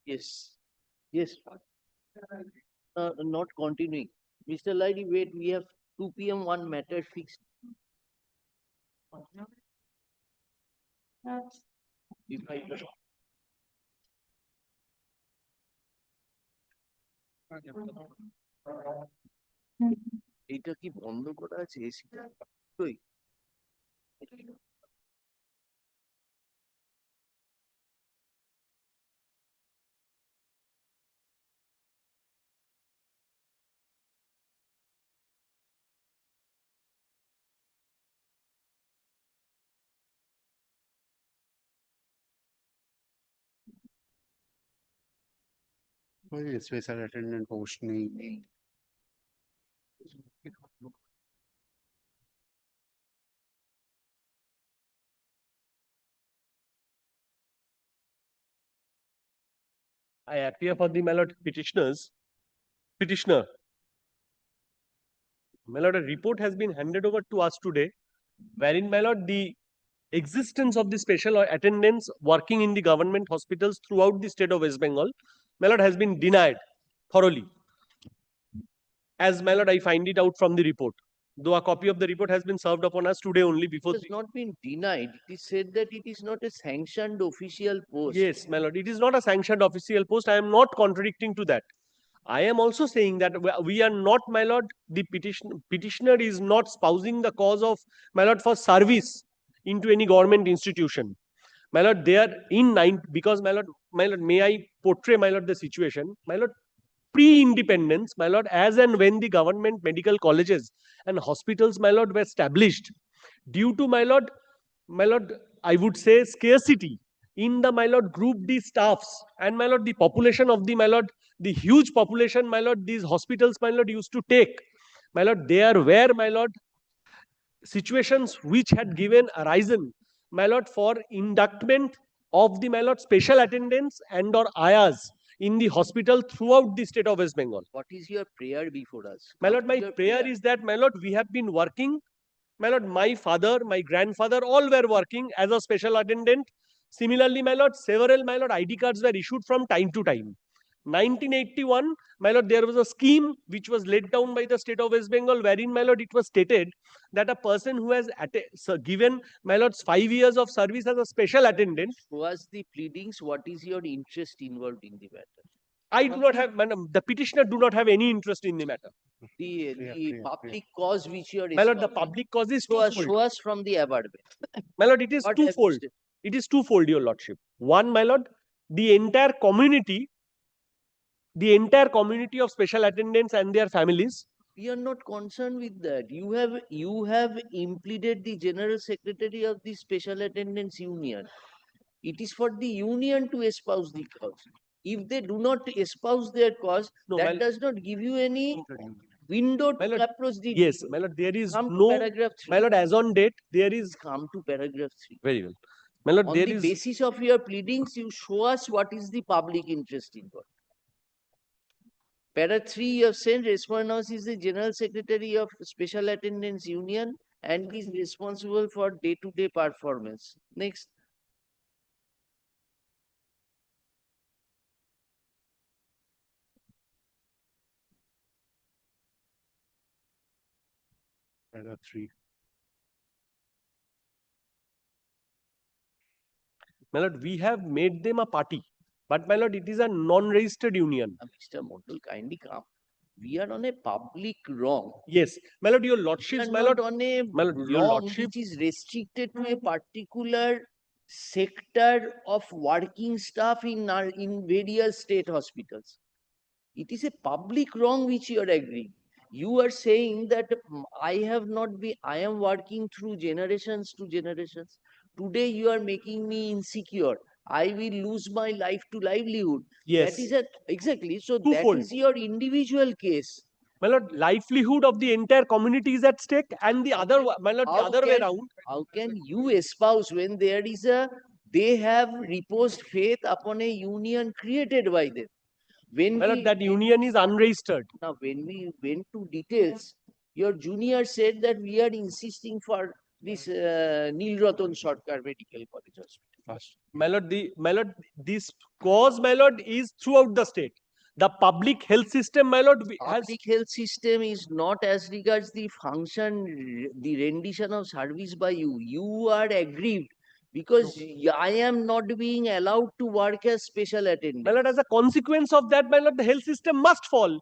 Yes, yes. Not continuing. Mr. Lady, wait, we have 2 p.m. one matter fixed. If I এটা কি বন্ধ করা আছে এসিটা? ওই special attendant post নেই। I appear for the, my lord, petitioner. My lord, a report has been handed over to us today, wherein, my lord, the existence of the special attendants working in the government hospitals throughout the state of West Bengal, my lord, has been denied thoroughly. As, my lord, I find it out from the report. Though a copy of the report has been served upon us today only before. It has not been denied. It is said that it is not a sanctioned official post. Yes, my lord, it is not a sanctioned official post. I am not contradicting to that. I am also saying that we are not, my lord, the petitioner is not spousing the cause of, my lord, for service into any government institution. My lord, they are in because, my lord, may I portray, my lord, the situation, my lord, pre-independence, my lord, as and when the government medical colleges and hospitals, my lord, were established, due to, my lord, I would say scarcity in the, my lord, group D staffs, and, my lord, the population of the, my lord, the huge population, my lord, these hospitals, my lord, used to take, my lord, they are where, my lord, situations which had given arisen, my lord, for inductment of the, my lord, special attendants and or ayas in the hospital throughout the state of West Bengal. What is your prayer before us? My lord, my prayer is that, my lord, we have been working, my lord, my father, my grandfather, all were working as a special attendant. Similarly, my lord, several, my lord, ID cards were issued from time to time. 1981, my lord, there was a scheme which was laid down by the state of West Bengal, wherein, my lord, it was stated that a person who has given, my lord's 5 years of service as a special attendant. Was the pleadings, what is your interest involved in the matter? I do not have, madam, the petitioner do not have any interest in the matter. The public cause which you are My lord, the public cause is twofold. show us from the above. My lord, it is What have you twofold. said? It is twofold, your lordship. One, my lord, the entire community of special attendants and their families. We are not concerned with that. You have implemented the general secretary of the special attendants union. It is for the union to espouse the cause. If they do not espouse their cause, that does not give you any window to approach the. Yes, my lord, there is Come to no, paragraph 3. my lord, as on date, there is. Come to paragraph 3. Very well. My lord, On there the is. basis of your pleadings, you show us what is the public interest involved. Para 3, you have said Respondent is the General Secretary of Special Attendants Union and is responsible for day-to-day performance. Next. Para 3. My lord, we have made them a party, but, my lord, it is a non-registered union. Mr. Mondal, kindly come. We are on a public wrong. Yes, my lord, your lordship, my lord, on a your wrong lordship, which is restricted to a particular sector of working staff in various state hospitals. It is a public wrong which you are agreeing. You are saying that I am working through generations to generations. Today you are making me insecure. I will lose my life to livelihood. Yes. That is exactly. So Twofold. that is your individual case. My lord, livelihood of the entire community is at stake, and the other, my lord, the other way around. How can you espouse when they have reposed faith upon a union created by them? That union is unregistered. Now, when we went to details, your junior said that we are insisting for this Nil Ratan Sarkar Medical College Hospital. This cause, my lord, is throughout the state. The public health system, my lord, has Public health system is not as regards the function, the rendition of service by you. You are aggrieved because I am not being allowed to work as special attendant. my lord, as a consequence of that, my lord, the health system must fall.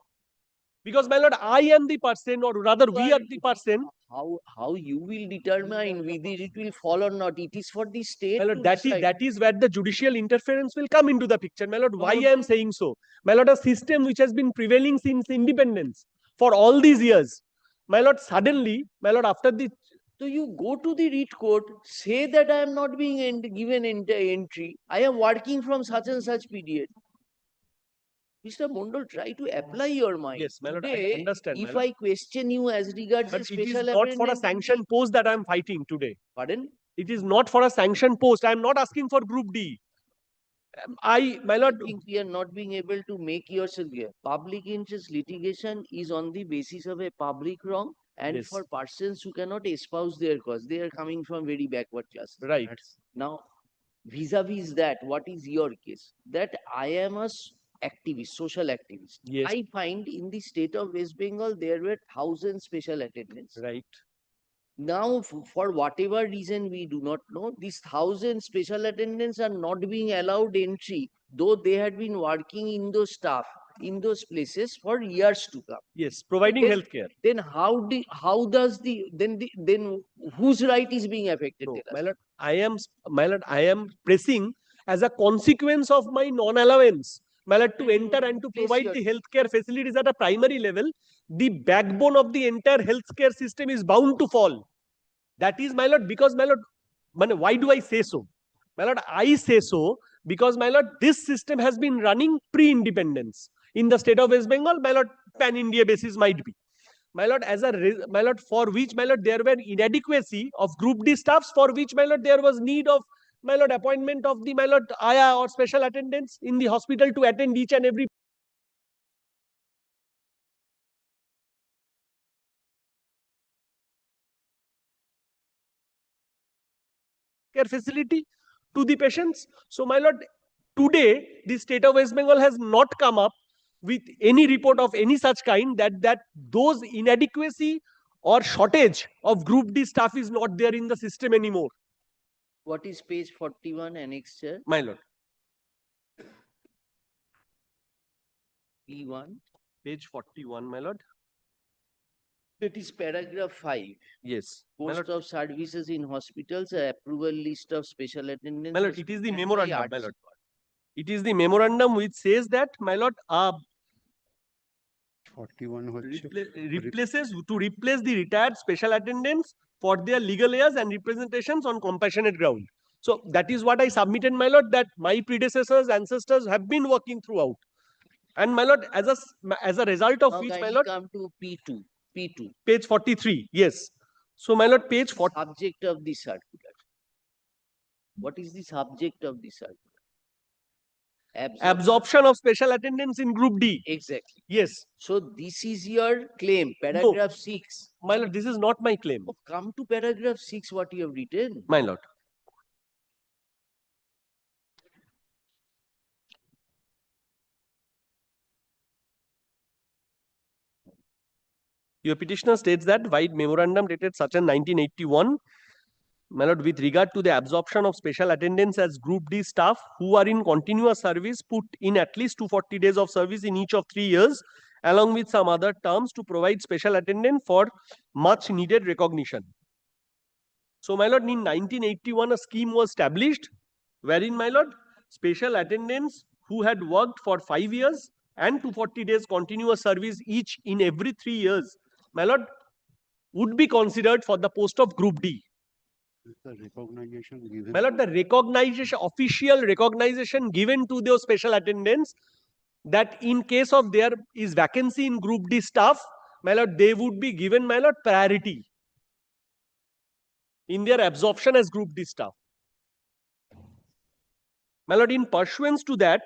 Because, my lord, I am the person, or rather we are the person. How you will determine whether it will fall or not? It is for the state My to lord, decide. that is where the judicial interference will come into the picture. My lord, why I am saying so? My lord, a system which has been prevailing since independence for all these years. My lord, suddenly, my lord, after the So you go to the writ court, say that I am not being given entry. I am working from such and such period. Mr. Mondal, try to apply your mind. Yes, my lord, I Today, understand, my if lord. I question you as regards But the it is special not for a attendant, sanction post that I am fighting today. pardon? It is not for a sanction post. I am not asking for Group D. My lord, I think we are not being able to make yourself clear. Public interest litigation is on the basis of a public wrong and Yes. for persons who cannot espouse their cause. They are coming from very backward classes. Right. Now, vis-a-vis that, what is your case? That I am a activist, social activist. Yes. I find in the state of West Bengal, there were 1,000 special attendants. Right. Now, for whatever reason we do not know, these 1,000 special attendants are not being allowed entry, though they had been working in those staff, in those places for years to come. Yes, providing Then- healthcare. Then how does then whose right is being affected? No, Tell us. my lord, I am pressing as a consequence of my non-allowance, my lord, to enter and to provide the healthcare facilities at a primary level. The backbone of the entire healthcare system is bound to fall. That is, my lord, because, my lord, why do I say so? My lord, I say so because, my lord, this system has been running pre-independence in the state of West Bengal. My lord, pan-India basis might be. My lord, my lord, for which, my lord, there were inadequacy of Group D staffs, for which, my lord, there was need of, my lord, appointment of the, my lord, Aya or special attendants in the hospital to attend each and every care facility to the patients. So, my lord, today the state of West Bengal has not come up with any report of any such kind that those inadequacy or shortage of Group D staff is not there in the system anymore. What is page 41 annexure? My lord. P1. Page 41, my lord. It is paragraph 5. Yes. Post of services in hospitals, approval list of special attendants. My lord, it is the and memorandum, my IRC. lord. It is the memorandum which says that, my lord, 41 replace the retired special attendants for their legal heirs and representations on compassionate ground. So that is what I submitted, my lord, that my predecessors, ancestors have been working throughout. And, my lord, as a result of Now which, my kindly lord, come to P2. page 43, yes. So, my lord, page 40. Subject of the circular. What is the subject of the circular? Absorption of special attendants in Group D. Exactly. Yes. So this is your claim, paragraph 6. My lord, this is not my claim. Oh, come to paragraph 6, what you have written. My lord. Your petitioner states that by memorandum dated such as 1981, my lord, with regard to the absorption of special attendants as Group D staff who are in continuous service, put in at least 240 days of service in each of 3 years, along with some other terms to provide special attendant for much needed recognition. So, my lord, in 1981, a scheme was established wherein, my lord, special attendants who had worked for 5 years and 240 days continuous service each in every 3 years, my lord, would be considered for the post of Group D. The recognition given. My lord, the recognition, official recognition given to those special attendants, that in case of there is vacancy in Group D staff, my lord, they would be given, my lord, priority in their absorption as Group D staff. My lord, in pursuance to that,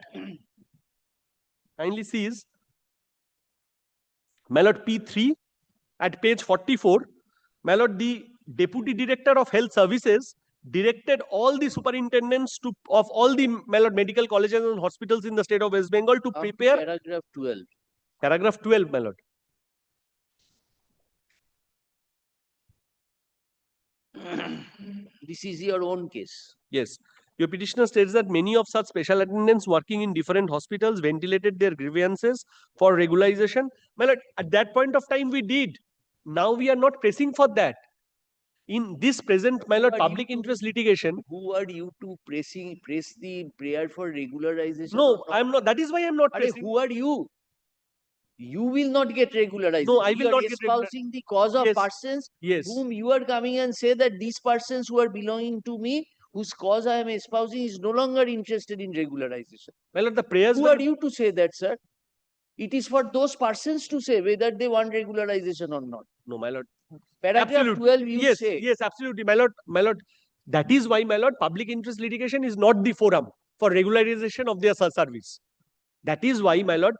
kindly sees, my lord, P3 at page 44, my lord, the Deputy Director of Health Services directed all the superintendents of all the medical colleges and hospitals in the state of West Bengal to Up to prepare paragraph 12. paragraph 12, my lord. This is your own case. Yes. Your petitioner states that many of such special attendants working in different hospitals ventilated their grievances for regularization. My lord, at that point of time we did. Now we are not pressing for that. In this present, my lord, public interest litigation. Who are you to press the prayer for regularization? No, I am not. That is why I am not pressing. Who are you? You will not get regularized. No, I You will are not get espousing the cause of Yes. persons Yes. whom you are coming and say that these persons who are belonging to me, whose cause I am espousing, is no longer interested in regularization. Well, the prayers Who are you to say that, sir? It is for those persons to say whether they want regularization or not. No, my lord. Paragraph Absolutely. 12, you yes, say. Yes, absolutely, my lord. My lord. That is why, my lord, public interest litigation is not the forum for regularization of their service. That is why, my lord.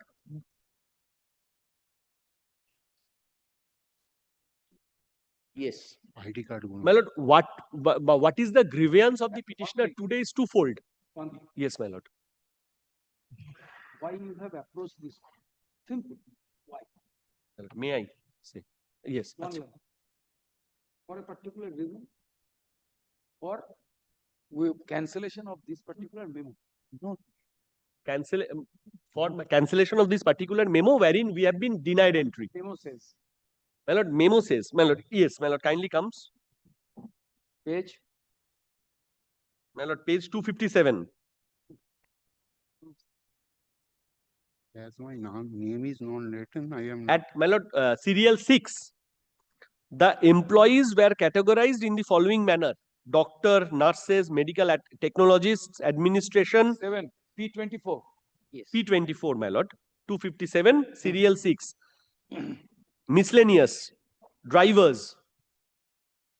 Yes. ID card. My lord, what is the grievance of the petitioner today is twofold. Yes, my lord. Why you have approached this? Simple. Why? May I say? Yes. One line. For a particular reason? For cancellation of this particular memo? No. For cancellation of this particular memo wherein we have been denied entry. Memo says. My lord, memo says. My lord, yes, my lord, kindly comes. Page. My lord, page 257. As my name is not written, I am. At my lord, serial 6, the employees were categorized in the following manner: doctor, nurses, medical technologists, administration. 7. P24. Yes. P24, my lord. 257, serial 6. Miscellaneous, drivers.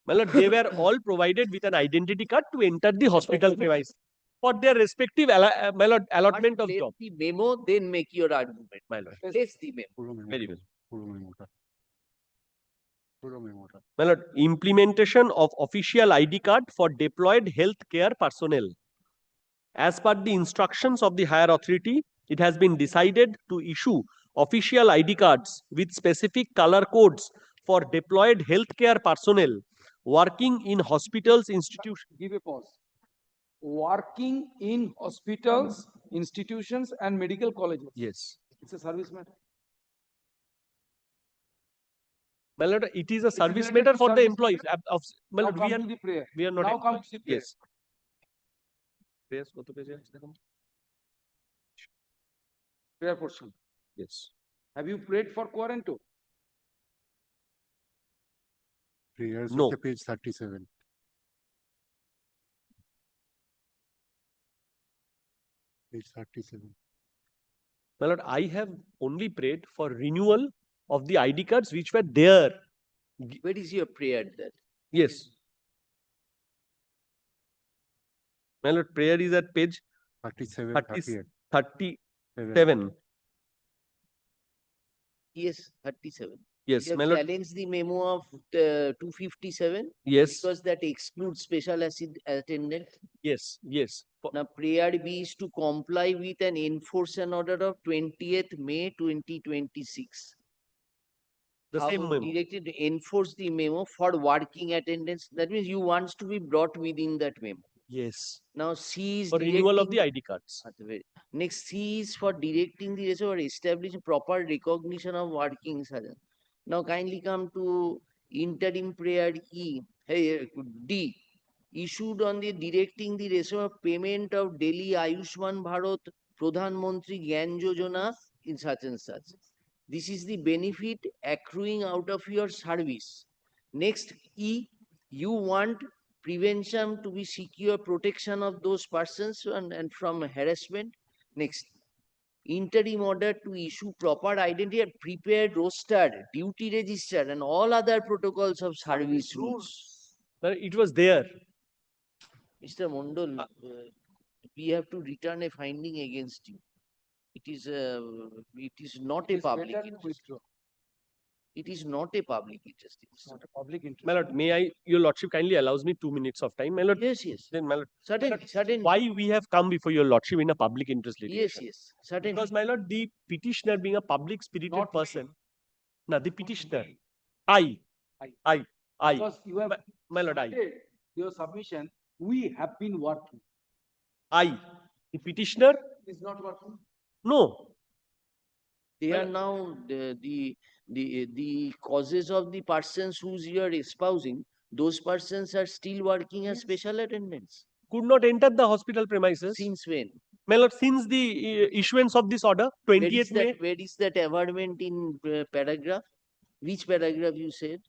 My lord, they were all provided with an identity card to enter the hospital premise for their respective my lord, allotment of job. The memo, then make your argument. My lord. Place the memo. Very well. My lord, implementation of official ID card for deployed healthcare personnel. As per the instructions of the higher authority, it has been decided to issue official ID cards with specific color codes for deployed healthcare personnel working in hospitals, institutions. Give a pause. Working in hospitals, institutions, and medical colleges. Yes. It's a service matter. My lord, it is a It's service related matter to for the service employees. My Now lord, come to the prayer. we are not. Now comes the prayer. Yes. Prayers, কত page আছে দেখো? Prayer portion. Yes. Have you prayed for quarantine? Prayers No. at page 37. Page 37. My lord, I have only prayed for renewal of the ID cards which were there. Where is your prayer then? Yes. My lord, prayer is at page 37, 37. Yes, 37. Yes, You have my lord. challenged the memo of 257. Yes. Because that excludes special attendant. Yes, yes. Now, prayer B is to comply with an enforcement order of 20th May 2026. The How same memo. directed to enforce the memo for working attendance. That means you want to be brought within that memo. Yes. Now, C is For renewal of directing the ID cards. Next, C is for directing the rest or establishing proper recognition of working sergeant. Now, kindly come to interim prayer E. Hey, D. Issued on the directing the ratio of payment of daily Ayushman Bharat Pradhan Mantri Gyan Yojana in such and such. This is the benefit accruing out of your service. Next, E. You want prevention to be secure protection of those persons and from harassment. Next, interim order to issue proper identity and prepared roster, duty register, and all other protocols of service rules. It was there. Mr. Mondal, we have to return a finding against you. It is not a public interest. It is not a public interest. Not a public interest. My lord, may I, your lordship kindly allows me 2 minutes of time. My lord, Yes, yes. then my lord, Certainly, certainly. why we have come before your lordship in a public interest Yes, litigation? yes, certainly. Because my lord, the petitioner being a public spirited Not me. person, no, the petitioner, me. I, I. I, Because you have my lord, I, started your submission, we have been working. the petitioner, Is not working. no, They are now the causes of the persons whose you are espousing. Those persons are still working as special attendants. could not enter the hospital premises. Since when? My lord, since the issuance of this order, Where 20th is May, that? Where is that averment in paragraph? Which paragraph you said?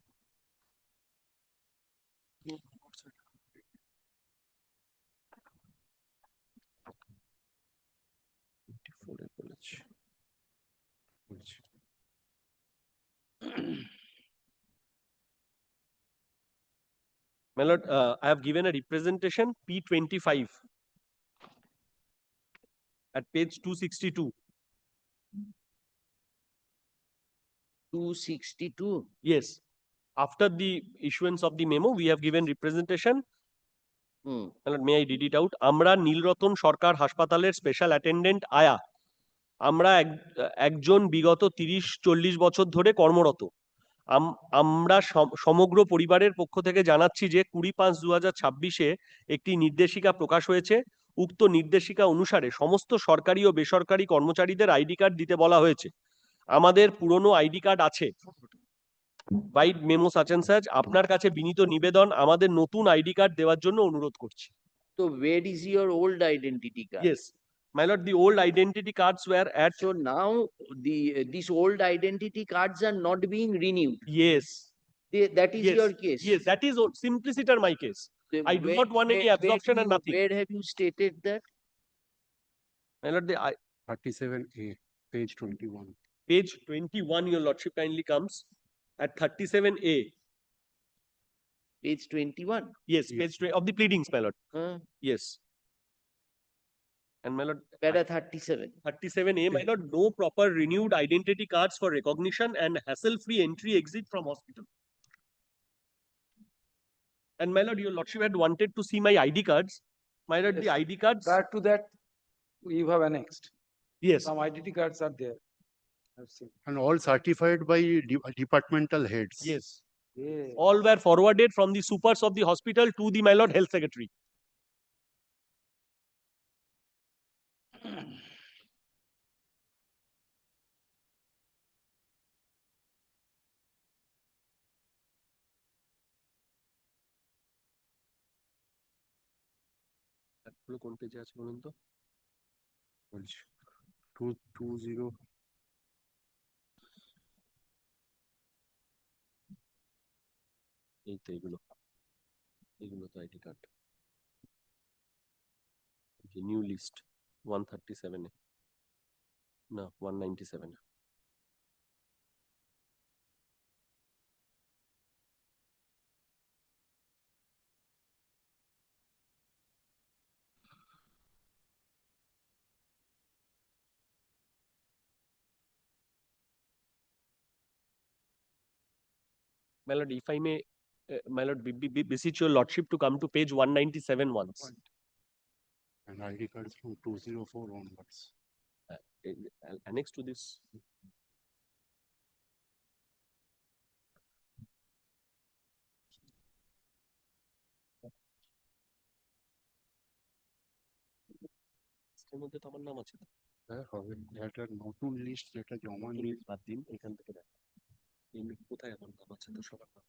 my lord, I have given a representation P25 at page 262. 262. Yes. After the issuance of the memo, we have given representation. Hmm. My lord, may I read it out? আমরা নীলরতন সরকার হাসপাতালের special attendant আয়া আমরা একজন বিগত 30-40 বছর ধরে কর্মরত। আমরা সমগ্র পরিবারের পক্ষ থেকে জানাচ্ছি যে 20-5-2026-এ একটি নির্দেশিকা প্রকাশ হয়েছে। উক্ত নির্দেশিকা অনুসারে সমস্ত সরকারি ও বেসরকারি কর্মচারীদের আইডি কার্ড দিতে বলা হয়েছে। আমাদের পুরনো আইডি কার্ড আছে। বাইট মেমো সাচ এন্ড সাচ, আপনার কাছে বিনীত নিবেদন আমাদের নতুন আইডি কার্ড দেওয়ার জন্য অনুরোধ করছি। So where is your old identity card? Yes, my lord, the old identity cards were at. So now these old identity cards are not being renewed. Yes. That is Yes. your case. Yes, that is simpliciter my case. I do not want any absorption and nothing. Where have you stated that? My lord, 37A, page 21. Page 21, your lordship kindly comes at 37A. Page 21? Yes, page 20 of the pleadings, my lord. Yes. And my lord, Para 37. 37A, my lord, no proper renewed identity cards for recognition and hassle-free entry exit from hospital. And my lord, your lordship had wanted to see my ID cards. My lord, the ID cards. Prior to that, you have annexed. Yes. Some identity cards are there. I've seen. And all certified by departmental heads. Yes. Yeah. All were forwarded from the supers of the hospital to the my lord health secretary. কোন পেজে আছে বলুন তো? 220. এই তো এগুলো তো ID card. New list 137 এ, না 197 এ। My lord, if I may, my lord, beseech your lordship to come to page 197 once. And ID cards from 204 onwards. Annex to this. এর মধ্যে তো আমার নাম আছে। হ্যাঁ হবে, এটা নতুন লিস্ট যেটা জমা নিয়ে বাদ দিন, এখান থেকে দেখ কোথায় আমার নাম আছে তো সবার নাম।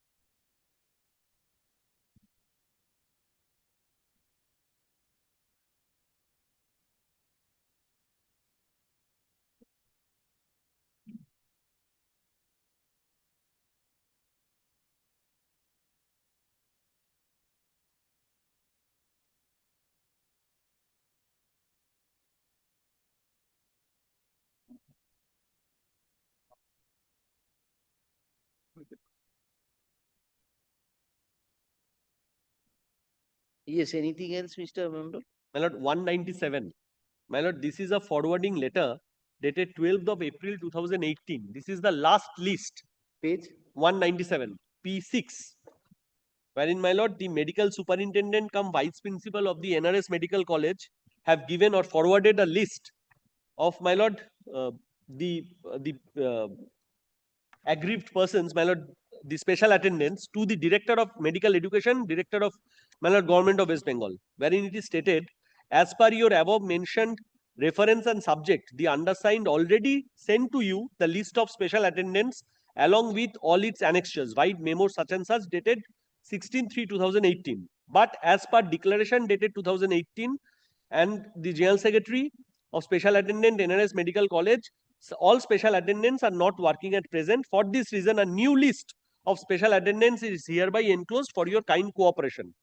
Yes, anything else, Mr. Member? My lord, 197. My lord, this is a forwarding letter dated 12th of April 2018. This is the last list Page 197, P6, wherein, my lord, the medical superintendent cum vice principal of the NRS Medical College have given or forwarded a list of, my lord, the aggrieved persons, my lord, the special attendants, to the Director of Medical Education, Director of, my lord, Government of West Bengal, wherein it is stated, as per your above mentioned reference and subject, the undersigned already sent to you the list of special attendants along with all its annexures, vide memo such and such dated 16/3/2018. But as per declaration dated 2018 and the General Secretary of Special Attendant NRS Medical College, all special attendants are not working at present. For this reason, a new list of special attendants is hereby enclosed for your kind cooperation.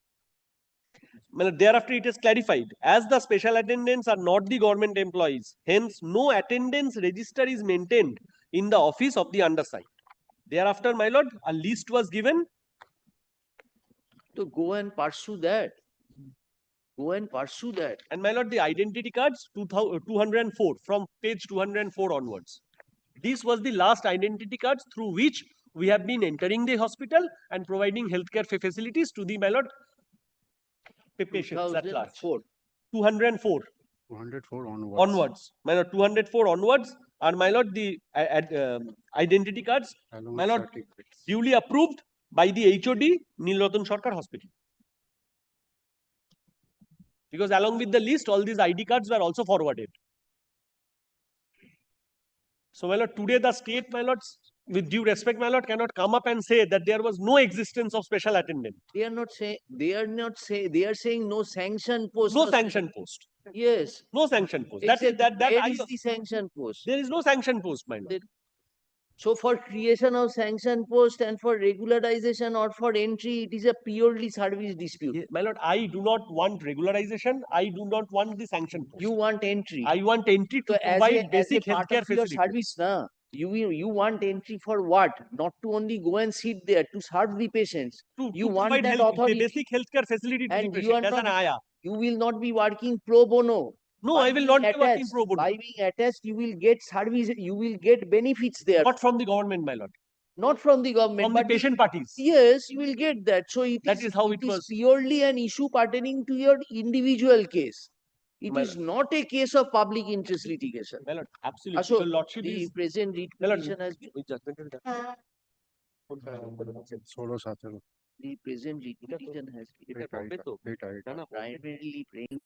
Thereafter, it is clarified, as the special attendants are not the government employees, hence no attendance register is maintained in the office of the undersigned. Thereafter, my lord, a list was given. To go and pursue that. Go and pursue that. And my lord, the identity cards 204 from page 204 onwards. This was the last identity cards through which we have been entering the hospital and providing healthcare facilities to the, my lord, patients at large. 204 204 onwards. onwards. My lord, 204 onwards are, my lord, the identity cards, Along my lord, certificates. duly approved by the HOD Nilratan Sarkar Hospital. Because along with the list, all these ID cards were also forwarded. So, my lord, today the state, my lords, with due respect, my lord, cannot come up and say that there was no existence of special attendant. They are not saying, they are saying no sanction post. No sanction post. Yes. No sanction post. Except That where I is the sanction post? There is no sanction post, my lord. So for creation of sanction post and for regularization or for entry, it is a purely service dispute. My lord, I do not want regularization. I do not want the sanction post. You want entry. I want entry to So provide basic part healthcare of your facilities. service, na, you want entry for what? Not to only go and sit there to serve the patients. You want provide that health, authority. basic healthcare facility to the And you are patient as an not, AYA. you will not be working pro bono. No, By I will being not be working attached- pro bono. By being attached, you will get service, you will get benefits there. Not from the government, my lord. Not from the government, From the but patient parties. yes, you will get that. So That is how it is was. purely an issue pertaining to your individual case. It My is not a case of public interest litigation. My lord, absolutely. So Your lordship the is present writ my lord, petition has been, ষোলো সতেরো the present writ petition has been primarily praying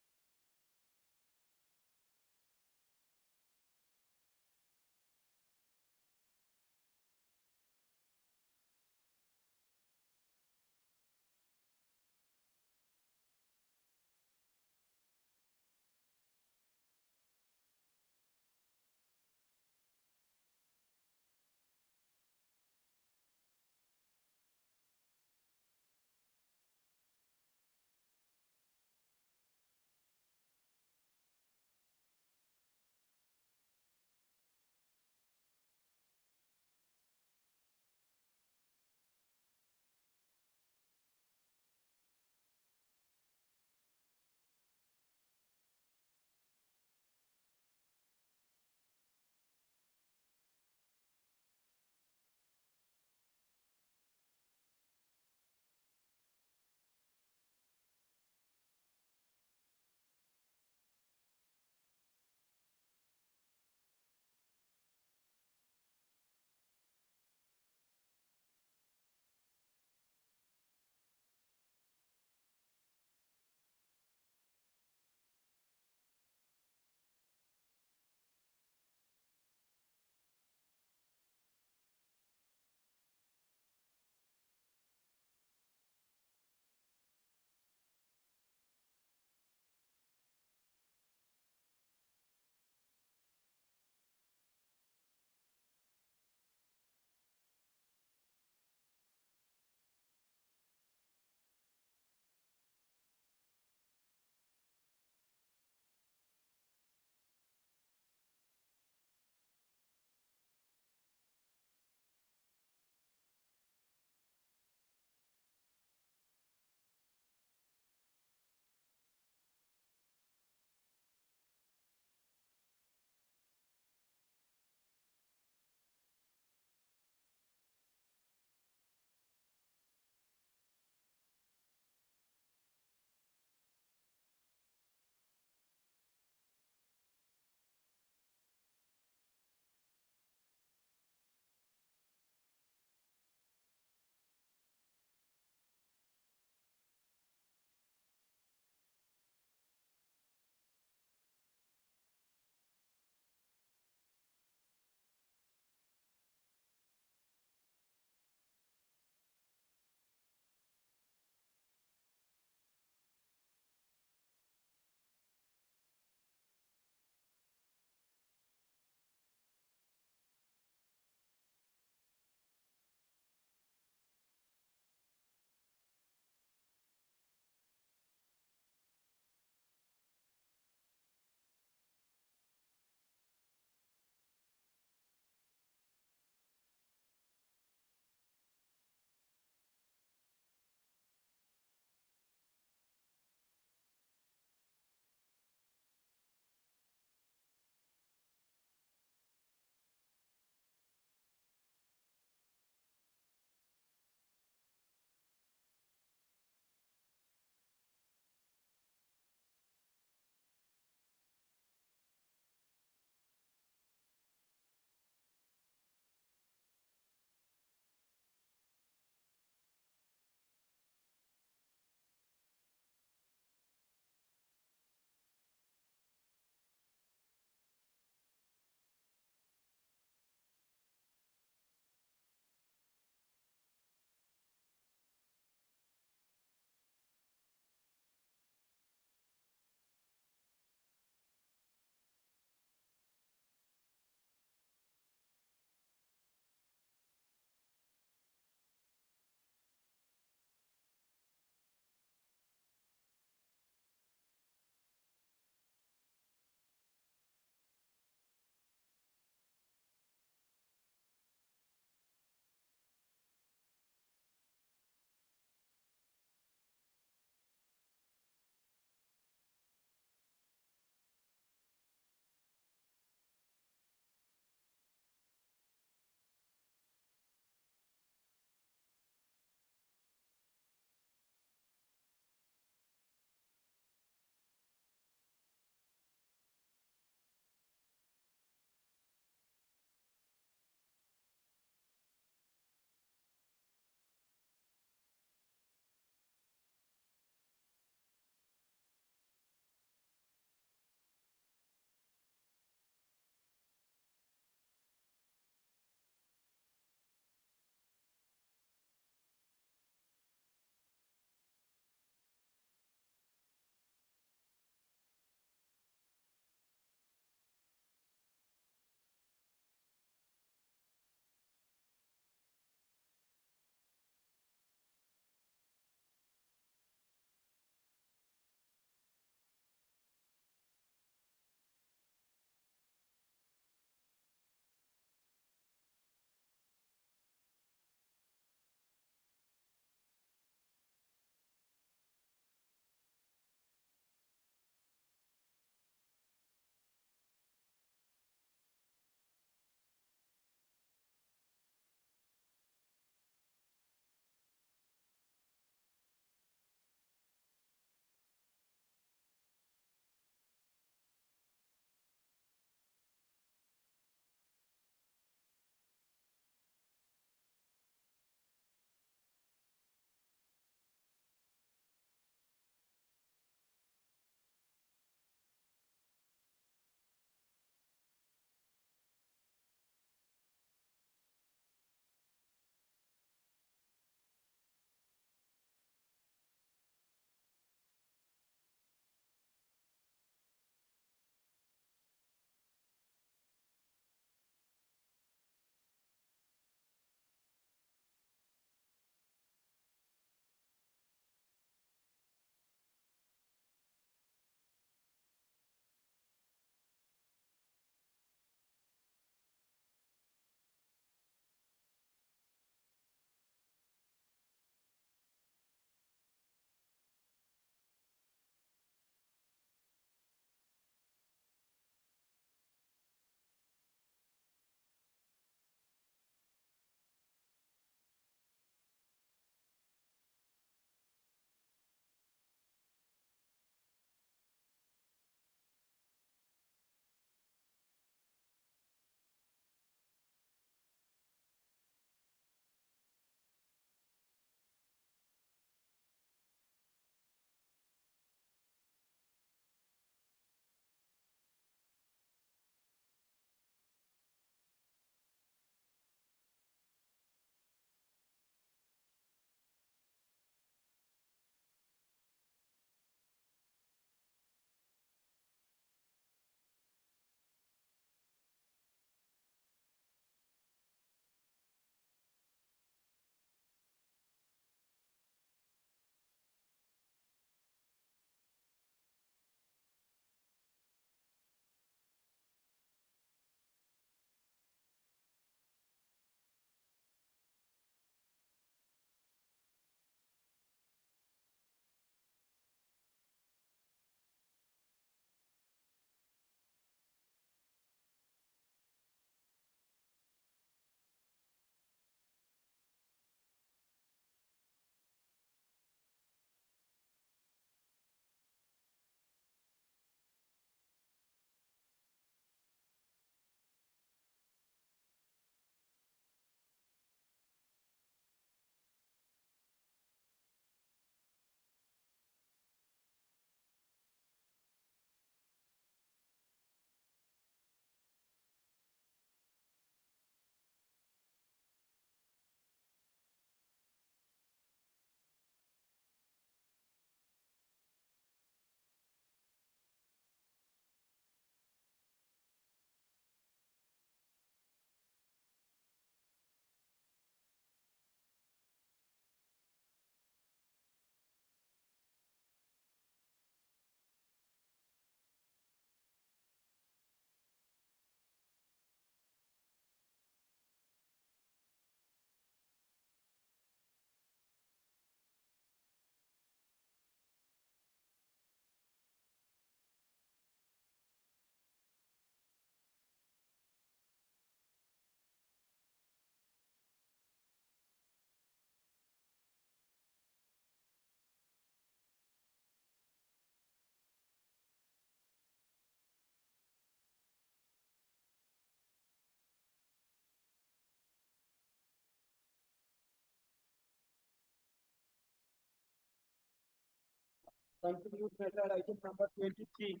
Continued matter item number 23.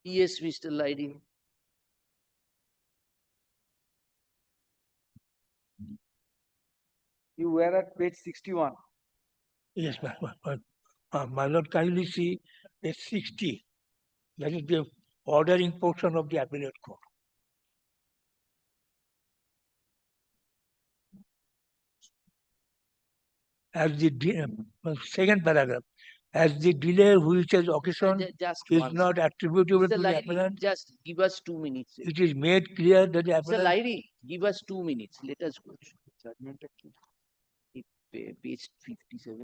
Yes, Mr. Lady. You were at page 61. Yes, my lord, kindly see page 60. That is the ordering portion of the appellate court. As the second paragraph, as the delay which has occasioned Just is one not second. attributable Mr. to the Lady, appellant, just give us 2 minutes. it is made clear that the Mr. appellant. Lady, give us 2 minutes. Let us go. Page 57.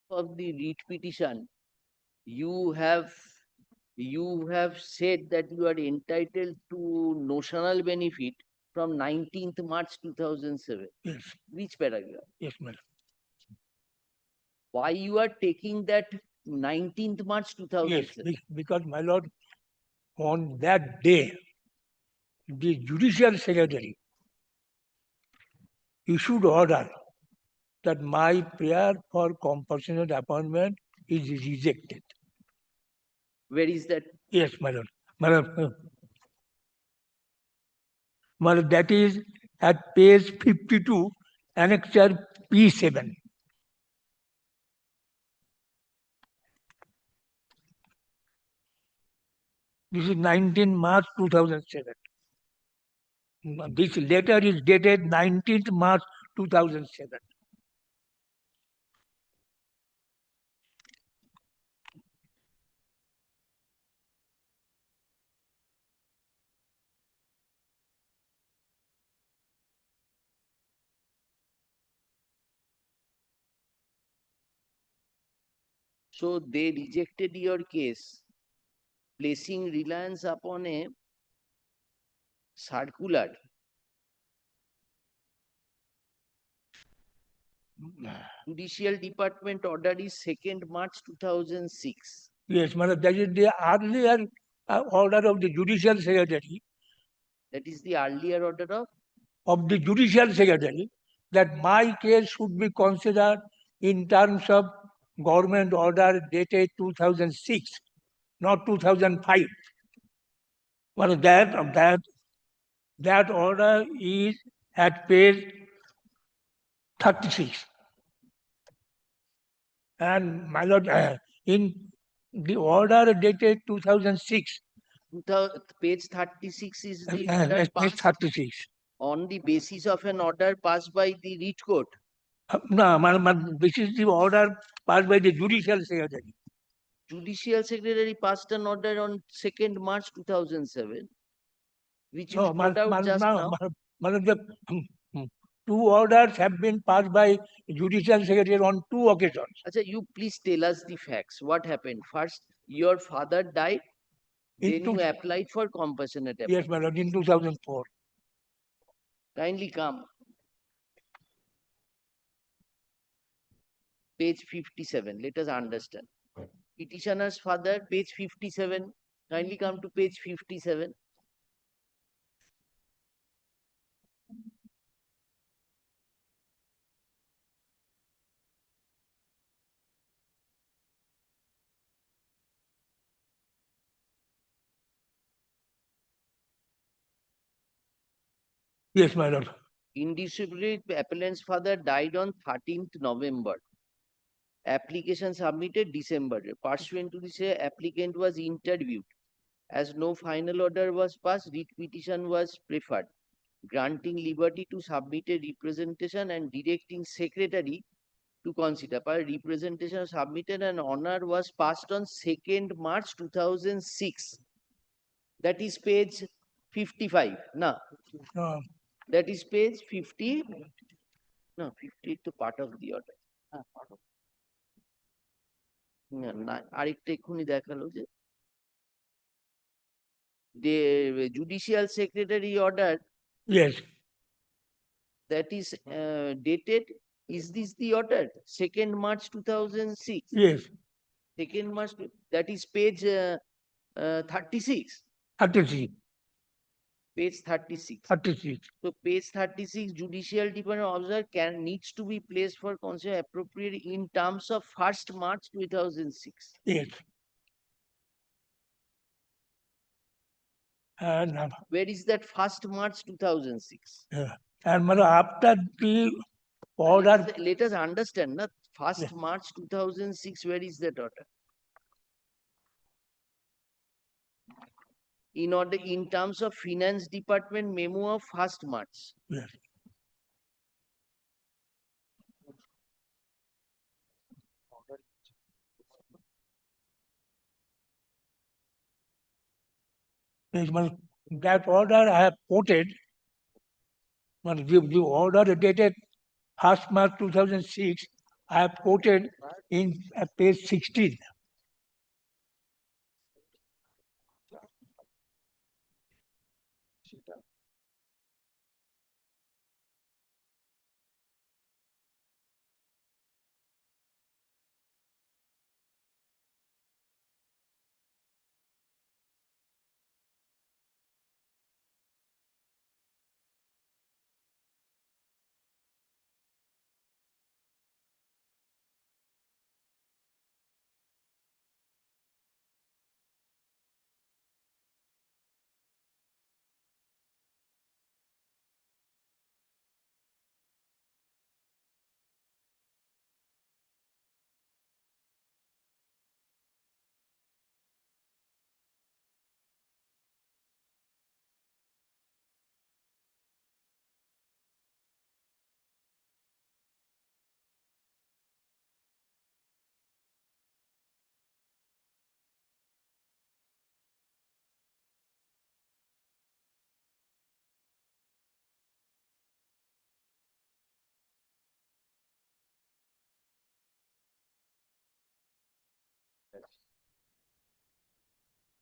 of the writ petition, you have said that you are entitled to notional benefit from 19th March 2007. Yes, Which paragraph? yes, madam. Why you are taking that 19th March Yes, 2007? because my lord, on that day, the judicial secretary issued order that my prayer for compassionate appointment is rejected. Where is that? Yes, my lord. My lord, that is at page 52, annexure P7. This is 19 March 2007. This letter is dated 19th March 2007. So they rejected your case, placing reliance upon a circular. Judicial Department order is 2nd March 2006. Yes, madam, that is the earlier order of the judicial secretary. That is the earlier order of the judicial secretary, that my case should be considered in terms of government order dated 2006, not 2005. But that order is at page 36. And my lord, in the order dated 2006, page 36 is the page order passed 36. on the basis of an order passed by the writ court. No, this is the order passed by the judicial secretary. Judicial secretary passed an order on 2nd March 2007, which you No, brought out just now. Two orders have been passed by judicial secretary on 2 occasions. Achha, you please tell us the facts. What happened? First, your father died, then you applied for compassionate appointment. Yes, madam, in 2004. Kindly come. Page 57. Let us understand. Petitioner's father, page 57. Kindly come to page 57. Yes, my lord. Indisputably, appellant's father died on 13th November. Application submitted December. Pursuant to this, applicant was interviewed. As no final order was passed, writ petition was preferred, granting liberty to submit a representation and directing secretary to consider. Per representation submitted, an honor was passed on 2nd March 2006. That is page 55. No. That is page 50. No, 50 is part of the order. না আরেকটা এক্ষুনি দেখালো যে the judicial secretary order, yes, that is dated, is this the order 2nd March 2006? Yes, 2nd March, that is page 36. 36. Page 36. 36. So page 36, judicial department observer needs to be placed for consideration appropriate in terms of 1st March 2006. Yes. And where is that 1st March 2006? And after the order, let us understand, na, 1st March 2006, where is that order? In order, in terms of finance department memo of 1st March. Yes. That order I have quoted, the order dated 1st March 2006 I have quoted in page 16.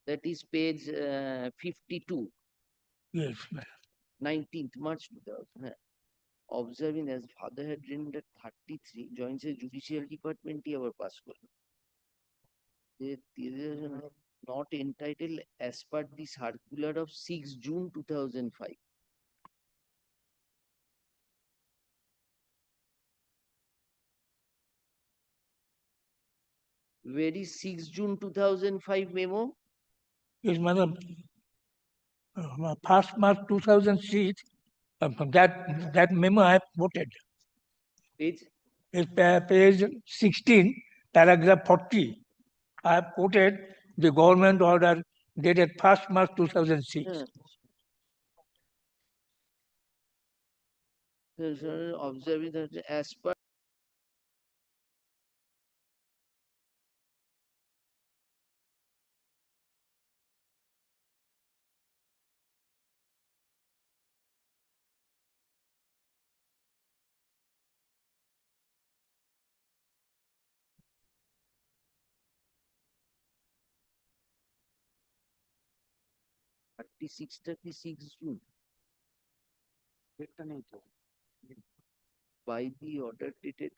That is page 52, Yes, ma'am. 19th March 2000. Observing as father had rendered 33, joins a judicial department আবার pass করলো। They are not entitled as per the circular of 6 June 2005. Where is 6 June 2005 memo? Yes, madam. 1st March 2006, that memo I have quoted. Page? It's page 16, paragraph 40. I have quoted the government order dated 1st March 2006. Observing that as per টা 6 June. By the order dated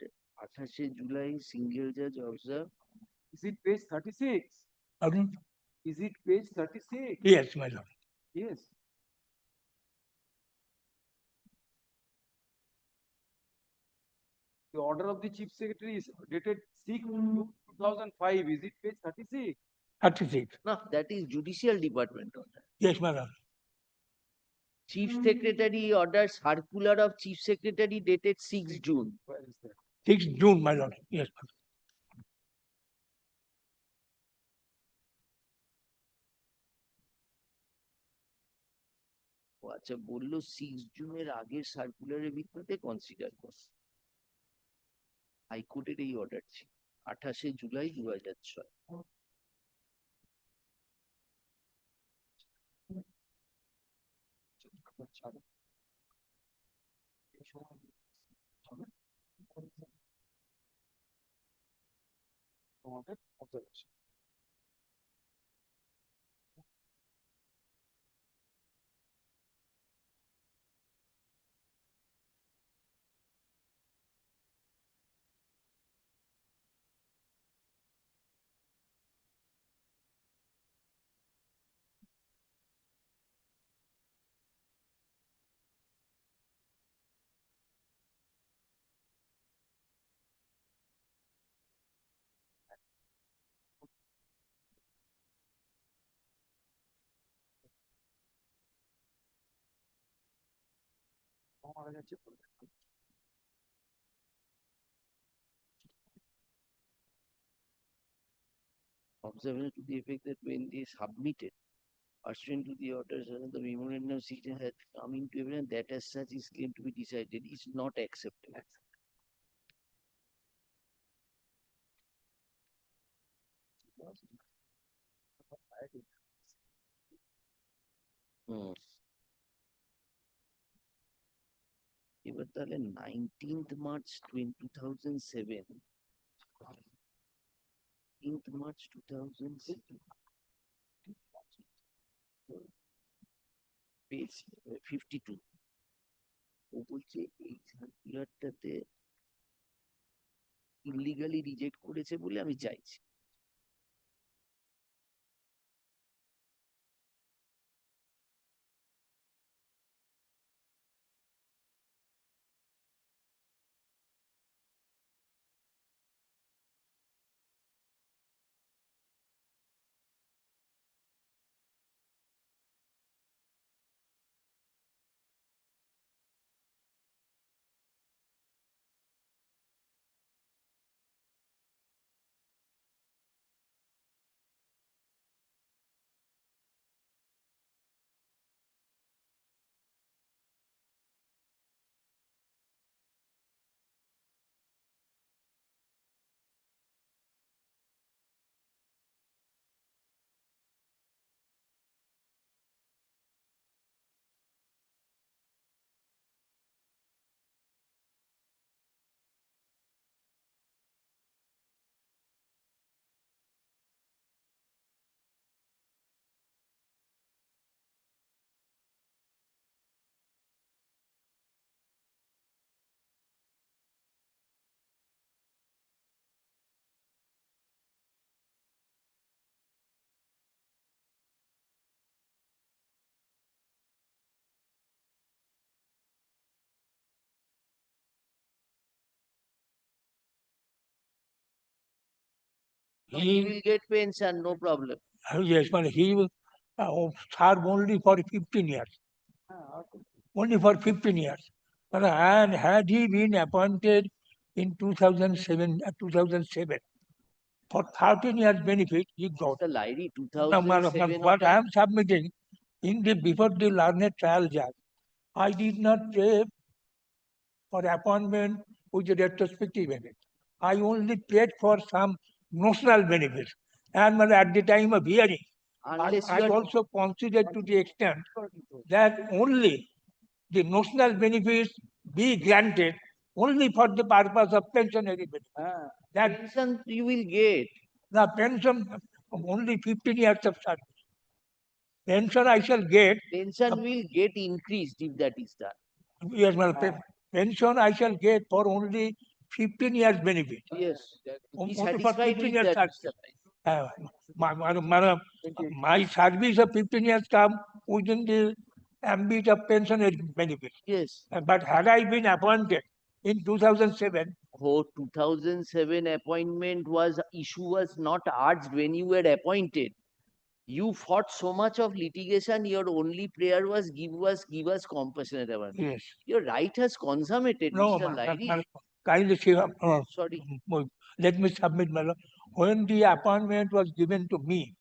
28 July, single judge observed. Is it page 36? Pardon? Is it page 36? Yes, my lord. Yes. The order of the chief secretary is dated 6 June 2005. Is it page 36? 36. No, that is judicial department order. Yes, my lord. Chief Secretary order, circular of Chief Secretary dated 6 June. Where is that? 6 June, my lord. Yes, my lord. ও আচ্ছা বললো 6 জুনের আগের সার্কুলারের ভিত্তিতে consider করে হাইকোর্টের এই order ছিল 28 July 2006। Observation. Observation to the effect that when they submitted pursuant to the orders the memorandum section has come into evidence that as such is claimed to be decided is not accepted. এবার তাহলে 19th March 2007, 19th March 2007, page 52, ও বলছে এই সার্কুলারটাতে illegally reject করেছে বলে আমি চাইছি। He will get pension, no problem. Yes, but he will serve only for 15 years. Only for 15 years. But and had he been appointed in 2007, for 13 years benefit, he got. The Lyri Now, 2007 what I am submitting in the before the learned trial judge, I did not pay for appointment with the retrospective benefit. I only paid for some notional benefits. And at the time of hearing, Unless I you are- also considered to the extent that only the notional benefits be granted only for the purpose of pensionary benefit. That pension you will get. The pension only 15 years of service. Pension I shall get. Pension will get increased if that is done. Yes, well, pension I shall get for only 15 years benefit. Yes. Only Be for satisfied 15 with years that, service. My service of 15 years come within the ambit of pensionary benefit. Yes. But had I been appointed in 2007, Oh, 2007 appointment issue was not urged when you were appointed. You fought so much of litigation, your only prayer was give us compassionate appointment. Yes. Your right has consummated, no, Mr. Lyri. kindly see, Sorry. Let me submit, my lord. When the appointment was given to me,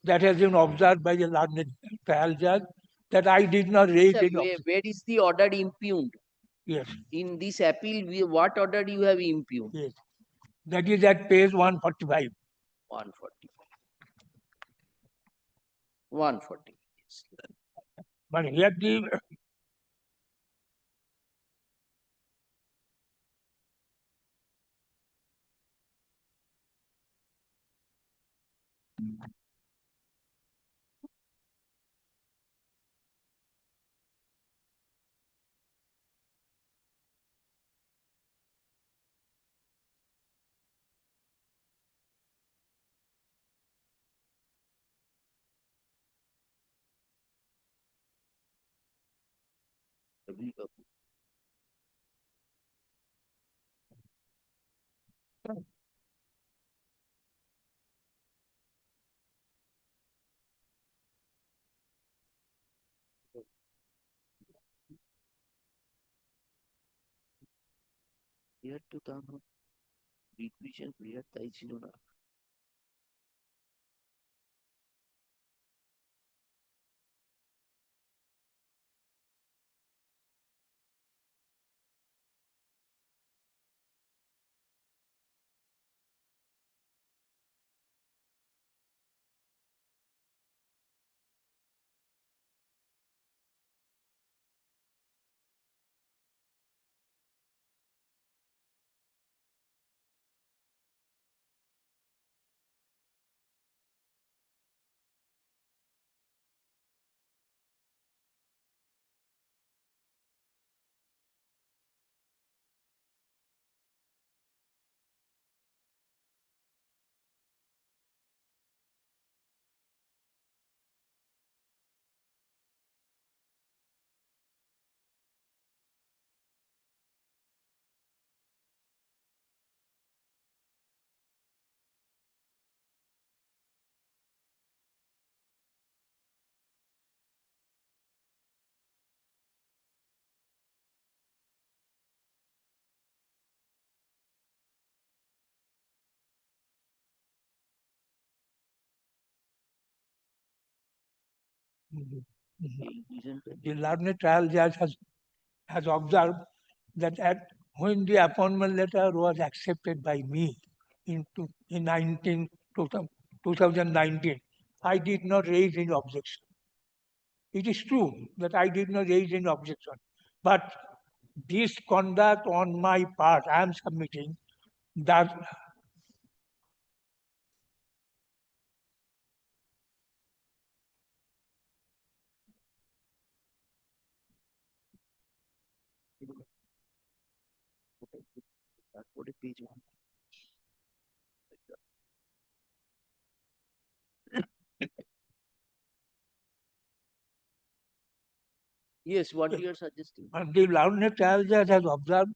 that has been observed by the learned trial judge, that I did not raise Sir, it. where is the order impugned? Yes. In this appeal, what order you have impugned? Yes. That is at page 145. 145. 140. Yes. But here the Here to the revision period তাই ছিল না। the learned trial judge has observed that when the appointment letter was accepted by me in 2019, I did not raise any objection. It is true that I did not raise any objection, but this conduct on my part, I am submitting that Yes, what you are suggesting? the learned trial judge has observed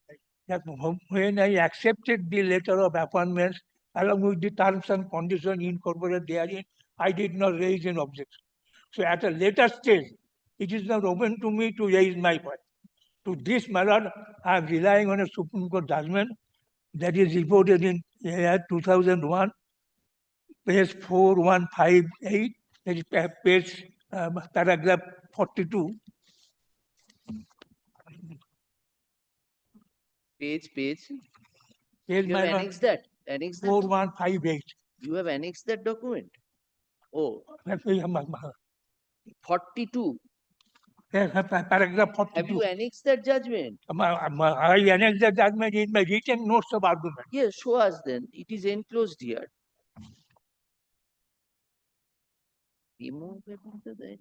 that when I accepted the letter of appointments along with the terms and conditions incorporated therein, I did not raise an objection. So at a later stage, it is not open to me to raise my point. To this, my lord, I am relying on a Supreme Court judgment that is reported in year 2001, page 4158, that is page paragraph 42. Page. Page You have my lord, annexed that. Annexed that. 4158. You have annexed that document. Oh, That's 42. paragraph 42. Have you annexed that judgment? I annexed the judgment in my written notes of argument. Yes, show us then. It is enclosed here. Remove it into the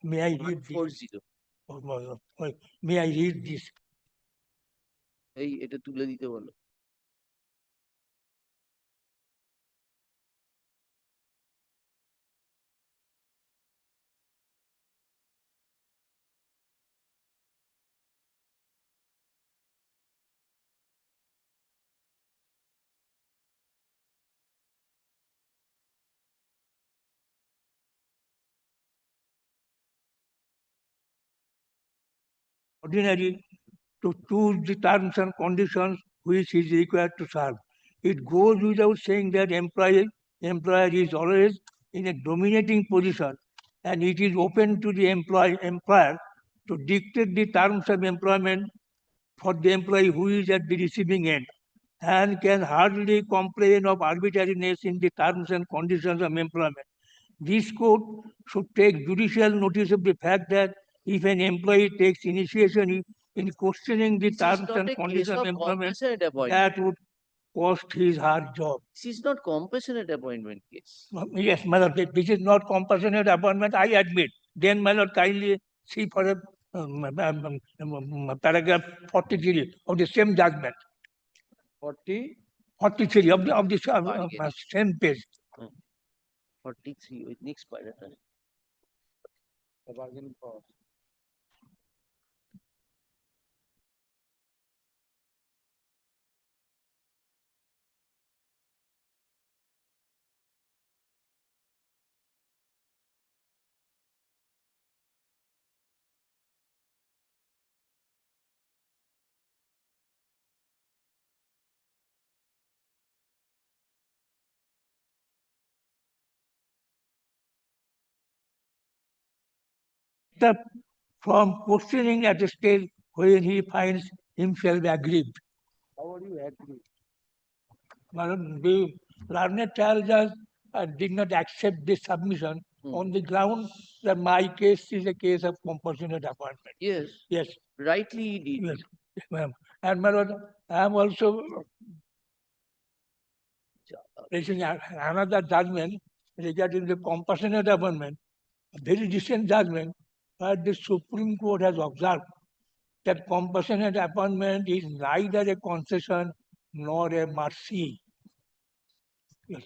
May I read this? May I read this? এই এটা তুলে দিতে বলো। Ordinary to choose the terms and conditions which is required to serve. It goes without saying that employer is always in a dominating position and it is open to the employer to dictate the terms of employment for the employee who is at the receiving end and can hardly complain of arbitrariness in the terms and conditions of employment. This court should take judicial notice of the fact that if an employee takes initiation in questioning the This is terms not and a conditions case of of employment, compassionate appointment. that would cost his her job. This is not compassionate appointment case. Yes, my lord, this is not compassionate appointment, I admit. Then, my lord, kindly see for a paragraph 43 of the same judgment. 43 of the same page. 43 with next paragraph. Except from questioning at a stage when he finds himself aggrieved. How are you aggrieved? Madam, the learned trial judge did not accept this submission on the ground that my case is a case of compassionate appointment. Yes. Yes. Rightly he did. Yes, yes, ma'am. And my lord, I am also raising another judgment regarding the compassionate appointment, a very recent judgment where the Supreme Court has observed that compassionate appointment is neither a concession nor a mercy. Yes.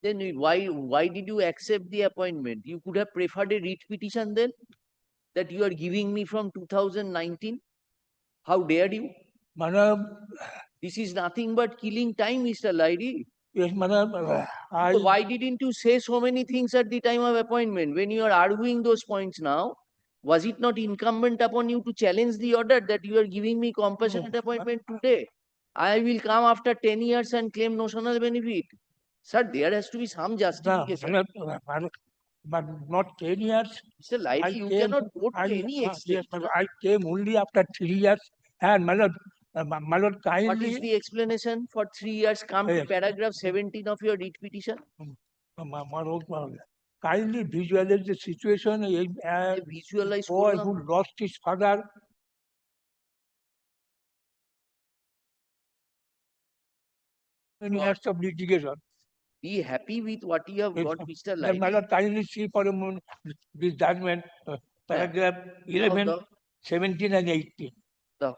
Then why did you accept the appointment? You could have preferred a writ petition then, that you are giving me from 2019. How dare you? Madam, This is nothing but killing time, Mr. Lairi. yes, madam, So why didn't you say so many things at the time of appointment? When you are arguing those points now, was it not incumbent upon you to challenge the order that you are giving me compassionate appointment today? I will come after 10 years and claim notional benefit. Sir, there has to be some justification. but not 10 years. Mr. Lairi, you cannot go to any Yes, extent. madam, I came only after 3 years. And my lord, What kindly, is the explanation for 3 years? Come to Yes. paragraph 17 of your writ petition. my lord, kindly visualize the situation. A visualize boy করলাম। who lost his father. Many years of litigation. Be happy with what you have Yes, got, Mr. then my Lairi. lord, kindly see for a moment this judgment, paragraph 11, the- 17 and 18. the-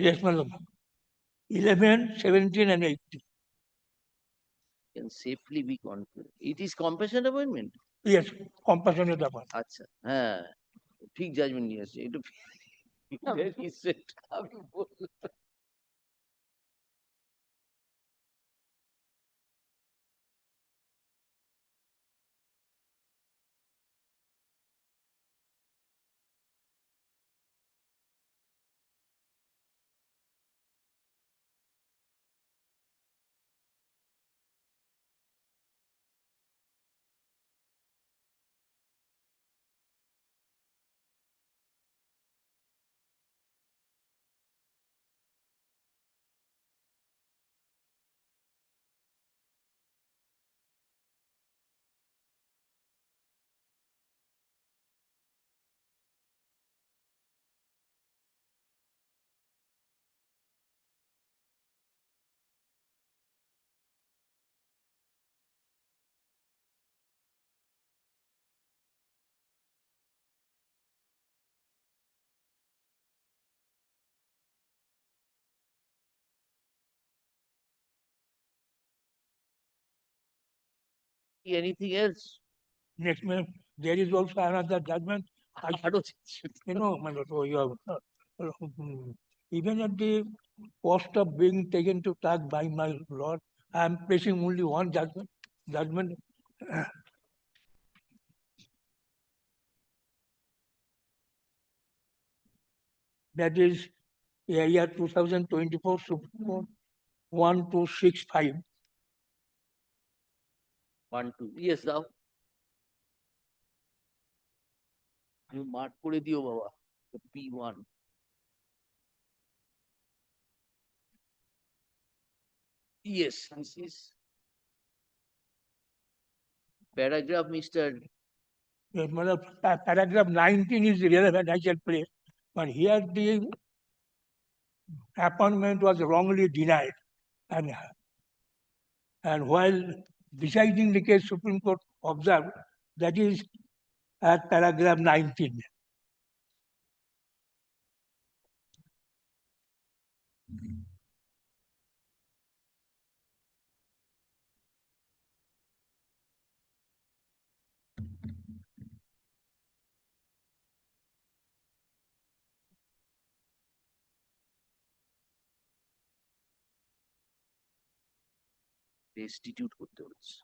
Yes, my lord. 11, 17 and 18. Can safely be confident. It is compassionate appointment. Yes, compassionate appointment. আচ্ছা হ্যাঁ ঠিক judgement নিয়ে আসছে একটু very straight আমি বললাম। Anything else? Next month, there is also another judgment. My lord, you have, even at the cost of being taken to task by my lord, I am placing only one judgment. That is year 2024 Supreme Court 1265. 1 2 yes দাও তুমি mark করে দিও বাবা P1 yes this is paragraph Mr. Yes, paragraph 19 is relevant, I shall place. But here the appointment was wrongly denied. And while deciding the case, Supreme Court observed that is at paragraph 19. restitute করতে হচ্ছে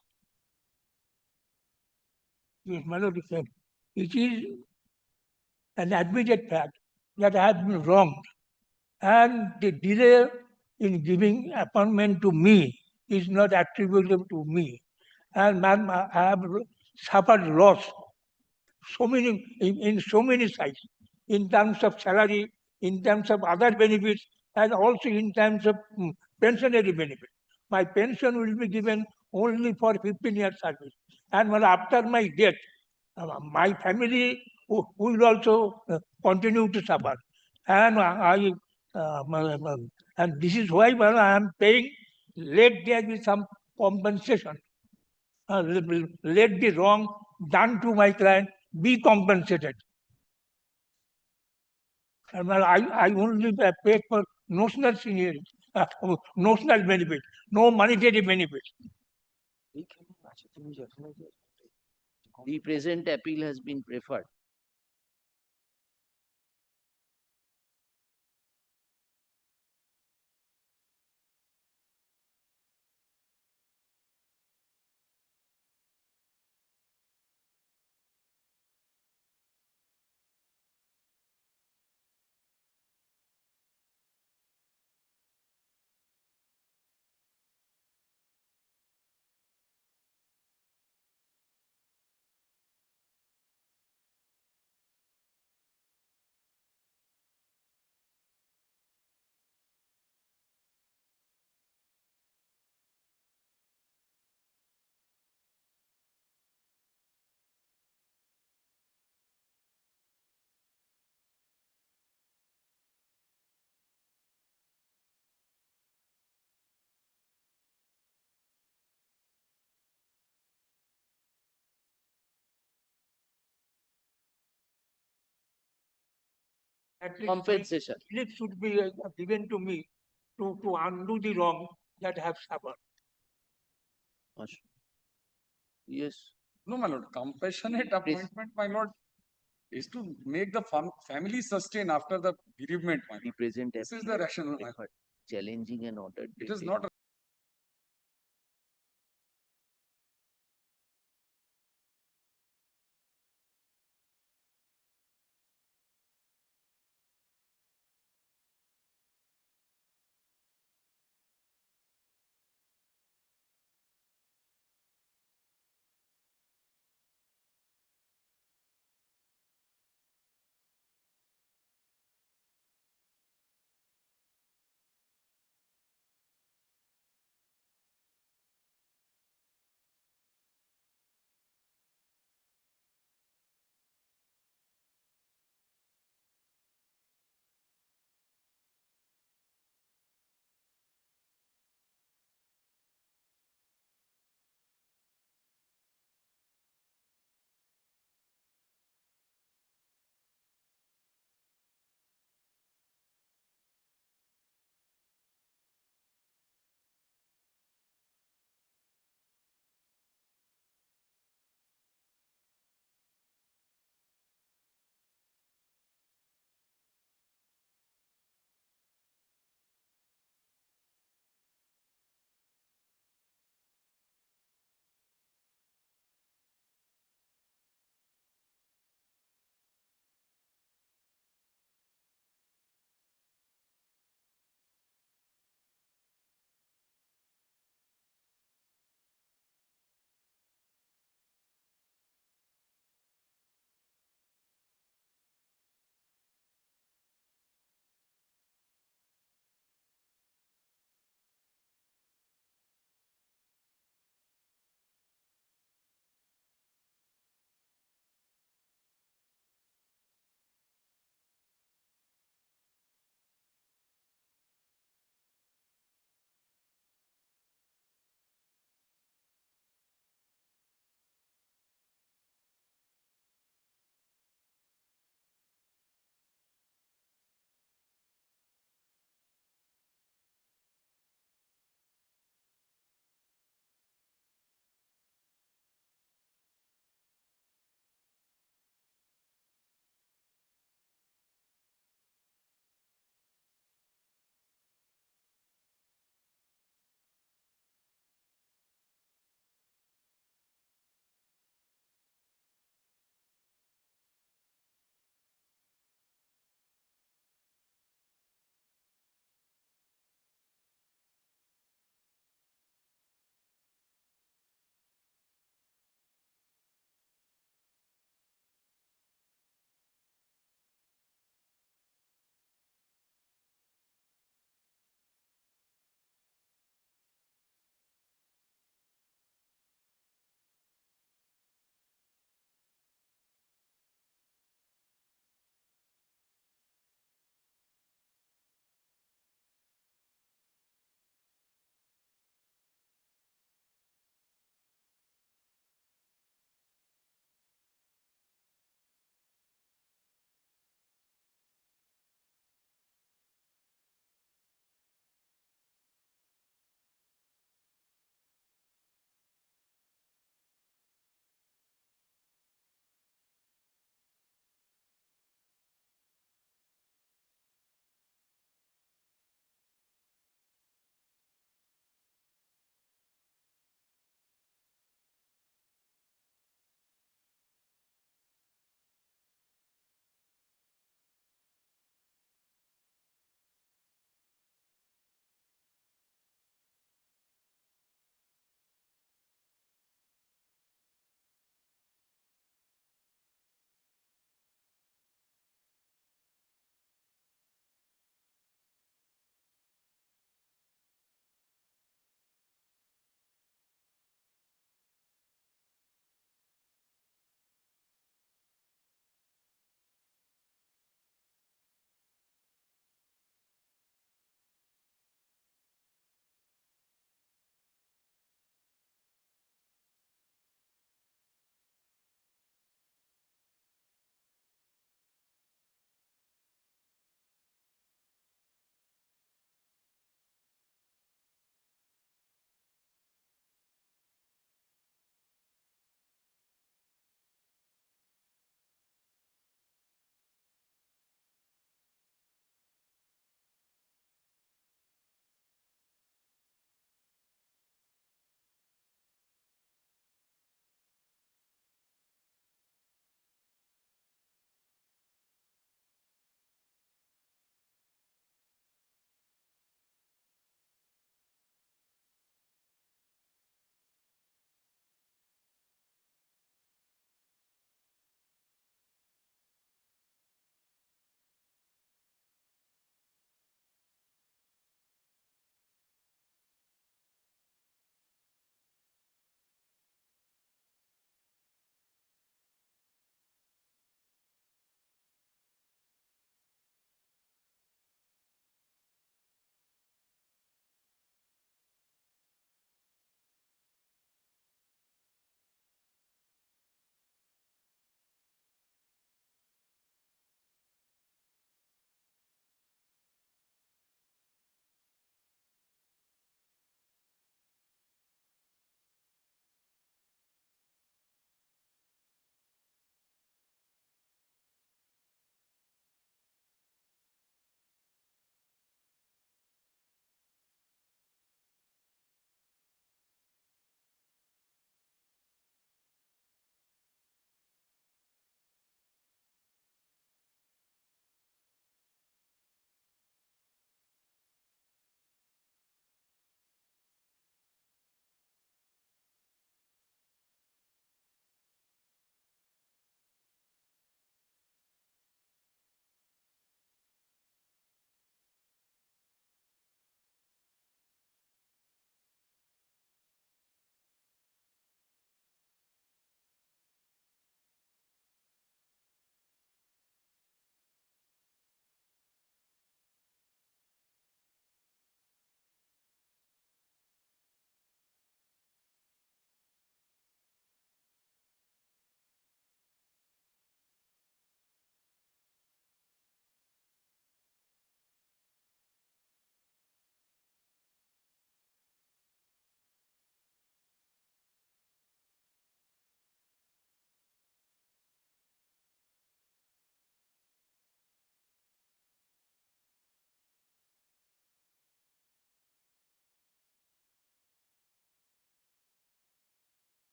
Yes, my lord, it is an admitted fact that I have been wronged. And the delay in giving appointment to me is not attributable to me. And ma'am, I have suffered loss in so many sides, in terms of salary, in terms of other benefits, and also in terms of pensionary benefit. My pension will be given only for 15 years service. And when after my death, my family will also continue to suffer. And and this is why I am paying, let there be some compensation let the wrong done to my client be compensated. And I only pay for notional seniority, notional benefit, no monetary benefit. The present appeal has been preferred. At least Compensation. it should be given to me to undo the wrong that I have suffered. Yes. No, my lord, compassionate appointment, my lord, is to make the family sustain after the bereavement, my The lord. present This is appeal the rationale, my lord. preferred. Challenging an order. It is not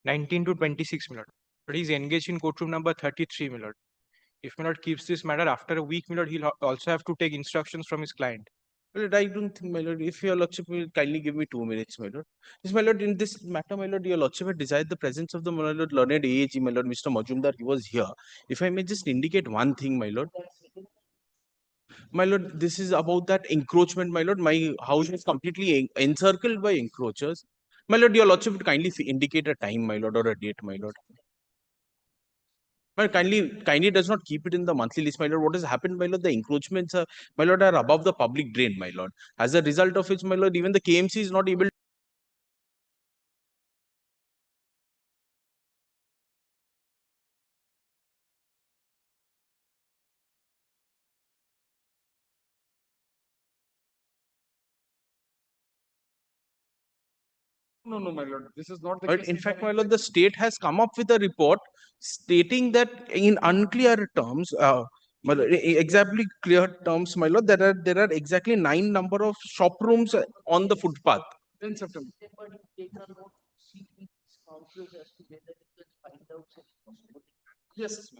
19 to 26, my lord. But he's engaged in courtroom number 33, my lord. If my lord keeps this matter after a week, my lord, he'll also have to take instructions from his client. My lord, I don't think, my lord, if your lordship will kindly give me 2 minutes, my lord. Yes, my lord, in this matter, my lord, your lordship had desired the presence of the, my lord, learned AAG, my lord, Mr. Majumdar, he was here. If I may just indicate one thing, my lord. My lord, this is about that encroachment, my lord. My house is completely encircled by encroachers. My lord, your lordship would kindly indicate a time, my lord, or a date, my lord. My lord, kindly does not keep it in the monthly list, my lord. What has happened, my lord? The encroachments, my lord, are above the public drain, my lord. As a result of which, my lord, even the KMC is not able. No, no, my lord, this is not the Right. case. In fact, my lord, the state has come up with a report stating that in unclear terms, my lord, exactly clear terms, my lord, there are exactly 9 number of shop rooms on the footpath. 10 September. Yes.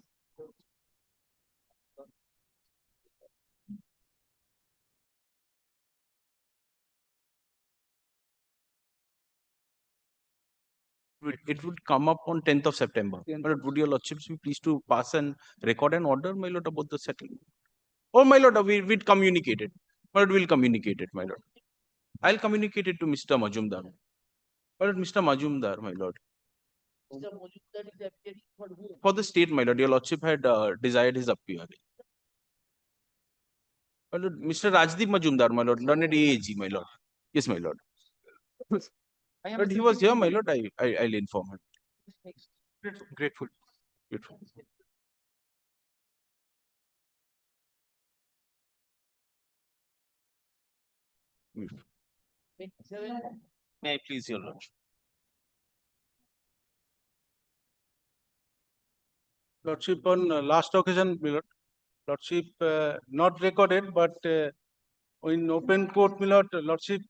It would come up on 10th of September. My lord, would your lordships be pleased to pass and record an order, my lord, about the settlement? Oh, my lord, we'd communicate it. My lord, we'll communicate it, my lord. I'll communicate it to Mr. Majumdar. My lord, Mr. Majumdar, my lord. For the state, my lord, your lordship had desired his appearance. My lord, Mr. Rajdeep Majumdar, my lord, learned AAG, my lord. Yes, my lord. But he was here, my lord. I'll inform him. Grateful. Grateful. May I please, your lordship? Lordship, on last occasion, my lord, Lordship not recorded, but in open court, my lord, Lordship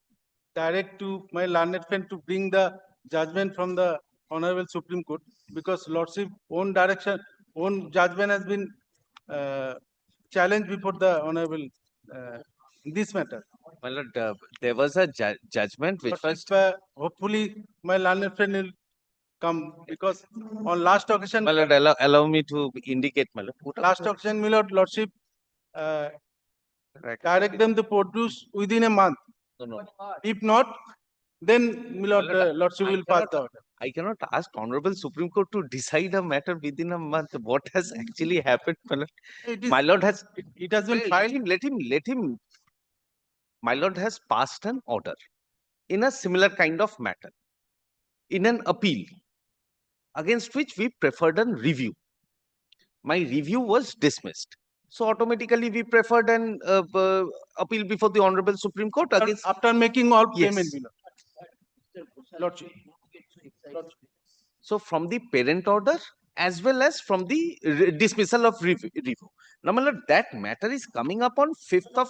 direct to my learned friend to bring the judgment from the Honorable Supreme Court, because Lordship own direction, own judgment has been challenged before the Honorable in this matter. My lord, there was a judgment which was. Hopefully, my learned friend will come, because on last occasion. My lord, allow me to indicate, my lord. Last occasion, my lord, Lordship direct them to produce within a month. No. If not, then my lord, Lordship will pass the order. I cannot ask Honorable Supreme Court to decide a matter within a month. What has actually happened, my lord? My lord has. It has been filed. Let him. My lord has passed an order in a similar kind of matter, in an appeal, against which we preferred a review. My review was dismissed. So automatically we preferred an appeal before the Honorable Supreme Court against. After making all Yes. payment, Lordship. So from the parent order as well as from the dismissal of review. Now, my lord, that matter is coming up on 5th of.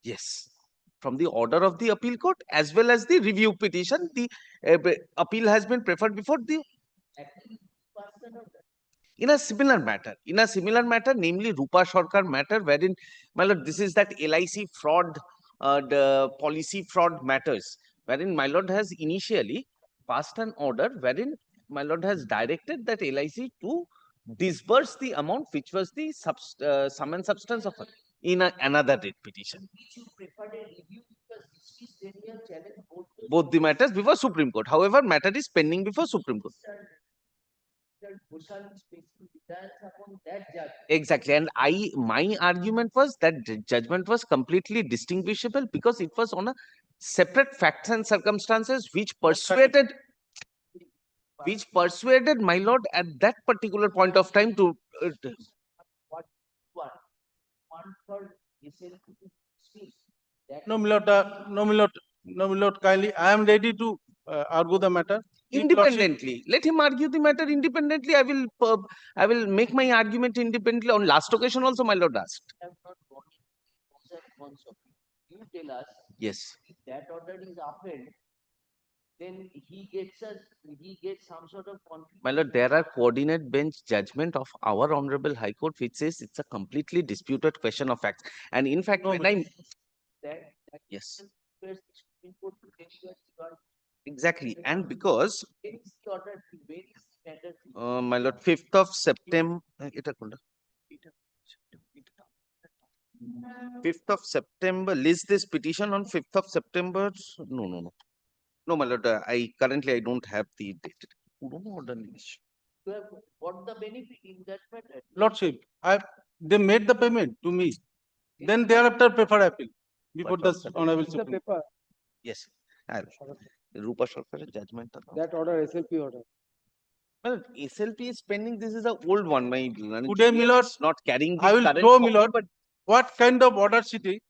Yes. From the order of the appeal court as well as the review petition, the appeal has been preferred before the. In a similar matter, namely Rupa Sarkar matter, wherein, my lord, this is that LIC fraud, the policy fraud matters, wherein my lord has initially passed an order wherein my lord has directed that LIC to disburse the amount which was the sum and substance of it in another writ petition. Both the matters before Supreme Court. However, matter is pending before Supreme Court. Exactly, and my argument was that judgment was completely distinguishable because it was on a separate facts and circumstances which persuaded my lord at that particular point of time to. No, my lord, no, my lord, no, my lord, kindly, I am ready to argue the matter. Independently, let him argue the matter independently. I will make my argument independently. On last occasion also, my lord asked. You tell us. Yes. That order is upheld. then he gets some sort of conflict. My lord, there are coordinate bench judgment of our Honorable High Court which says it's a completely disputed question of facts. And in fact, when I That yes, requires the Supreme Court to take your exactly, and because where is the order, where is the matter? my lord, 5th of September, 5th of September, list this petition on 5th of September. No, my lord, I currently I don't have the date. You have got the benefit in that matter. Lordship, they made the payment to me. Then thereafter prefer appeal before the Honorable Supreme Court. Yes, Rupa Sarkar's judgment. That order, SLP order. Well, SLP is pending. This is a old one. My Today, my lord, not carrying the I will current show, copy, my lord, but what kind of order city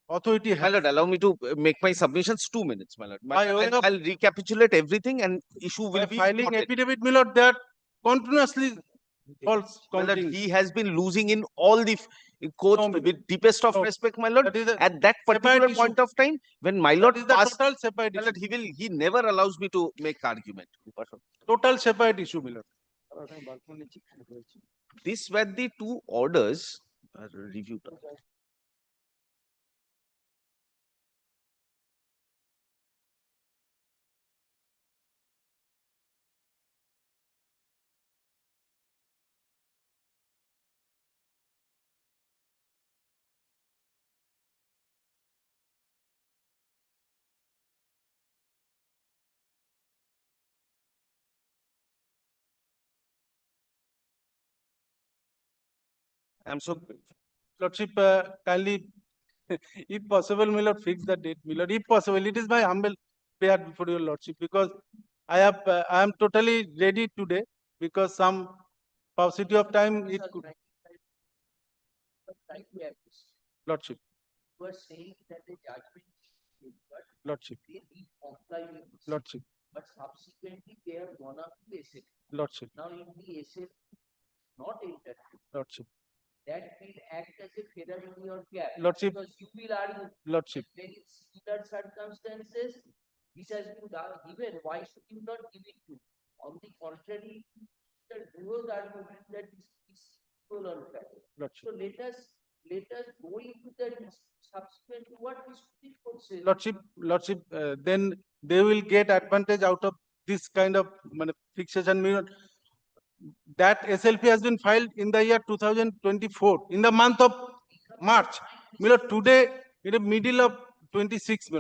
authority my has. lord, allow me to make my submissions 2 minutes, my lord. By way of- I'll recapitulate everything and issue will By be filing noted. affidavit, my lord, they are continuously false My lord, counting. he has been losing in all the courts No, with deepest of no. respect, my lord. That is a At that particular separate point issue. of time, when my lord That is the passed, total separate my lord, issue. he never allows me to make argument. Total separate issue, my lord. These were the two orders reviewed. I'm so Lordship, kindly, if possible, my lord, fix the date, my lord. If possible, it is my humble prayer before your lordship because I am totally ready today because some paucity of time it could. Lordship, You are saying that the judgment is but Lordship, they did comply with it. Lordship, But subsequently they have gone up to SL. Lordship, Now in the SL not entered, Lordship, that will act as a feather in your cap. Lordship, Because you will argue Lordship, when in similar circumstances this has been given, why should you not give it to? On the contrary, the dual argument that this is equal or fair. Lordship. So let us go into the subsequent what this Supreme Court says. Lordship, then they will get advantage out of this kind of fixation. That SLP has been filed in the year 2024, in the month of March. Today, in the middle of 26,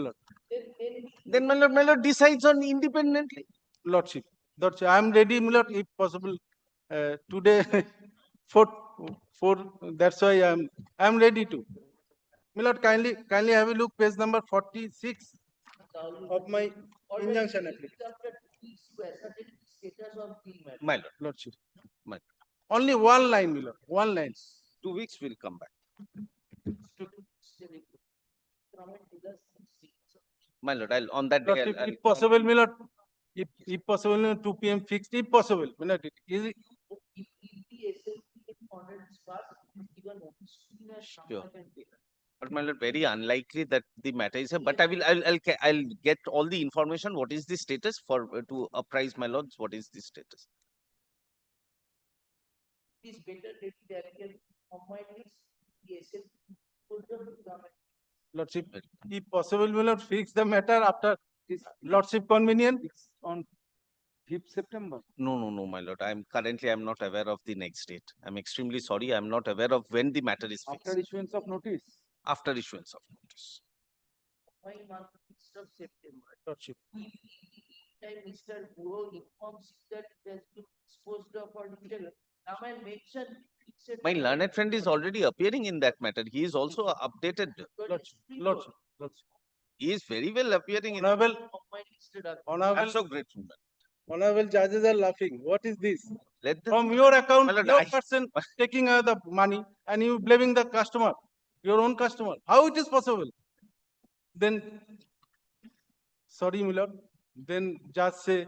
Then my lord decides on independently. Lordship, I am ready, my lord, if possible. Today, for that's why I am ready to. My lord, kindly have a look, page number 46 of my injunction application. Status of the matter. My lord, Lordship. my lord. Only one line, my lord, one line. 2 weeks will come back. My lord, I'll on that day. Lordship, if possible, my lord, if possible, 2 p.m. fixed, if possible. My lord, is it? If the SLP order is passed, it is given notice to the Sure. Shankar. But my lord, very unlikely that the matter is here. But I'll get all the information. What is the status for to apprise my lords? What is the status? It is better that they can combine this, the SLP could have become Lordship, if possible, my lord, fix the matter after this Lordship convenient on 5th September. No, my lord. I'm not aware of the next date. I'm extremely sorry. I'm not aware of when the matter is fixed. After issuance of notice. After issuance of notice. my month of September. Lordship. Time Mr. Guru informs that it has been disposed of or detailed. Now I mention My learned friend is already appearing in that matter. He is also updated. Lordship. He is very well appearing in. Honorable, I'm so grateful. Honorable judges are laughing. What is this? Let them, From your account, my lord, your person taking the money and you blaming the customer, your own customer. How it is possible? Then, sorry, my lord. Then just say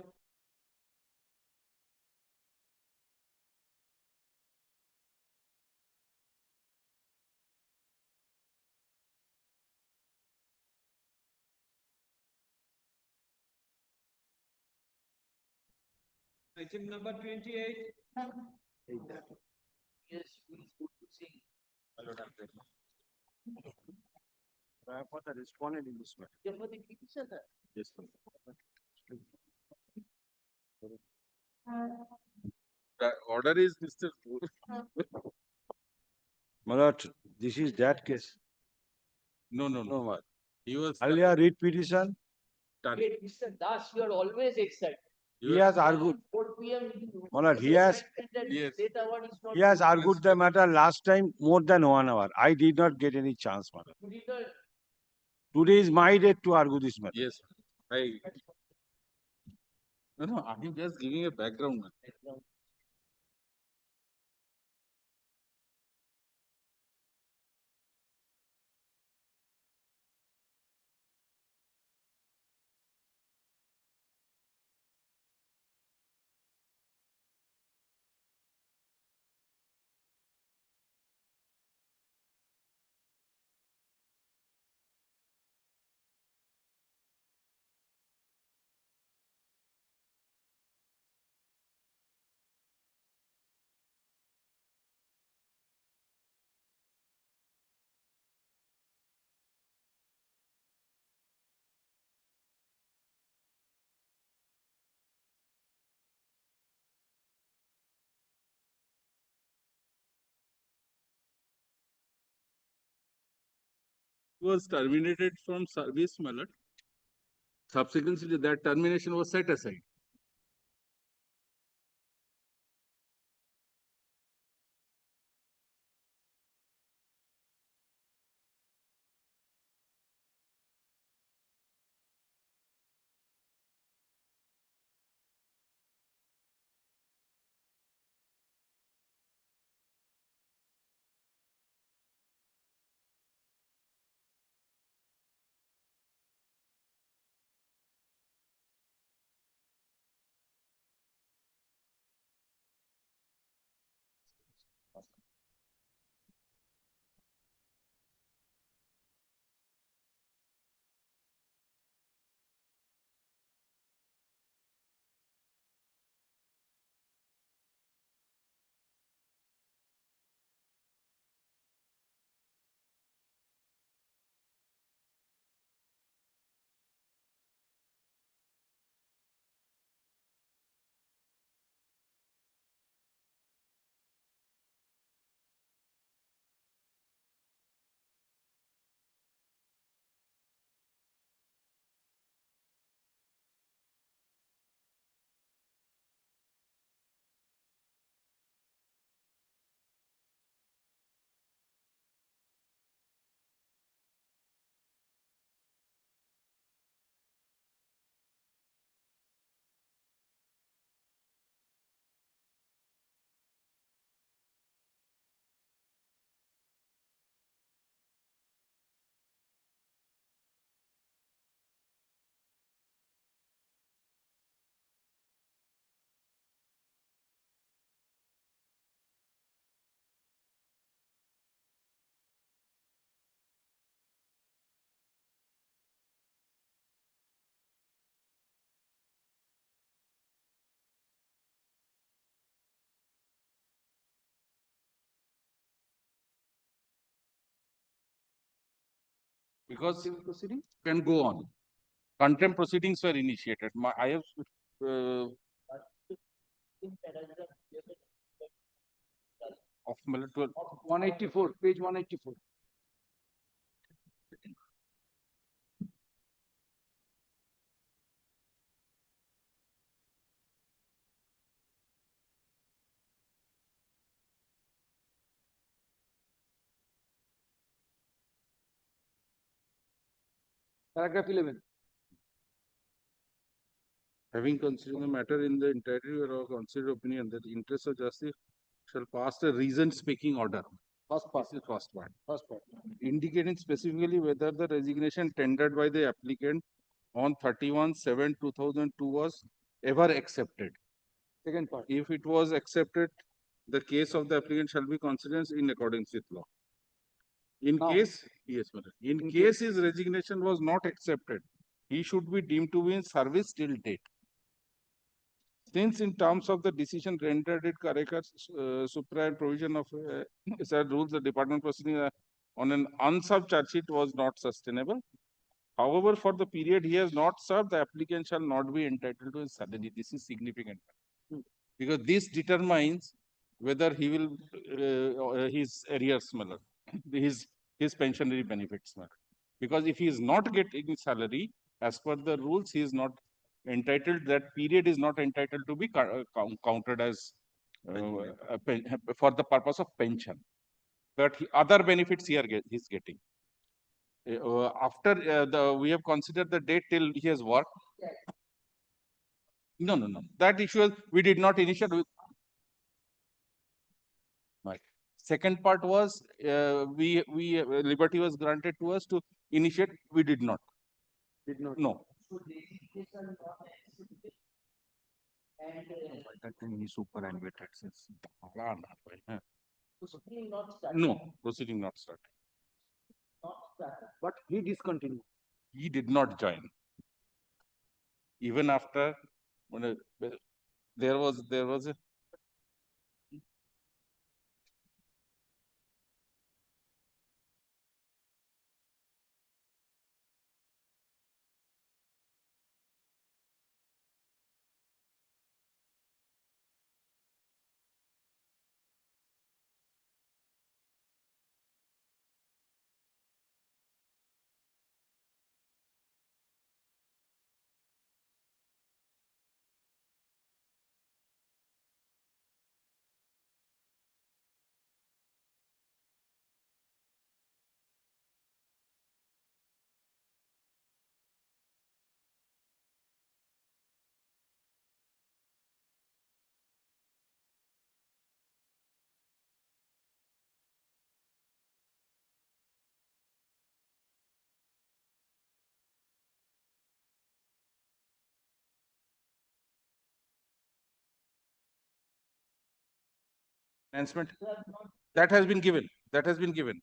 Item number 28. Yes, please go to see. For the respondent in this matter. Yeah, for the petitioner. Yes, sir. The order is Mr. Malad, this is that case. No, no, no. No, He was earlier read petition, Wait, Mr. Das, you are always excited. he has argued. 4 p.m. Malad, he has, Yes. State award is not. he has argued the matter last time more than 1 hour. I did not get any chance, Malad. You did not. Today is my day to argue this matter. Yes. No, I'm just giving a background. Was terminated from service, Malad. Subsequently, that termination was set aside. Because proceeding can go on. Contempt proceedings were initiated. I have of 184, page 184. Paragraph 11. having considered the matter in the entirety or considered opinion that the interest of justice shall pass a reason speaking order. First part. This is first part. First part. Indicating specifically whether the resignation tendered by the applicant on 31/7/2002 was ever accepted. Second part. If it was accepted, the case of the applicant shall be considered in accordance with law. In case, yes, madam. In case his resignation was not accepted, he should be deemed to be in service till date. Since in terms of the decision rendered it correct, supra and provision of said rules, the department proceeding on an unserved charge sheet was not sustainable. However, for the period he has not served, the applicant shall not be entitled to his salary. This is significant because this determines whether he will his arrears, his pensionary benefits. Because if he is not getting salary as per the rules, he is not entitled. That period is not entitled to be counted as for the purpose of pension. But other benefits he is getting. After we have considered the date till he has worked. No. That issue we did not initiate with. Right. Second part was liberty was granted to us to initiate. We did not. Did not. No. That thing is superannuated since. No, proceeding not started. But he discontinued. He did not join. Even after when there was a announcement that has been given. That has been given.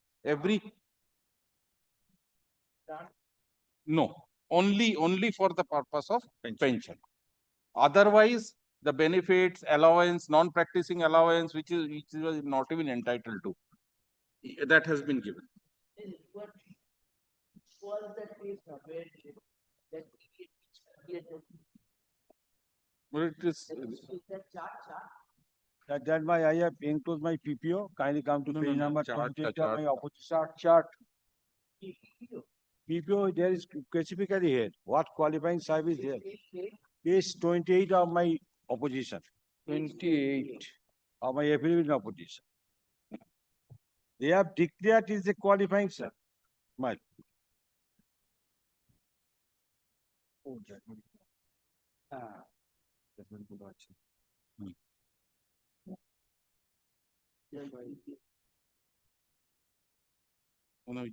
No, only for the purpose of pension. Otherwise, the benefits, allowance, non-practicing allowance, which is not even entitled to, that has been given. What was that case where that But it is. that chart? That's why I have enclosed my PPO. Kindly come to page number chart, 28 chart. of my opposition chart. PPO, there is specifically here. What qualifying service here? Page 28 of my opposition. 28 of my affidavit in opposition. They have declared it is a qualifying service. My.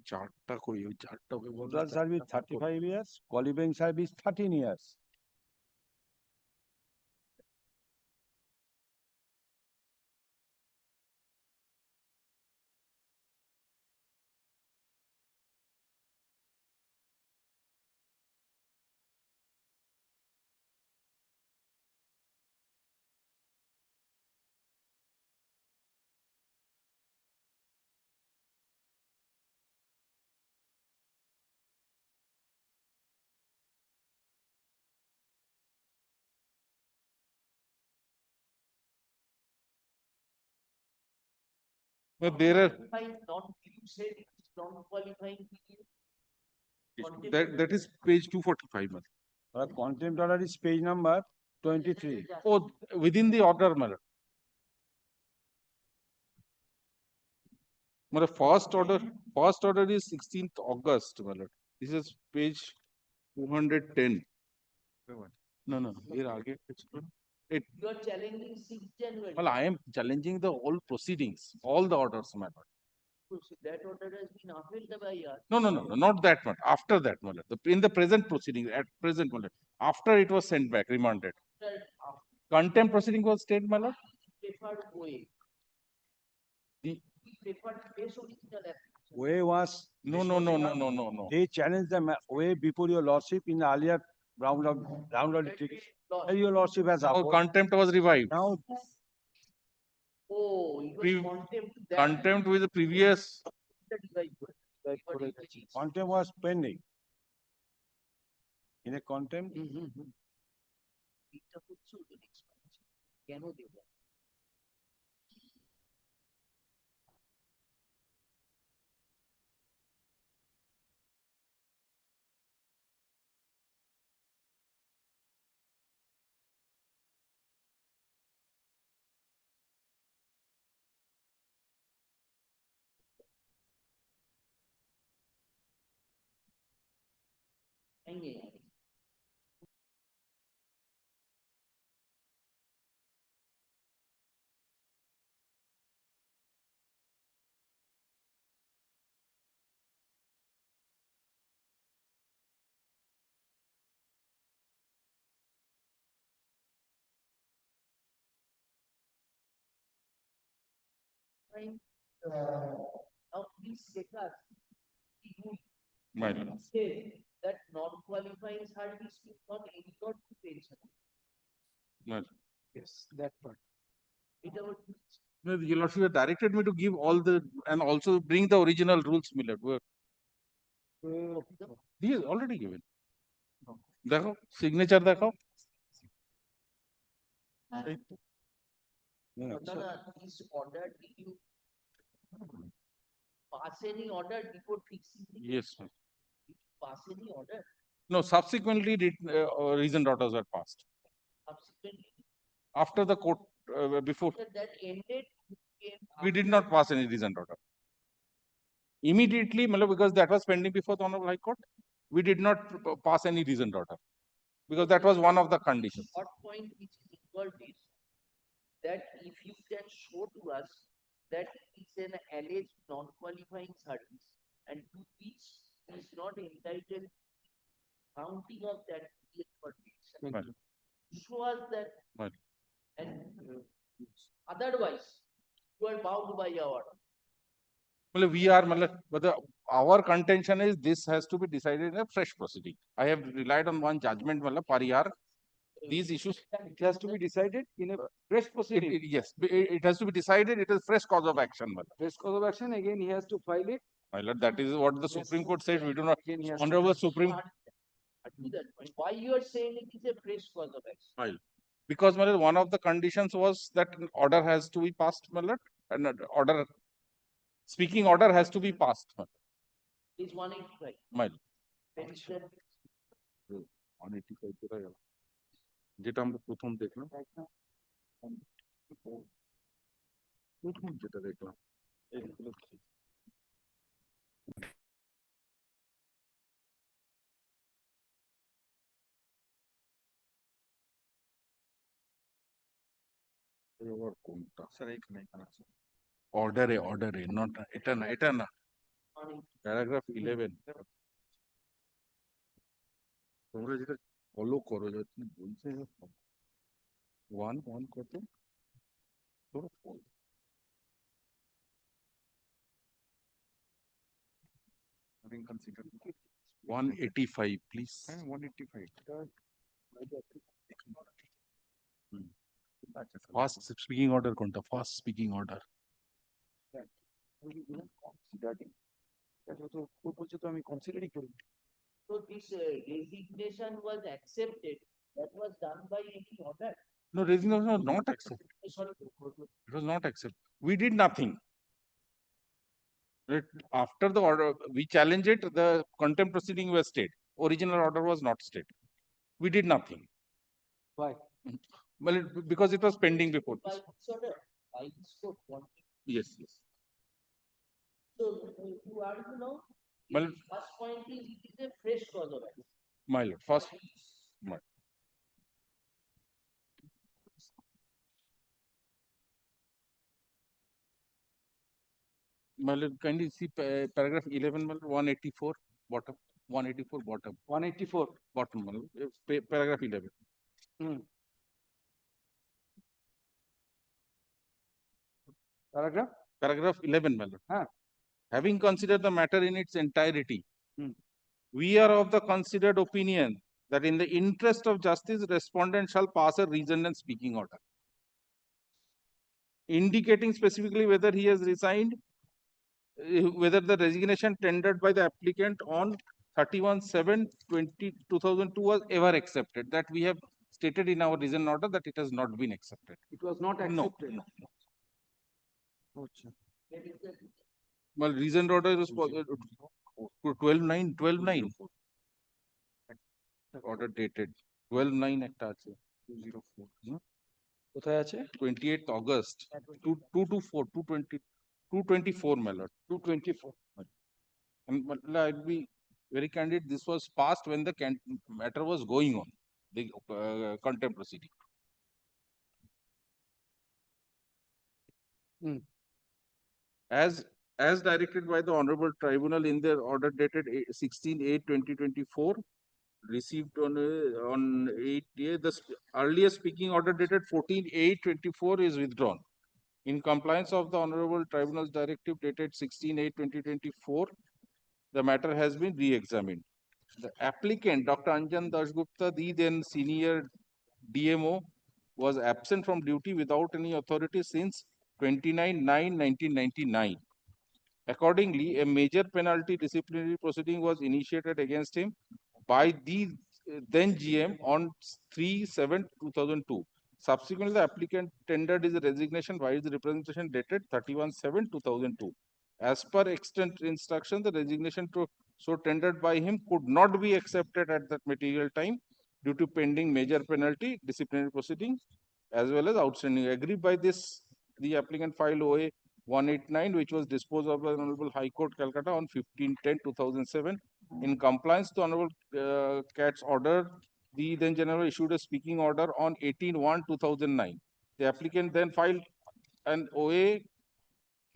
চারটা কই ওই চারটা ওকে বলো Total service 35 years, qualifying service 13 years. But there are non-qualifying that is page 245. Contempt order is page number 23. Oh, within the order, madam. My first order is 16th August, madam. This is page 210. No. Here again. You are challenging 6 January. Well, I am challenging the whole proceedings, all the orders, madam. So that order has been upheld by us. No, not that one. After that, madam. In the present proceeding, at present, madam. After it was sent back, remanded. Contempt proceeding was stayed, madam. Preferred way. The Preferred base original application. Way was no. they challenged the way before your lordship in the earlier ground litigation. Your lordship has Oh, opposed. contempt was revived. Now, Oh, it was Pre- contempt to that. Contempt with the previous. contempt was pending. In a contempt, এটা হচ্ছে ওদের expansion. কেন দেব? Now please check us. My lord. Say that non-qualifying service will not incur to pension. My lord. Yes, that part. এটা হলো No, your lordship has directed me to give all the and also bring the original rules, my lord. He is already given. দেখো signature দেখো। this order, did you pass any order before fixing it? Yes, ma'am. Did you pass any order? No, subsequently reasoned orders were passed. Subsequently, After the court, before, that ended, came we did not pass any reasoned order. Immediately, my lord, because that was pending before the Honorable High Court, we did not pass any reasoned order. Because that was one of the conditions. What point which is involved is that if you can show to us that it is an alleged non-qualifying service and to which is not entitled counting of that period for pension. Right. Show us that Right. and otherwise you are bound by our. Well, we are, but our contention is this has to be decided in a fresh proceeding. I have relied on one judgment, per year. These issues. It has to be decided in a fresh proceeding. Yes, it has to be decided. It is fresh cause of action. Fresh cause of action, again, he has to file it. My lord, that is what the Supreme Court said. We do not. Again, he has Honorable to. Supreme. To that point. Why you are saying it is a fresh cause of action? File. Because my lord, one of the conditions was that an order has to be passed, my lord, and an order, speaking order has to be passed. My lord. Is 185. My lord. Petition. 185 কোথায় গেল? যেটা আমরা প্রথম দেখলাম প্রথম যেটা দেখলাম কোনটা স্যার এখানে আছে অর্ডারে নট এটা না প্যারাগ্রাফ 11 তোমরা যেটা ফলো করো যাচ্ছে বলছে ওয়ান কত তোমরা follow। 185 please। 185 first speaking order কোনটা ফার্স্ট স্পিকিং অর্ডার আমি কনসিডারই করি। So this resignation was accepted. That was done by any order. No, resignation was not accepted. Sorry. It was not accepted. We did nothing. After the order, we challenged it, the contempt proceeding was stayed. Original order was not stayed. We did nothing. Why? Well, because it was pending before By this. this order, by this court. Yes, yes. So you argue now. Well, First point is it is a fresh cause of action. my lord, first, my. My lord, kindly see paragraph 11, my lord, 184 bottom, 184 bottom. 184. Bottom, my lord, paragraph 11. Paragraph? Paragraph 11, my lord. Having considered the matter in its entirety, we are of the considered opinion that in the interest of justice, respondent shall pass a reasoned and speaking order, indicating specifically whether he has resigned, whether the resignation tendered by the applicant on 31/7/2002 was ever accepted. That we have stated in our reason order that it has not been accepted. It was not No, accepted. no. Well, reason order is 12/9, 12/9. Order dated 12/9 একটা আছে 204 কোথায় আছে 28th August 224 224 my lord 224 and I'll be very candid, this was passed when the matter was going on, the contempt proceeding. As directed by the honorable tribunal in their order dated 16/8/2024, received on 8 the earlier speaking order dated 14/8/24 is withdrawn. In compliance of the honorable tribunal's directive dated 16/8/2024, the matter has been re-examined. The applicant, Dr. Anjan Dasgupta, the then senior DMO, was absent from duty without any authority since 29/9/1999. Accordingly, a major penalty disciplinary proceeding was initiated against him by the then GM on 3/7/2002. Subsequently, the applicant tendered his resignation by his representation dated 31/7/2002. As per extant instruction, the resignation so tendered by him could not be accepted at that material time due to pending major penalty disciplinary proceeding as well as outstanding. Agreed by this, the applicant filed OA 189, which was disposed of by the Honorable High Court, Calcutta on 15/10/2007. In compliance to Honorable CAT's order, the then General issued a speaking order on 18/1/2009. The applicant then filed an OA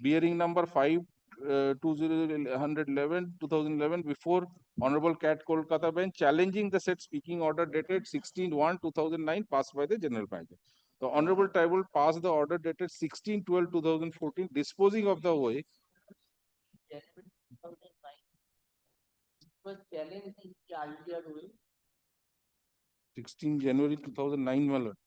bearing number 5/2011 before Honorable CAT Kolkata bench, challenging the said speaking order dated 16/1/2009 passed by the General Manager. The Honorable Tribunal passed the order dated 16/12/2014 disposing of the OA. Was challenged in the earlier way. 16 January 2009, my lord.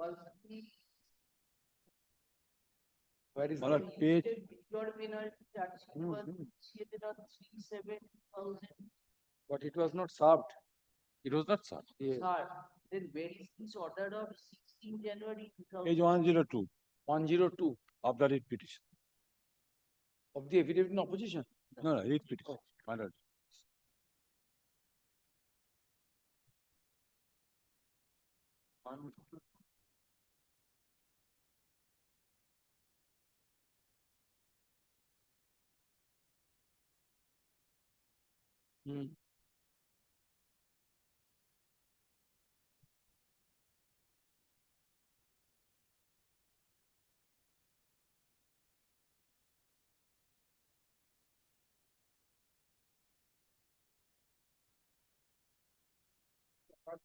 Was the Where is the that page? Pure penalty charge sheet was initiated on 3/7/2000. But it was not served. It was not served. Yes. Sir, then where is this order of 16 January 2000? Page 102. 102 of the writ petition. Of the affidavit in opposition? No, no, writ petition. My lord.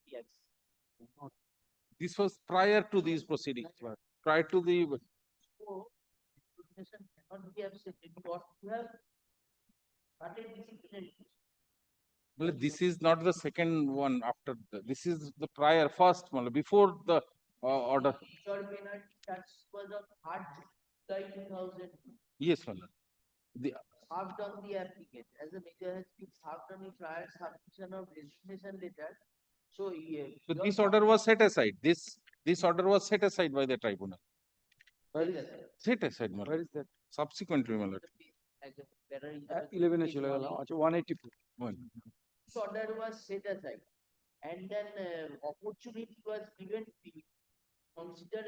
Yes. This was prior to these proceedings, prior to the So, information cannot be accepted. You ought to have started disciplinary. well, this is not the second one after this is the prior first one before the order. Pure penalty charge was on 3rd July 2000. Yes, my lord. The Served on the applicant as a major has been served on the prior submission of resignation letter. So, So this order was set aside. This order was set aside by the tribunal. Where is that? Set aside, my lord. Where is that? Subsequently, my lord. 11 এ চলে গেল আচ্ছা 184 This order was set aside and then opportunity was given to you considered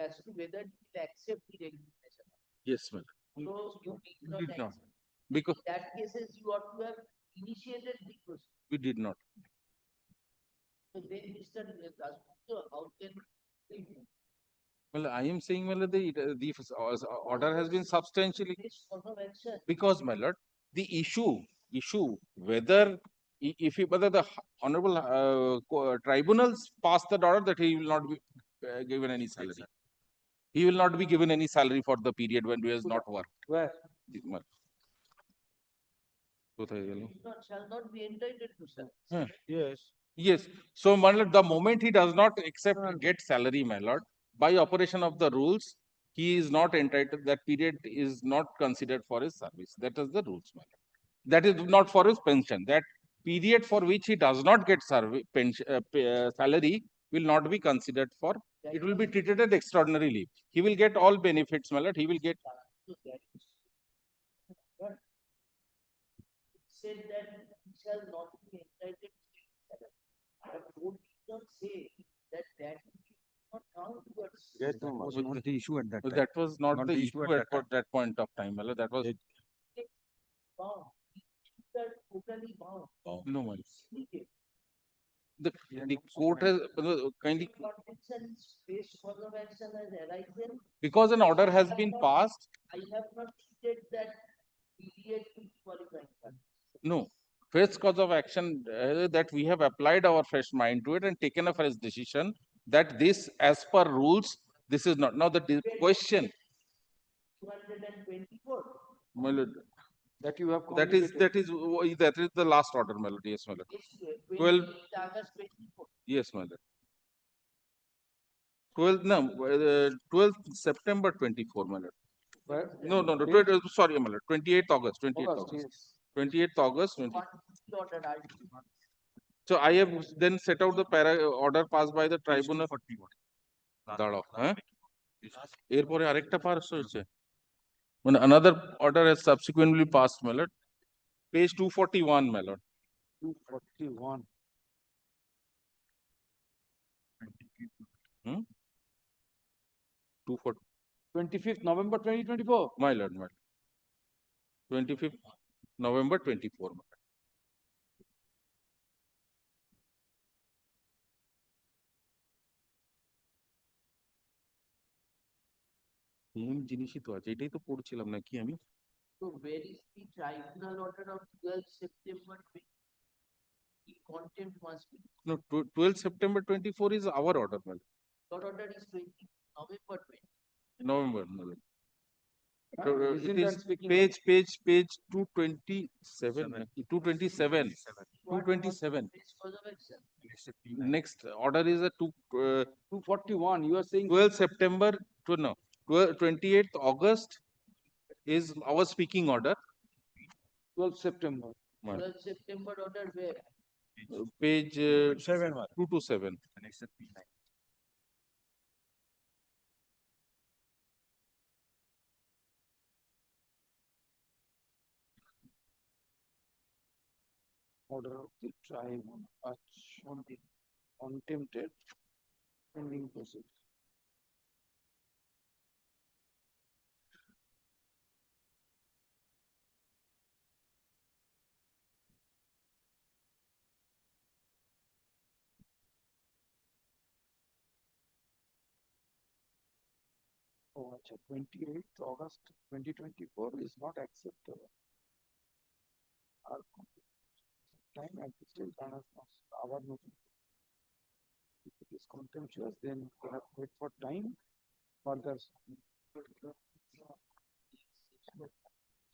as to whether you will accept the resignation. Yes, madam. So you did not Did not. accept. Because In that cases, you ought to have initiated the procedure. we did not. So then Mr. Dasgupta, how can he Well, I am saying, well, the order has been substantially this cause of action? because, my lord, the issue whether if whether the honorable tribunals pass the order that he will not be given any salary. He will not be given any salary for the period when he has not worked. Where? Shall not be entitled to salary. Yes. Yes. So, my lord, the moment he does not accept get salary, my lord, by operation of the rules, he is not entitled. That period is not considered for his service. That is the rules, my lord. That is not for his pension. That period for which he does not get pension, salary will not be considered for. It will be treated as extraordinary leave. He will get all benefits, my lord. He will get. Said that he shall not be entitled to salary. But would not say that that not count towards. That was not the issue at that time. That was not the issue at that point of time, my lord. That was Bound. That totally bound. no money. The court has kindly Space cause of action has arisen. because an order has been passed. I have not treated that period to qualifying. No, first cause of action that we have applied our fresh mind to it and taken a fresh decision that this, as per rules, this is not. Now the question. 224. My lord, That you have that is the last order, my lord. Yes, my lord. 12 August 24. Yes, my lord. 12th September 24, my lord. No, sorry, my lord. 28th August. 28th August. 28th August. So I have then set out the order passed by the tribunal. দাঁড়াও, হ্যাঁ? এরপরে আরেকটা pass হয়েছে। When another order has subsequently passed, my lord. Page 241, my lord. 241. 240. 25th November 2024. My lord, my lord. 25th November 24, my lord. Same জিনিসই তো আছে, এটাই তো পড়ছিলাম নাকি আমি। So where is the tribunal order of 12 September 20? The contempt must be. No, 12 September 24 is our order, my lord. Your order is 20 November 20. November, my lord. Isn't It is that speaking page 227. 227. 227. Cause of action. Next order is a 241. You are saying 12 September to no 28th August is our speaking order. 12 September. 12 September order where? Page 227. Order of the tribunal on the contempted pending proceedings. Oh, 28th August 2024 is not acceptable. Our time at the still our notice. If it is contemptuous, then we have to wait for time further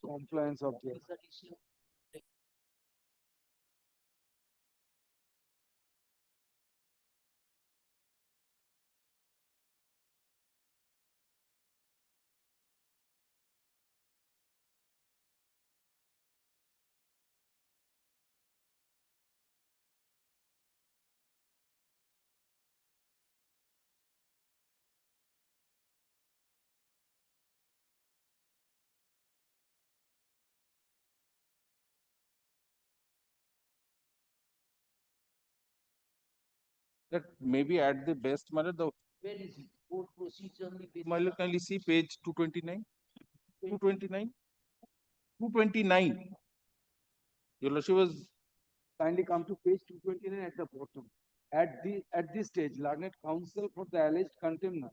compliance of the That maybe at the best, my lord, the Where is it? Court proceeds on the basis My lord, of- kindly see page 229. 229. 229. Your lordship was Kindly come to page 229 at the bottom. At this stage, learned counsel for the alleged contemners.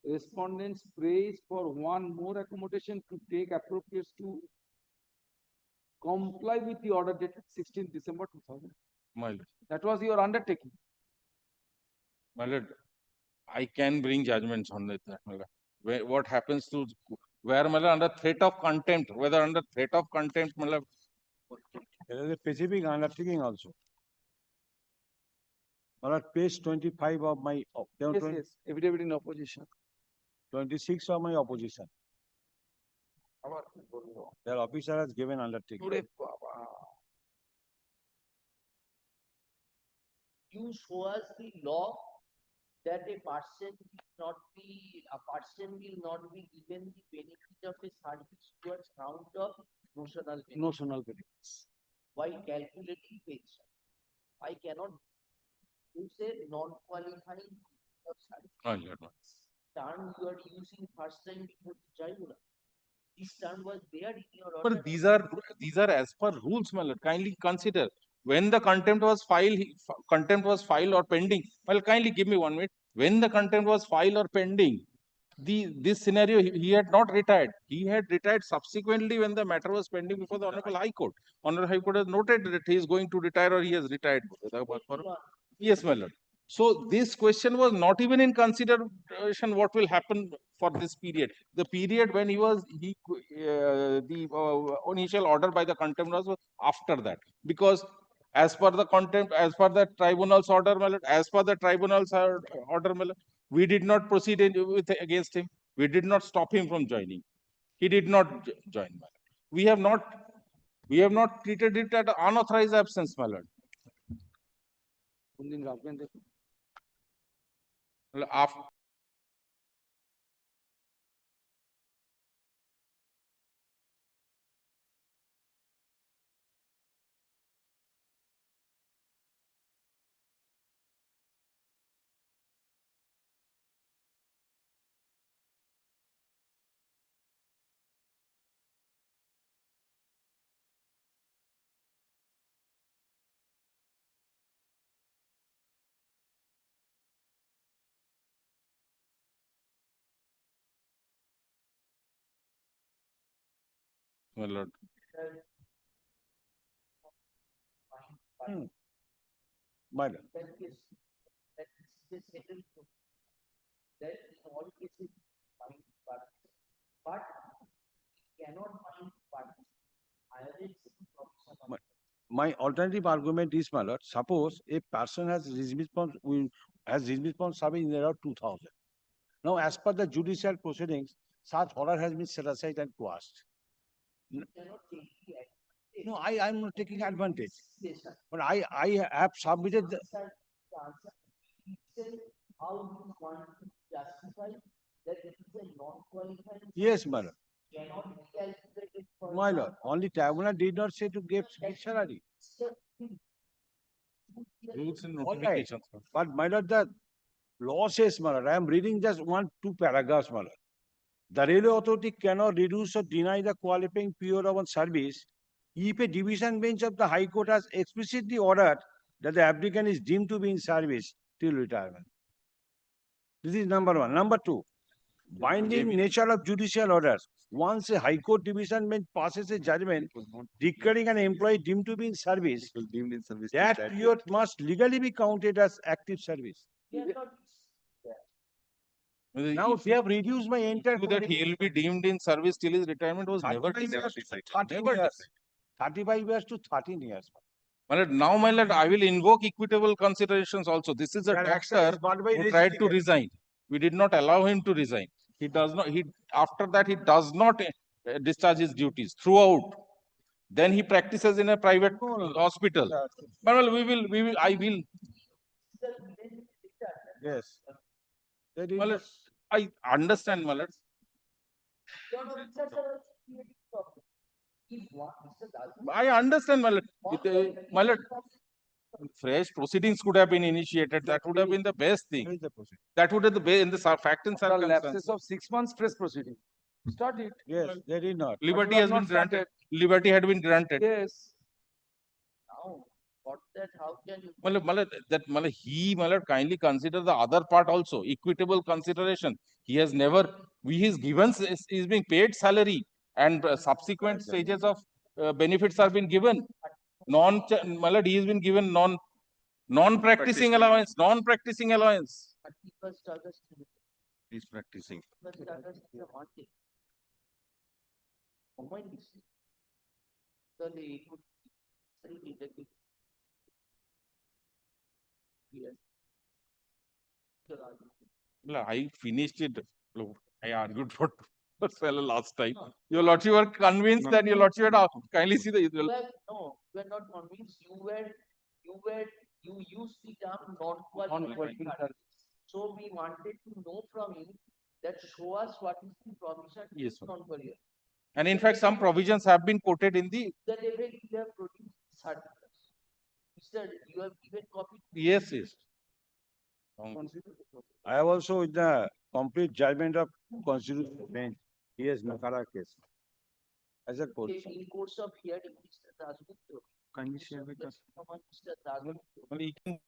Respondents praise for one more accommodation to take appropriate to comply with the order dated 16th December 2000. my lord. That was your undertaking. My lord, I can bring judgments on that, my lord. What happens to where, my lord, under threat of contempt, whether under threat of contempt, my lord, There is a specific undertaking also. Well, page 25 of my, Yes, affidavit in opposition. 26 of my opposition. Their officer has given undertaking. Ore baba. You show us the law that a person will not be given the benefit of a service towards count of notional benefit. Notional benefits. While calculating pension, I cannot use a non-qualifying of service. my lord. Term you are using first time before the tribunal. This term was there in your order. But these are as per rules, my lord. Kindly consider when the contempt was filed or pending. Well, kindly give me 1 minute. When the contempt was filed or pending, this scenario he had not retired. He had retired subsequently when the matter was pending before the Honorable High Court. Honorable High Court has noted that he is going to retire or he has retired. Yes, my lord. So this question was not even in consideration what will happen for this period. The period when the initial order by the contempt was after that, because as per the contempt, as per the tribunal's order, my lord, as per the tribunal's order, my lord, we did not proceed against him. We did not stop him from joining. He did not join, my lord. We have not treated it as unauthorized absence, my lord. After my lord. My lord. That is settled that in all cases find parties, but it cannot find parties. My alternative argument is, my lord, suppose a person has response service in around 2000. Now, as per the judicial proceedings, such order has been set aside and quashed. No, I am not taking advantage. But I have submitted the. How you want to justify that it is a non-qualified? Yes, my lord. Cannot be calculated for. My lord, only tribunal did not say to give salary. Rules and All right. notifications. But my lord, the law says, my lord, I am reading just 1-2 paragraphs, my lord. The railway authority cannot reduce or deny the qualifying period of service if a division bench of the High Court has explicitly ordered that the applicant is deemed to be in service till retirement. This is number one. Number two, binding nature of judicial orders. Once a High Court division bench passes a judgment declaring an employee deemed to be in service, that period must legally be counted as active service. Now they have reduced my entire. That he will be deemed in service till his retirement was never decided. 35 years to 13 years. My lord, now, my lord, I will invoke equitable considerations also. This is a doctor who tried to resign. We did not allow him to resign. He does not. After that he does not discharge his duties throughout. Then he practices in a private hospital. But well, I will. Yes. My lord, I understand, my lord. I understand, my lord. My lord, fresh proceedings could have been initiated. That would have been the best thing. That would have the in the fact and After lapses circumstances. of 6 months, fresh proceeding. Start it. Yes, they did not. Liberty you has have been not granted. started. Liberty had been granted. Yes. Now, what that, how can you? He kindly consider the other part also, equitable consideration. He has never, he's given, is being paid salary, and subsequent stages of benefits are being given. He has been given non-practicing allowance, non-practicing allowance. 31st August. He's practicing. 31st August is a Monday. সময় দিচ্ছে তাহলে I finished it. Look, I argued for last time. Your lordship were convinced that your lordship had kindly see the. No, you were not convinced. You used the term non-qualified service. So we wanted to know from you that show us what is the provision Yes, sir. non-qualified. And in fact, some provisions have been quoted in the. That effect you have produced certificates. Mr. You have given copy. Yes, yes. I have also with the complete judgment of constitutional bench. Yes, Nakara case. As a court. In course of hearing, Mr. Dasgupta. Can you share with us? Mr. Dasgupta. Well, he can